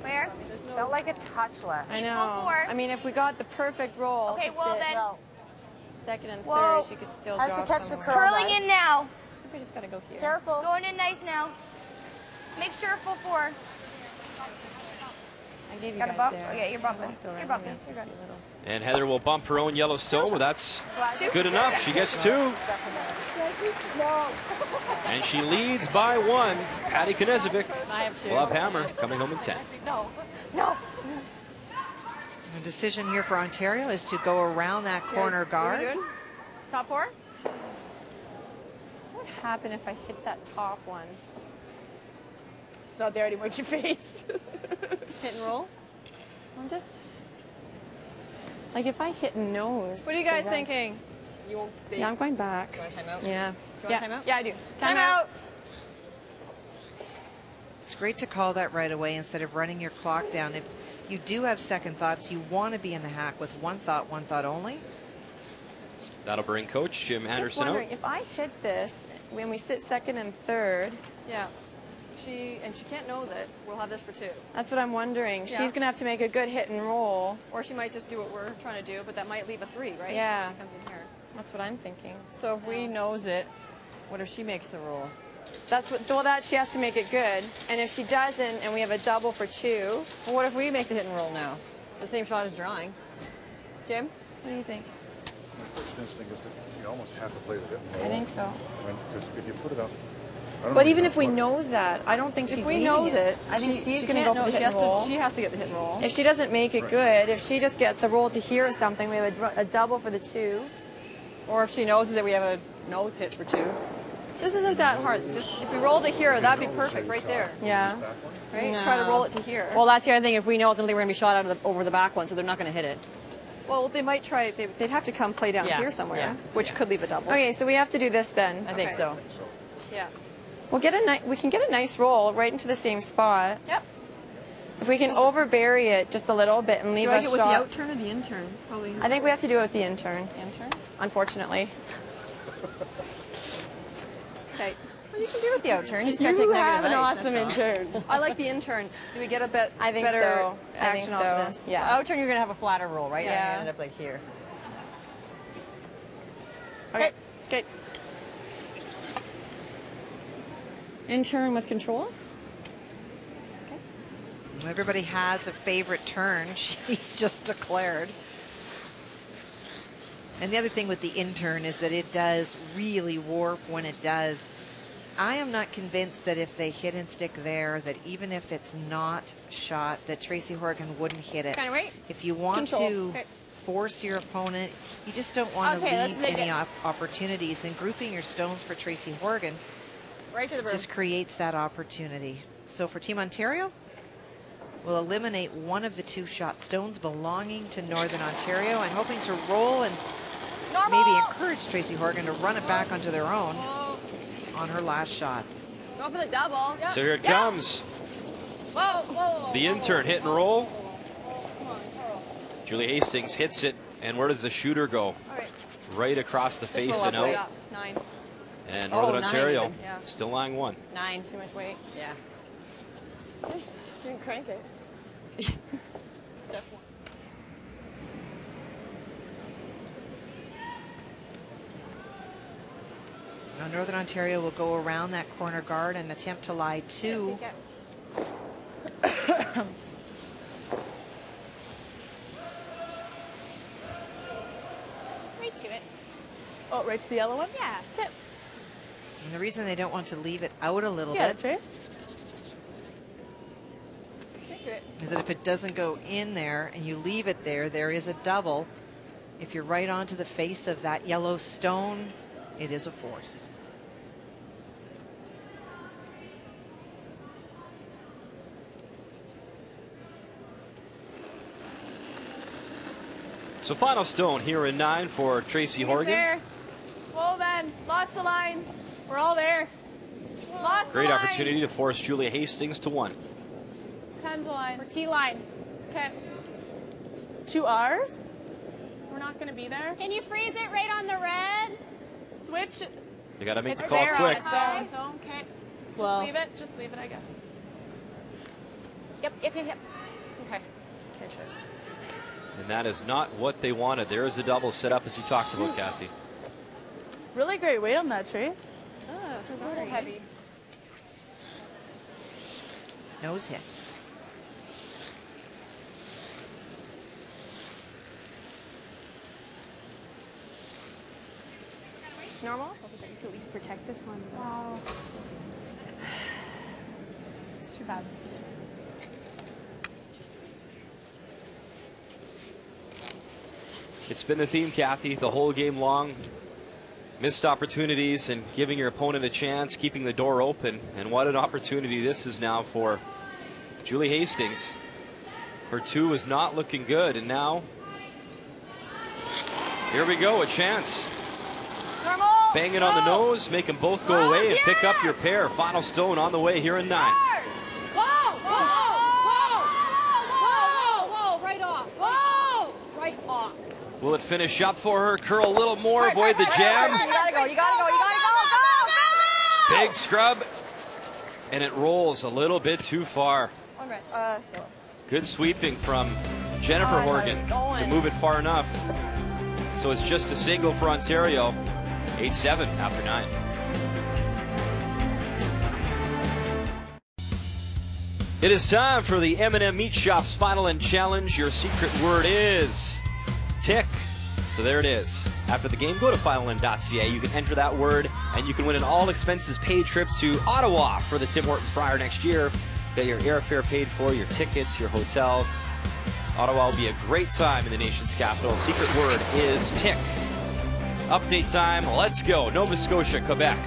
Where? Felt like a touch left. I know. 4. I mean, if we got the perfect roll Okay, to well sit then. second and Whoa. third, she could still Has draw to catch the somewhere. curl. Curling in now. I think we just got to go here. Careful. Going in nice now. Make sure full 4. I gave you Got a guys bump? there. Oh, yeah, you're bumping. Bumped over. You're bumping. Yeah, just You're a good. little. And Heather will bump her own yellow stone. Well, that's good enough. She gets 2. No. And she leads by 1. Patty Knezevic I have 2. will have hammer coming home in 10. No. No. The decision here for Ontario is to go around that corner guard. Top 4? What would happen if I hit that top one? It's not there anymore. It's your face. Hit and roll. I'm just like if I hit nose. What are you guys thinking? You won't Yeah, I'm going back. Do you want timeout? Yeah. Do you want timeout? Yeah, I do. Time out. It's great to call that right away instead of running your clock down. If you do have second thoughts, you want to be in the hack with one thought only. That'll bring Coach Jim Just Anderson out. wondering if I hit this when we sit second and third. Yeah. She can't nose it. We'll have this for 2. That's what I'm wondering. Yeah. She's gonna have to make a good hit and roll. Or she might just do what we're trying to do, but that might leave a 3, right? Yeah. If it comes in here. That's what I'm thinking. So if we nose it, what if she makes the roll? That's what. Well, that she has to make it good. And if she doesn't, and we have a double for 2. Well, what if we make the hit and roll now? It's the same shot as drawing. Jim? What do you think? My first instinct is that you almost have to play the hit and roll. I think so. I mean, because if you put it up. I don't But know even if if we you nose that, I don't think If she's we leading nose it, I think she's she going to can't go for nose. the hit and roll. She has to get the hit and roll. If she doesn't make it good, if she just gets a roll to here or something, we have a double for the 2. Or if she noses it, we have a nose hit for 2. This isn't that hard. Just if we rolled it here, that'd be perfect right there. Yeah. Right? No. Try to roll it to here. Well, that's the other thing. If we know it's only we're going to be shot out of over the back one, so they're not going to hit it. Well, they might try. They'd have to come play down Yeah. here somewhere, Yeah. which could leave a double. Okay, so we have to do this then. I think so. Yeah. We'll get we can get a nice roll right into the same spot. Yep. If we can overbury it just a little bit and leave Do I a get shot. with the outturn or the intern? Probably. I think we have to do it with the intern. Intern? Unfortunately. Okay. Well, you can do it with the outturn. You just You gotta take have negative an ice, awesome that's all. intern. I like the intern. Do we get a bit I think better so. I think action so. off this? Yeah. Outturn, you're going to have a flatter roll, right? Yeah. You're going to end up like here. Okay. Okay. Intern with control. Everybody has a favorite turn. She's just declared. And the other thing with the intern is that it does really warp when it does. I am not convinced that if they hit and stick there, that even if it's not shot, that Tracy Horgan wouldn't hit it. Kind of right. If you want Control. to Okay. force your opponent, you just don't want Okay, to let's leave make any it. opportunities. And grouping your stones for Tracy Horgan Right to the broom. just creates that opportunity. So for Team Ontario, we'll eliminate one of the 2 shot stones belonging to Northern Ontario and hoping to roll and maybe encourage Tracy Horgan to run it back onto their own on her last shot. Go for the double. So here it comes. Whoa, whoa. The intern hit and roll. Julie Hastings hits it. And where does the shooter go? All right. Right across the face and Right out. up. 9. And Oh, Northern 9 Ontario even, yeah. still lying 1. 9. Too much weight. Yeah. Didn't crank it. Step 1. Now Northern Ontario will go around that corner guard and attempt to lie 2. Right to it. Oh, right to the yellow one? Yeah. Okay. And the reason they don't want to leave it out a little Yeah, bit Trace. Right to it. is that if it doesn't go in there and you leave it there, there is a double. If you're right onto the face of that yellow stone, it is a force. So final stone here in 9 for Tracy Horgan. There. Well then, lots of line. We're all there. Lots Great of line. opportunity to force Julie Hastings to 1. 10's a line. Or T line. Okay. 2 R's? We're not going to be there. Can you freeze it right on the red? Switch. You got to make It's the call there quick. on its own. Okay. Well. Just leave it, I guess. Yep. Okay. Okay, Trace. And that is not what they wanted. There is the double set up as you talked about, Kathy. Really great weight on that, Trace. Oh, it's a little heavy. Nose hits. Normal? I think you could at least protect this one. Oh. It's too bad. It's been the theme, Kathy, the whole game long. Missed opportunities and giving your opponent a chance, keeping the door open. And what an opportunity this is now for Julie Hastings. Her 2 is not looking good, and now here we go, a chance. Normal. Bang it on the nose, make them both go away and pick up your pair. Final stone on the way here in 9. Whoa! Whoa! Whoa! Whoa! Whoa! Right off. Whoa! Right off. Will it finish up for her? Curl a little more, avoid the jam. You gotta go, you gotta go, you gotta go, go! Big scrub, and it rolls a little bit too far. All right. Good sweeping from Jennifer Horgan to move it far enough. So it's just a single for Ontario. 8-7 after 9. It is time for the M&M Meat Shop's Final End Challenge. Your secret word is tick. So there it is. After the game, go to finalend.ca. You can enter that word, and you can win an all-expenses-paid trip to Ottawa for the Tim Hortons Prior next year. Get your airfare paid for, your tickets, your hotel. Ottawa will be a great time in the nation's capital. Secret word is tick. Update time. Let's go. Nova Scotia, Quebec.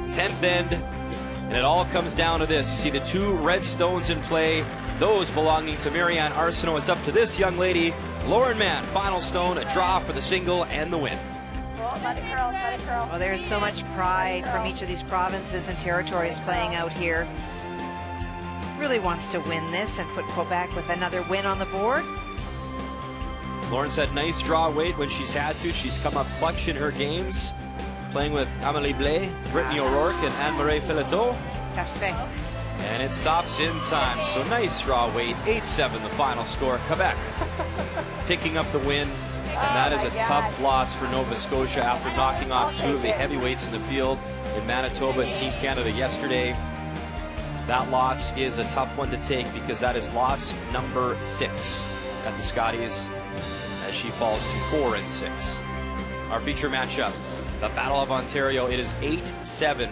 10th end. And it all comes down to this. You see the 2 red stones in play. Those belonging to Marianne Arsenault. It's up to this young lady, Lauren Mann. Final stone, a draw for the single and the win. Let it curl, let it curl. Well, there's so much pride from each of these provinces and territories playing out here. Really wants to win this and put Quebec with another win on the board. Lauren's had nice draw weight when she's had to. She's come up clutch in her games, playing with Amélie Blais, Brittany O'Rourke, and Anne-Marie Fileteau. Parfait. And it stops in time. So nice draw weight. 8-7 the final score. Quebec picking up the win. And that is a tough loss for Nova Scotia after knocking off 2 of the heavyweights in the field in Manitoba and Team Canada yesterday. That loss is a tough one to take because that is loss number 6 at the Scotties as she falls to 4-6. Our feature matchup, the Battle of Ontario. It is 8-7.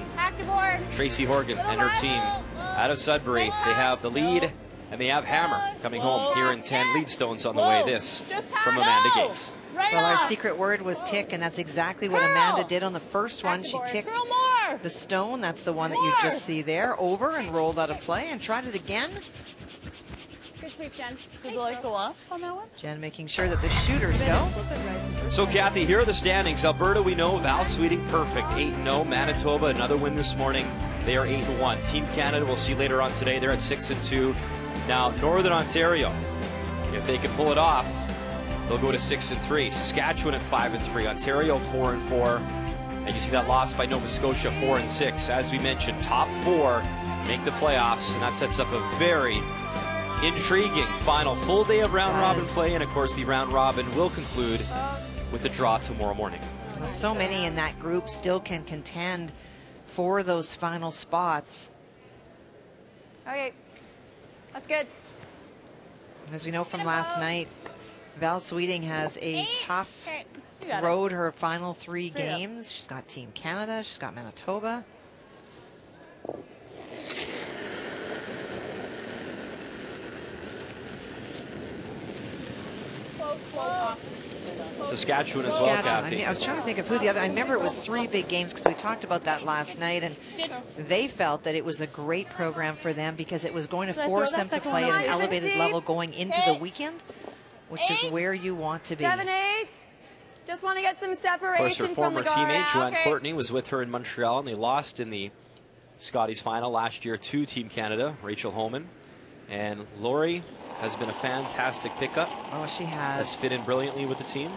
Tracy Horgan and her team out of Sudbury. They have the lead and they have Hammer coming home here in 10. Lead stones on the way. This from Amanda Gates. Well, our secret word was tick, and that's exactly what Amanda did on the first one. She ticked the stone. That's the one that you just see there. Over and rolled out of play and tried it again. Good sweep, Jen. Did the light go off on that one? Jen making sure that the shooters go. So, Kathy, here are the standings. Alberta, we know, Val Sweeting, perfect. 8-0. Manitoba, another win this morning. They are 8-1. Team Canada, we'll see later on today. They're at 6-2. Now, Northern Ontario, if they can pull it off, they'll go to 6-3. Saskatchewan at 5-3. Ontario 4-4. And you see that loss by Nova Scotia 4-6. As we mentioned, top 4 make the playoffs, and that sets up a very intriguing final full day of round robin play. And of course, the round robin will conclude with the draw tomorrow morning. Well, so many in that group still can contend for those final spots. Okay, that's good. As we know from last night, Val Sweeting has a tough road her final 3 games. She's got Team Canada, she's got Manitoba. Saskatchewan as well, Kathy. I was trying to think of who the other. I remember it was 3 big games because we talked about that last night, and they felt that it was a great program for them because it was going to force them to play at an elevated level going into the weekend, which is where you want to be. 7-8. Just want to get some separation. Of course, her former teammate, Joanne Courtney, was with her in Montreal, and they lost in the Scotties final last year to Team Canada, Rachel Homan. And Lori has been a fantastic pickup. Oh, she has. Has fit in brilliantly with the team.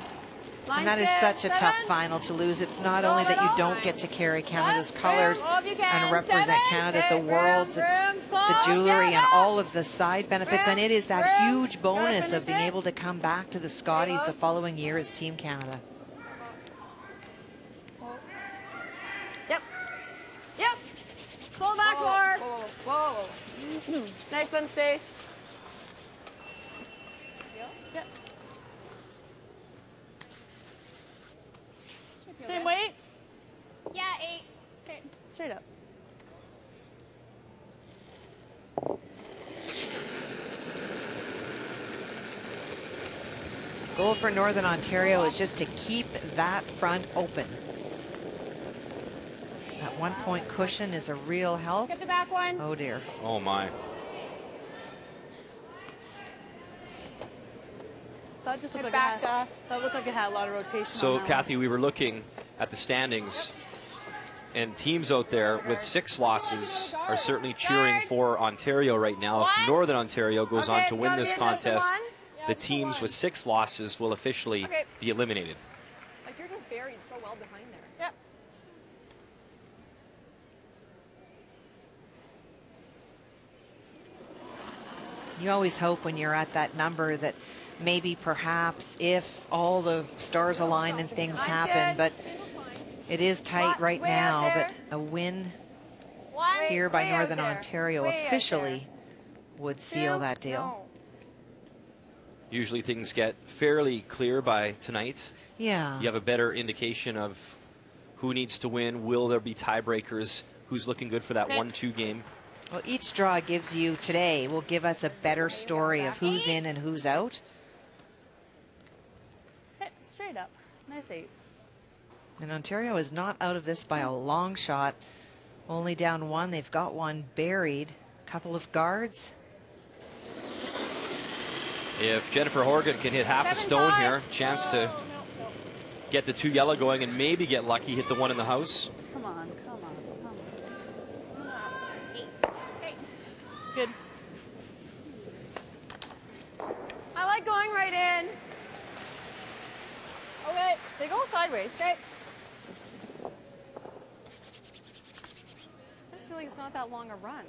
And that is such a tough final to lose. It's not only that you don't get to carry Canada's colors and represent Canada at the Worlds, it's the jewelry and all of the side benefits, and it is that huge bonus of being able to come back to the Scotties the following year as Team Canada. Yep. Yep. Pull back more. Whoa. Nice one, Stace. Yep. Same weight? Yeah, 8. Okay. Straight up. Goal for Northern Ontario is just to keep that front open. That 1-point cushion is a real help. Get the back one. Oh dear. Oh my. That just looked like backed that looked like it had a lot of rotation. So, on that Kathy, we were looking at the standings, and teams out there with 6 losses are certainly cheering for Ontario right now. If Northern Ontario goes on to win this contest, the teams with 6 losses will officially be eliminated. Like, you're just buried so well behind there. Yep. You always hope when you're at that number that maybe perhaps if all the stars align and things happen, but it is tight right now, but a win here by Northern Ontario officially would seal that deal. Usually things get fairly clear by tonight. Yeah. You have a better indication of who needs to win. Will there be tiebreakers? Who's looking good for that 1-2 game? Well, each draw gives you today will give us a better story of who's in and who's out. Hit straight up. Nice 8. And Ontario is not out of this by a long shot. Only down 1. They've got one buried. A couple of guards. If Jennifer Horgan can hit half a stone here, chance to get the 2 yellow going and maybe get lucky, hit the 1 in the house. Come on, come on, come on. It's good. I like going right in. Okay. They go sideways. Okay. I just feel like it's not that long a run.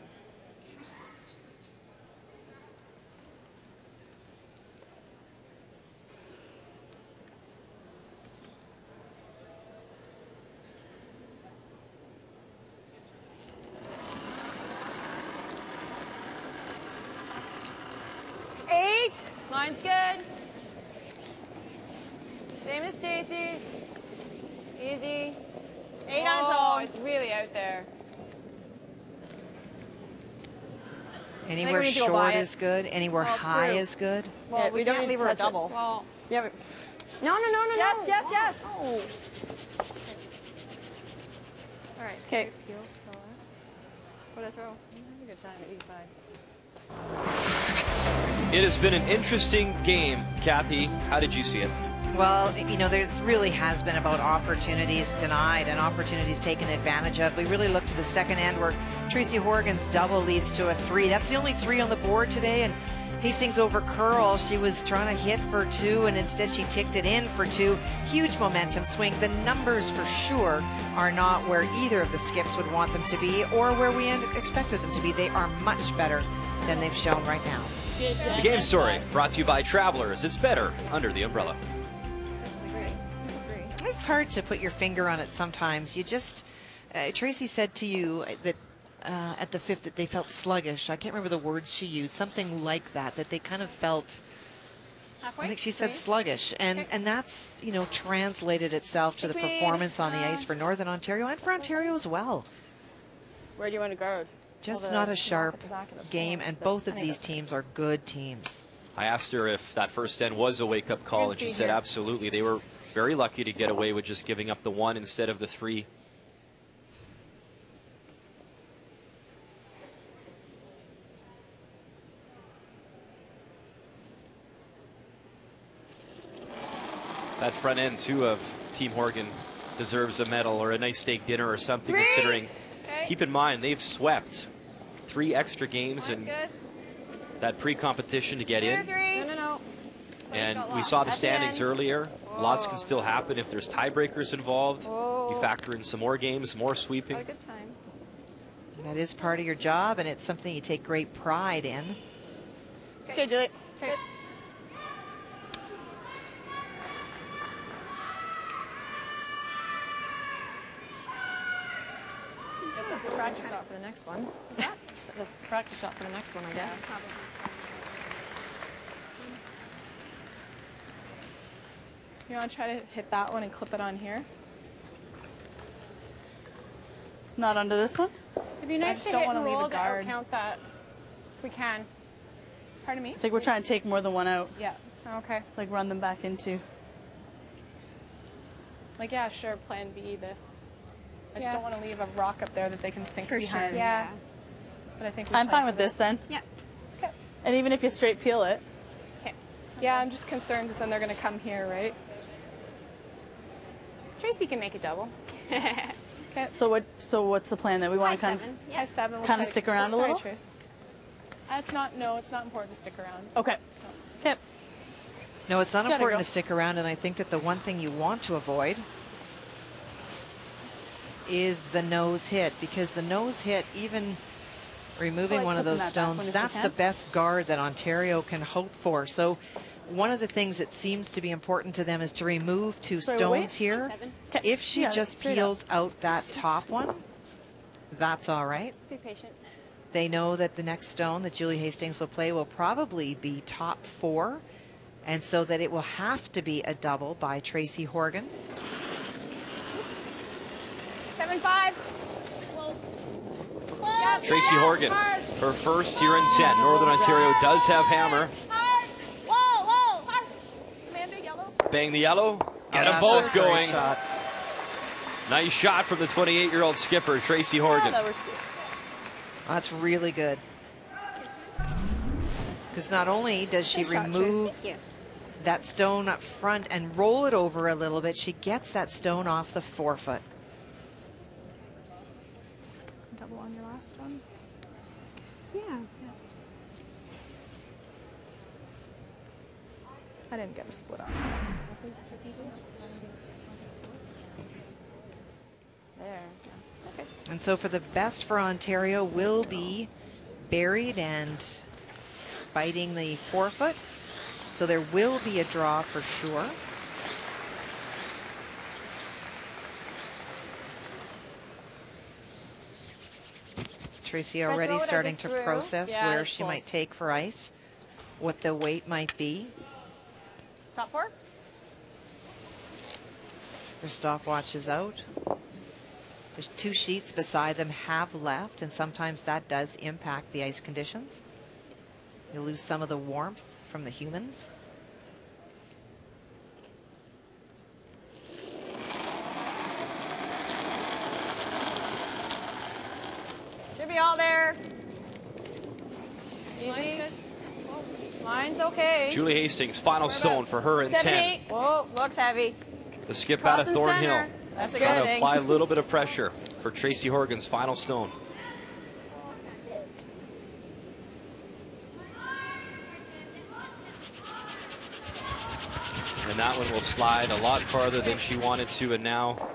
Line's good. Same as Stacy's. Easy. 8 on zone. It's really out there. Anywhere short is good. Anywhere high is good. Well, we don't leave her a double. Well, yeah, but no. Yes, yes, yes. Oh. All right. Okay. Peel still up. What did I throw? A good time at 85. It has been an interesting game. Kathy, how did you see it? Well, you know, there's really has been about opportunities denied and opportunities taken advantage of. We really look to the second end where Tracy Horgan's double leads to a 3. That's the only 3 on the board today, and Hastings over Curl. She was trying to hit for 2, and instead she ticked it in for 2. Huge momentum swing. The numbers for sure are not where either of the skips would want them to be or where we expected them to be. They are much better than they've shown right now. The game story brought to you by Travelers. It's better under the umbrella. It's hard to put your finger on it sometimes. You just, Tracy said to you that at the 5th that they felt sluggish. I can't remember the words she used, something like that, that they kind of felt, I think she said sluggish. And that's, you know, translated itself to the performance on the ice for Northern Ontario and for Ontario as well. Where do you want to guard? Just not a sharp game, and both of these teams are good teams. I asked her if that first end was a wake-up call, and she said absolutely. They were very lucky to get away with just giving up the 1 instead of the 3. That front end, too, of Team Horgan deserves a medal or a nice steak dinner or something, considering, keep in mind, they've swept 3 extra games in that pre-competition to get in. And we saw the standings earlier. Lots can still happen if there's tiebreakers involved. You factor in some more games, more sweeping. Had a good time. That is part of your job, and it's something you take great pride in. Okay, Julie. Okay. Guess that's the practice shot for the next one. Set the practice shot for the next one, I guess. You want to try to hit that one and clip it on here? Not onto this one? It'd be nice to hit and roll to outcount that, if we can. Pardon me? I think we're trying to take more than one out. Yeah. Okay. Like run them back into. Like, yeah, sure, plan B, this. I just don't want to leave a rock up there that they can sink behind. Sure. Yeah. But I think I'm fine with this then. Yeah. Okay. And even if you straight peel it. Okay. Yeah, I'm just concerned because then they're going to come here, right? Tracy can make a double. Okay. So what's the plan then? We want to kind High 7. We'll kind of try- stick around a sorry, little? Trace. It's not important to stick around. Okay. Okay. No, it's not Gotta important go. to stick around, and I think that the one thing you want to avoid is the nose hit, because the nose hit, even removing one of those stones, that's the best guard that Ontario can hope for. So one of the things that seems to be important to them is to remove 2 stones here. If she just peels out that top one, that's all right. Let's be patient. They know that the next stone that Julie Hastings will play will probably be top 4, and so that it will have to be a double by Tracy Horgan. 7-5. Tracy Horgan, her first here in 10. Northern Ontario does have hammer. Amanda, yellow. Bang the yellow. Get them that's both a great going. shot. Nice shot from the 28-year-old skipper, Tracy Horgan. That's really good. Because not only does she remove that stone up front and roll it over a little bit, she gets that stone off the forefoot. Double on your last one. Yeah. I didn't get a split on. There. Okay. And so for the best for Ontario will be buried and biting the forefoot. So there will be a draw for sure. Tracy already starting to process where she might take for ice, what the weight might be. Top 4? Their stopwatch is out. There's 2 sheets beside them have left, and sometimes that does impact the ice conditions. You lose some of the warmth from the humans. Should be all there. Easy. Mine's okay. Julie Hastings, final stone for her in 10. Whoa, looks heavy. The skip out of Crossing Thornhill. center. That's a Trying good to thing. apply a little bit of pressure for Tracy Horgan's final stone. And that one will slide a lot farther than she wanted to, and now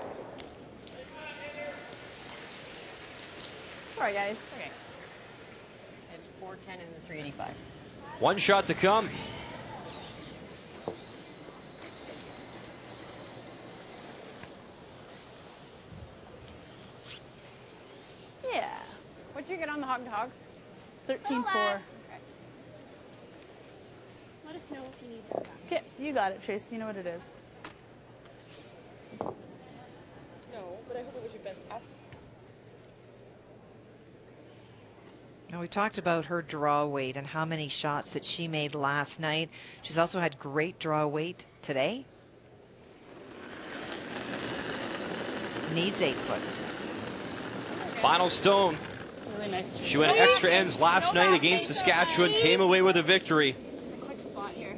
Sorry, guys. Okay. And 410 and the 385. one shot to come. Yeah. What'd you get on the hog to hog? 13-4. Let us know if you need that. Okay, you got it, Trace. You know what it is. No, but I hope it was your best. Now, we talked about her draw weight and how many shots that she made last night. She's also had great draw weight today. Needs 8 foot. Final stone. Really nice. She went extra ends last night against Saskatchewan, came away with a victory. It's a quick spot here.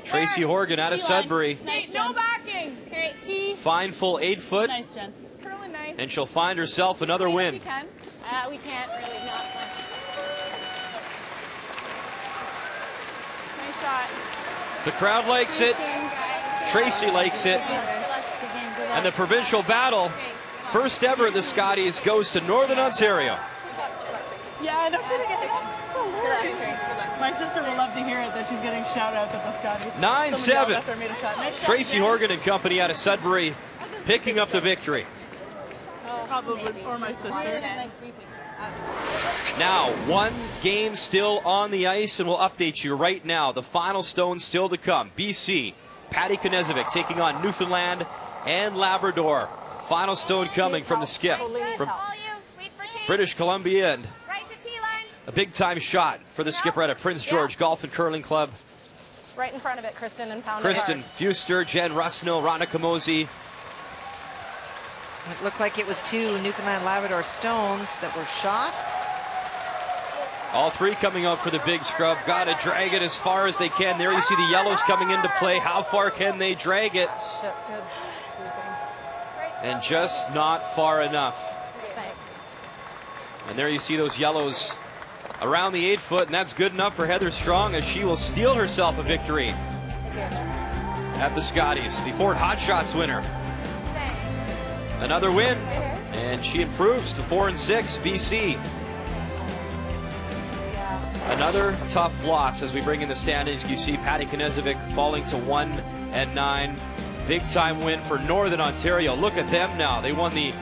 Tracy Horgan out of Sudbury. Nice, no backing. Okay, T. Fine full 8 foot. Nice, Jen. It's curling nice. And she'll find herself another win. We can't really, not much. Nice shot. The crowd likes it. Tracy likes it. And the provincial battle, first ever at the Scotties, goes to Northern Ontario. Yeah, no kidding. My sister will love to hear it that she's getting shout outs at the Scotties. 9-7. Nice Tracy Horgan and company out of Sudbury picking up the victory. Probably, or my sister. Now, one game still on the ice, and we'll update you right now. The final stone still to come. BC, Patty Knezevic taking on Newfoundland and Labrador. Final stone coming from the skip from British Columbia, and a big-time shot for the skipper at a Prince George Golf and Curling Club. Right in front of it, Kristen and Pound. Kristen Fuster, Jen Rusnell, Rana Kamosi. It looked like it was 2 Newfoundland Labrador stones that were shot. All 3 coming out for the big scrub. Got to drag it as far as they can. There you see the yellows coming into play. How far can they drag it? And just not far enough. Thanks. And there you see those yellows around the 8 foot, and that's good enough for Heather Strong, as she will steal herself a victory at the Scotties. The Fort Hot Shots winner. Another win, and she improves to 4-6. BC. Another tough loss as we bring in the standings. You see Patty Knezevic falling to 1-9. Big time win for Northern Ontario. Look at them now. They won the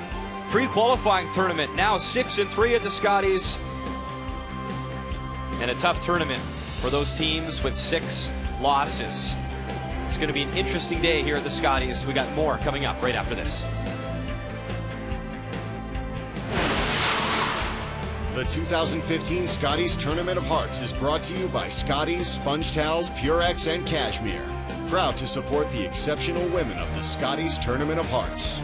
pre-qualifying tournament. Now 6-3 at the Scotties. And a tough tournament for those teams with 6 losses. It's going to be an interesting day here at the Scotties. We got more coming up right after this. The 2015 Scotties Tournament of Hearts is brought to you by Scotties, Sponge Towels, Purex, and Cashmere. Proud to support the exceptional women of the Scotties Tournament of Hearts.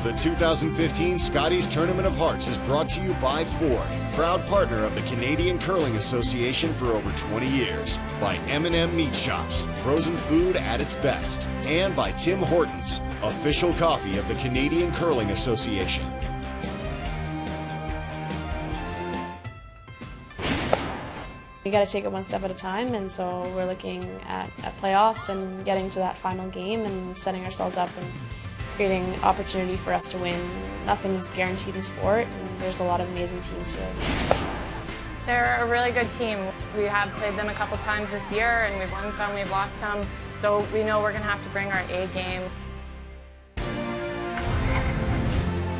The 2015 Scotties Tournament of Hearts is brought to you by Ford, proud partner of the Canadian Curling Association for over 20 years, by M&M Meat Shops, frozen food at its best, and by Tim Hortons, official coffee of the Canadian Curling Association. You got to take it one step at a time, and so we're looking at playoffs and getting to that final game and setting ourselves up and creating opportunity for us to win. Nothing's guaranteed in sport, and there's a lot of amazing teams here. They're a really good team. We have played them a couple times this year, and we've won some, we've lost some, so we know we're going to have to bring our A game.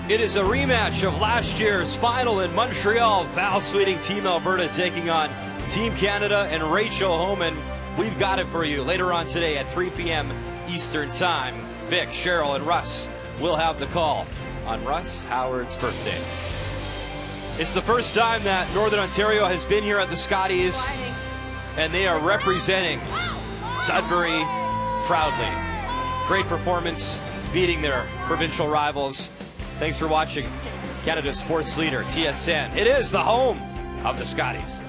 It is a rematch of last year's final in Montreal. Val Sweeting, Team Alberta taking on Team Canada and Rachel Homan. We've got it for you later on today at 3 p.m. Eastern Time. Vic, Cheryl, and Russ will have the call on Russ Howard's birthday. It's the first time that Northern Ontario has been here at the Scotties, and they are representing Sudbury proudly. Great performance, beating their provincial rivals. Thanks for watching Canada's sports leader, TSN. It is the home of the Scotties.